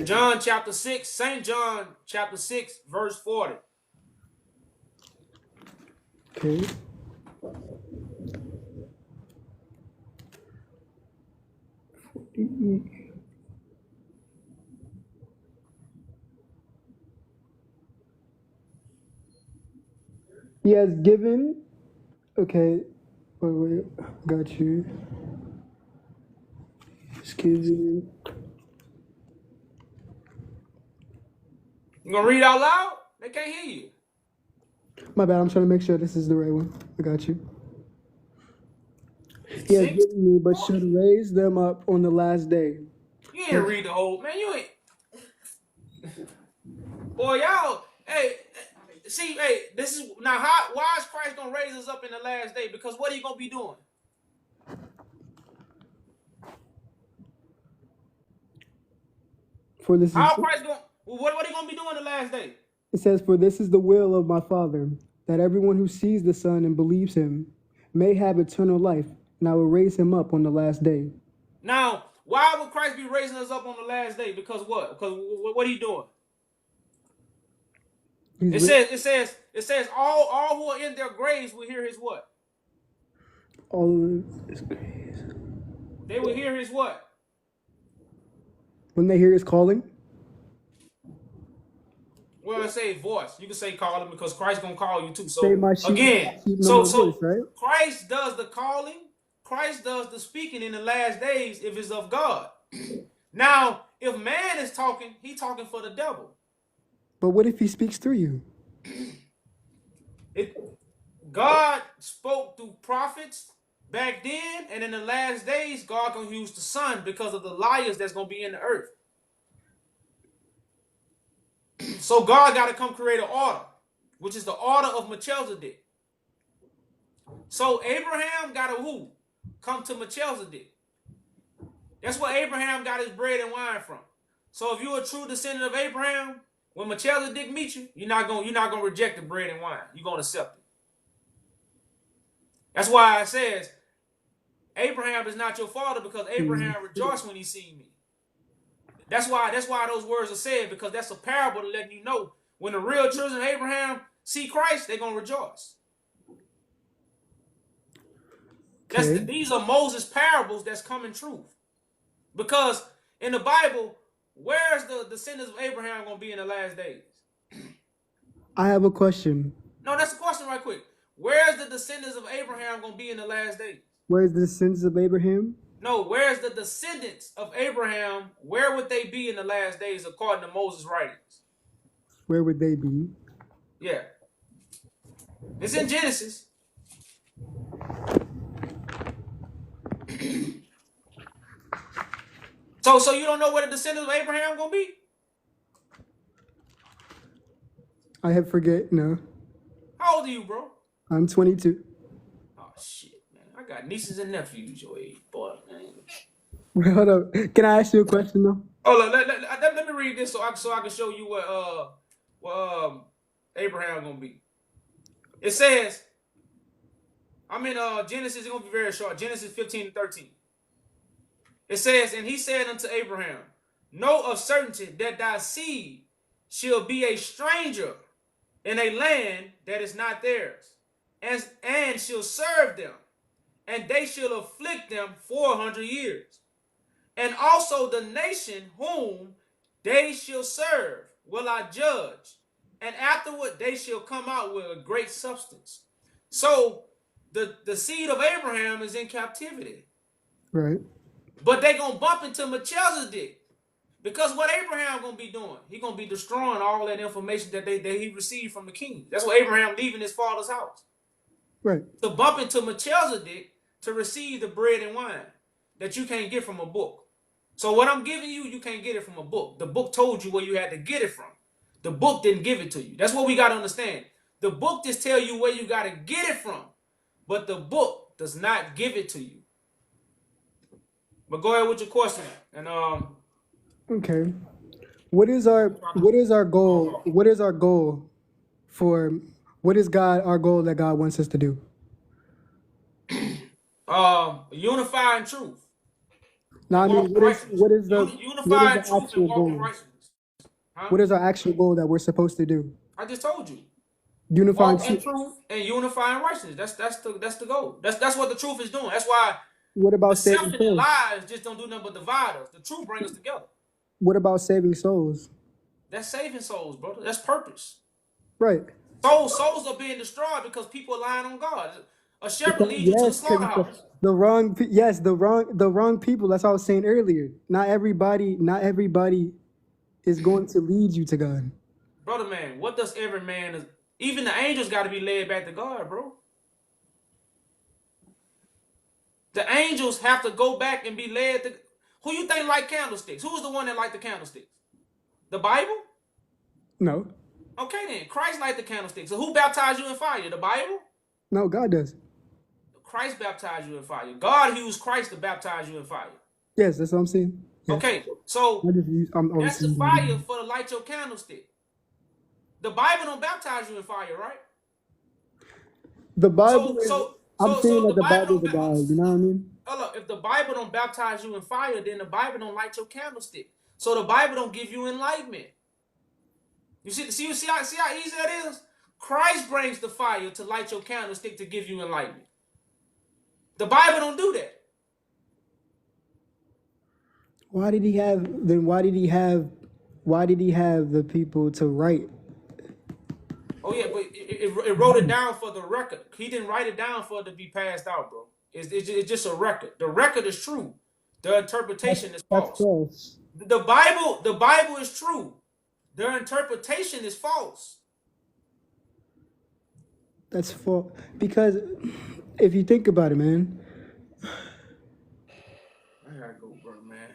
[SPEAKER 1] John chapter 6, St. John chapter 6, verse 40.
[SPEAKER 9] Okay. He has given. Okay. Wait. Got you. Excuse me.
[SPEAKER 1] You gonna read out loud? They can't hear you.
[SPEAKER 9] My bad. I'm trying to make sure this is the right one. I got you. He has given me, but should raise them up on the last day.
[SPEAKER 1] You ain't read the whole man. You ain't. Boy, y'all. Hey, see, this is now. Why is Christ gonna raise us up in the last day? Because what are you gonna be doing?
[SPEAKER 9] For this
[SPEAKER 1] How Christ going? What are you gonna be doing the last day?
[SPEAKER 9] It says, "For this is the will of my Father, that everyone who sees the Son and believes him may have eternal life, and I will raise him up on the last day."
[SPEAKER 1] Now, why would Christ be raising us up on the last day? Because what? Because what are you doing? It says all who are in their graves will hear his what?
[SPEAKER 9] All of his graves.
[SPEAKER 1] They will hear his what?
[SPEAKER 9] When they hear his calling.
[SPEAKER 1] Well, I say voice. You can say call him because Christ's gonna call you too. So
[SPEAKER 9] Say my sheep,
[SPEAKER 1] again,
[SPEAKER 9] voice, right?
[SPEAKER 1] Christ does the calling. Christ does the speaking in the last days if it's of God. Now, if man is talking, he's talking for the devil.
[SPEAKER 9] But what if he speaks through you?
[SPEAKER 1] God spoke through prophets back then, and in the last days, God gonna use the Son because of the liars that's gonna be in the earth. So God got to come create an order, which is the order of Melchizedek. So Abraham got to who? Come to Melchizedek. That's where Abraham got his bread and wine from. So if you're a true descendant of Abraham, when Melchizedek meets you, you're not gonna reject the bread and wine. You're gonna accept it. That's why it says Abraham is not your father, because Abraham rejoiced when he seen me. That's why those words are said, because that's a parable to let you know when the real children of Abraham see Christ, they're gonna rejoice. Okay. These are Moses' parables that's coming true. Because in the Bible, where's the descendants of Abraham gonna be in the last days?
[SPEAKER 9] I have a question.
[SPEAKER 1] No, that's a question right quick. Where's the descendants of Abraham gonna be in the last days?
[SPEAKER 9] Where's the descendants of Abraham?
[SPEAKER 1] No, where's the descendants of Abraham? Where would they be in the last days according to Moses' writings?
[SPEAKER 9] Where would they be?
[SPEAKER 1] Yeah. It's in Genesis. So you don't know where the descendants of Abraham gonna be?
[SPEAKER 9] I have forget. No,
[SPEAKER 1] How old are you, bro?
[SPEAKER 9] I'm 22.
[SPEAKER 1] Oh shit, man. I got nieces and nephews your age, boy, man.
[SPEAKER 9] Wait, hold up. Can I ask you a question though?
[SPEAKER 1] Oh, let me read this so I can show you what Abraham gonna be. It says, I'm in Genesis. It's gonna be very short. Genesis 15:13. It says, and he said unto Abraham, know of certainty that thy seed shall be a stranger in a land that is not theirs, and shall serve them, and they shall afflict them 400 years. And also the nation whom they shall serve will I judge, and afterward they shall come out with a great substance. So the seed of Abraham is in captivity.
[SPEAKER 9] Right.
[SPEAKER 1] But they gonna bump into Melchizedek. Because what Abraham gonna be doing? He gonna be destroying all that information that he received from the king. That's what Abraham leaving his father's house.
[SPEAKER 9] Right.
[SPEAKER 1] To bump into Melchizedek to receive the bread and wine that you can't get from a book. So what I'm giving you, you can't get it from a book. The book told you where you had to get it from. The book didn't give it to you. That's what we got to understand. The book just tell you where you got to get it from. But the book does not give it to you. But go ahead with your question. And
[SPEAKER 9] Okay. What is our goal? What is our goal for what is our goal that God wants us to do?
[SPEAKER 1] unify in truth.
[SPEAKER 9] Now I
[SPEAKER 1] Walk
[SPEAKER 9] mean
[SPEAKER 1] in righteousness.
[SPEAKER 9] what is
[SPEAKER 1] Unify in
[SPEAKER 9] the
[SPEAKER 1] truth and
[SPEAKER 9] actual
[SPEAKER 1] walk in
[SPEAKER 9] goal?
[SPEAKER 1] righteousness. Huh?
[SPEAKER 9] What is our actual goal that we're supposed to do?
[SPEAKER 1] I just told you.
[SPEAKER 9] Unifying
[SPEAKER 1] Walk in truth and unify in righteousness. That's the goal. That's what the truth is doing. That's why
[SPEAKER 9] What about saving
[SPEAKER 1] deception and
[SPEAKER 9] souls?
[SPEAKER 1] lies just don't do nothing but divide us. The truth brings us together.
[SPEAKER 9] What about saving souls?
[SPEAKER 1] That's saving souls, brother. That's purpose.
[SPEAKER 9] Right.
[SPEAKER 1] Souls are being destroyed because people are lying on God. A shepherd leads you to the
[SPEAKER 9] Yes, because
[SPEAKER 1] slaughterhouse.
[SPEAKER 9] the wrong people. That's what I was saying earlier. Not everybody is going to lead you to God.
[SPEAKER 1] Brother, man, what does every man? Even the angels got to be led back to God, bro. The angels have to go back and be led to. Who you think like candlesticks? Who's the one that liked the candlesticks? The Bible?
[SPEAKER 9] No.
[SPEAKER 1] Okay then, Christ liked the candlesticks. So who baptized you in fire? The Bible?
[SPEAKER 9] No, God does.
[SPEAKER 1] Christ baptized you in fire. God used Christ to baptize you in fire.
[SPEAKER 9] Yes, that's what I'm saying. Yes.
[SPEAKER 1] Okay, so
[SPEAKER 9] I'm
[SPEAKER 1] that's the
[SPEAKER 9] saying
[SPEAKER 1] fire for to light your candlestick. The Bible don't baptize you in fire, right?
[SPEAKER 9] the Bible. I'm saying that
[SPEAKER 1] the
[SPEAKER 9] the
[SPEAKER 1] Bible
[SPEAKER 9] Bible is a
[SPEAKER 1] don't
[SPEAKER 9] God. You know what I mean?
[SPEAKER 1] Look, if the Bible don't baptize you in fire, then the Bible don't light your candlestick. So the Bible don't give you enlightenment. You see how easy that is? Christ brings the fire to light your candlestick to give you enlightenment. The Bible don't do that.
[SPEAKER 9] Why did he have the people to write?
[SPEAKER 1] Oh yeah, but it wrote it down for the record. He didn't write it down for it to be passed out, bro. It's just a record. The record is true. The interpretation is false.
[SPEAKER 9] That's false.
[SPEAKER 1] The Bible is true. Their interpretation is false.
[SPEAKER 9] That's false. Because if you think about it, man.
[SPEAKER 1] I gotta go, bro, man.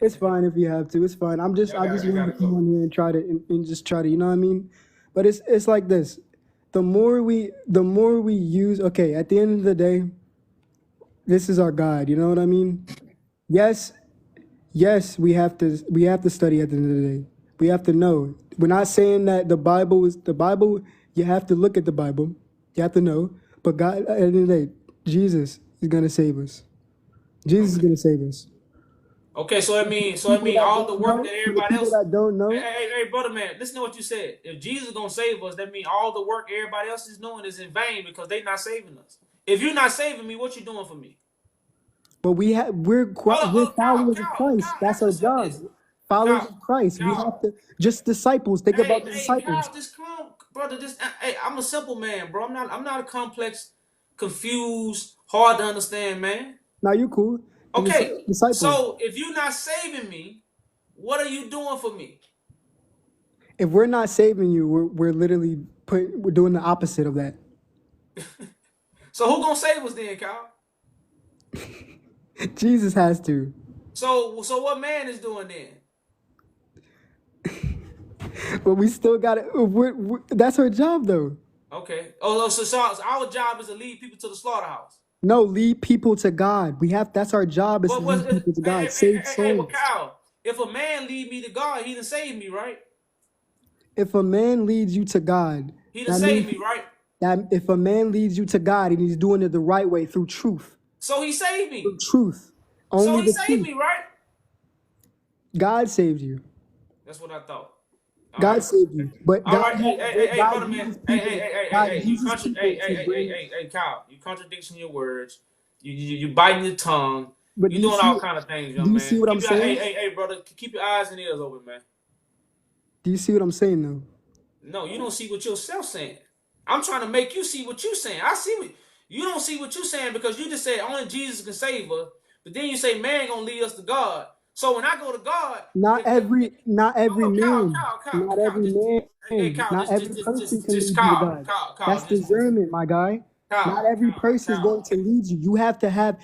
[SPEAKER 9] It's fine if you have to. It's fine. I just want to come on here and try to, you know what I mean? But it's like this. The more we use, okay, at the end of the day, this is our God, you know what I mean? Yes, we have to study at the end of the day. We have to know. We're not saying that the Bible, you have to look at the Bible. You have to know. But God, at the end of the day, Jesus is going to save us. Jesus is going to save us.
[SPEAKER 1] Okay, so it means all the work that everybody else.
[SPEAKER 9] That don't know.
[SPEAKER 1] Hey, brother, man, listen to what you said. If Jesus is gonna save us, that means all the work everybody else is doing is in vain because they're not saving us. If you're not saving me, what you doing for me?
[SPEAKER 9] But we're followers of Christ. That's our job. Followers of Christ. We have to just disciples. Think about the disciples.
[SPEAKER 1] Just come, brother. I'm a simple man, bro. I'm not a complex confused, hard to understand, man.
[SPEAKER 9] Now you cool. The
[SPEAKER 1] Okay,
[SPEAKER 9] disciple.
[SPEAKER 1] so if you're not saving me, what are you doing for me?
[SPEAKER 9] If we're not saving you, we're literally we're doing the opposite of that.
[SPEAKER 1] So who gonna save us then, Kyle?
[SPEAKER 9] Jesus has to.
[SPEAKER 1] So what man is doing then?
[SPEAKER 9] But we still got to. That's our job, though.
[SPEAKER 1] Okay. Oh, so our job is to lead people to the slaughterhouse.
[SPEAKER 9] No, lead people to God. That's our job, is to lead people to God. Save souls.
[SPEAKER 1] Well, Kyle, if a man lead me to God, he done saved me, right?
[SPEAKER 9] If a man leads you to God,
[SPEAKER 1] He done saved me, right?
[SPEAKER 9] that if a man leads you to God and he's doing it the right way through truth.
[SPEAKER 1] So he saved me.
[SPEAKER 9] Through truth. Only
[SPEAKER 1] So he
[SPEAKER 9] the
[SPEAKER 1] saved
[SPEAKER 9] truth.
[SPEAKER 1] me, right?
[SPEAKER 9] God saved you.
[SPEAKER 1] That's what I thought.
[SPEAKER 9] God saved you. But
[SPEAKER 1] All right, hey, brother, man. Hey, Kyle, you contradicting your words. You biting your tongue.
[SPEAKER 9] But
[SPEAKER 1] You doing all kind of things, young man.
[SPEAKER 9] Do you see what I'm saying?
[SPEAKER 1] Hey, brother, keep your eyes and ears open, man.
[SPEAKER 9] Do you see what I'm saying, though?
[SPEAKER 1] No, you don't see what yourself saying. I'm trying to make you see what you're saying. I see what you don't see what you're saying because you just said only Jesus can save us, but then you say man gonna lead us to God. So when I go to God,
[SPEAKER 9] not every man, not every man,
[SPEAKER 1] Kyle,
[SPEAKER 9] not every person can lead you to God. That's discernment, my guy. Not every person is going to lead you. You have to have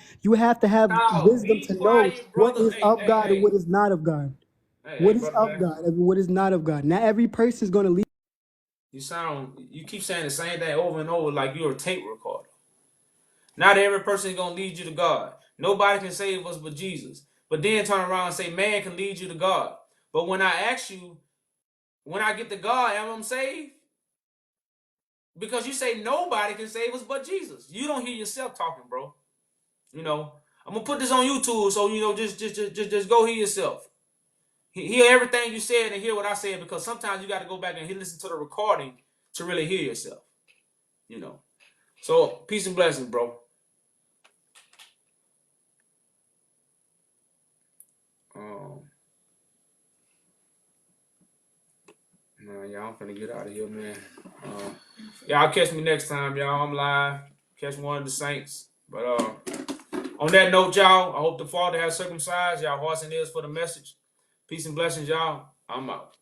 [SPEAKER 9] wisdom to know what is of God and what is not of God. What is of God and what is not of God. Not every person is going to lead.
[SPEAKER 1] You keep saying the same thing over and over like you're a tape recorder. Not every person is gonna lead you to God. Nobody can save us but Jesus. But then turn around and say man can lead you to God. But when I ask you, when I get to God, am I saved? Because you say nobody can save us but Jesus. You don't hear yourself talking, bro. You know, I'm gonna put this on YouTube, so you know, just go hear yourself. Hear everything you said and hear what I said, because sometimes you got to go back and listen to the recording to really hear yourself. You know. So peace and blessings, bro. Man, y'all, I'm finna get out of here, man. Y'all catch me next time, y'all. I'm live. Catch one of the saints. But on that note, y'all, I hope the Father has circumcised y'all hearts and ears for the message. Peace and blessings, y'all. I'm out.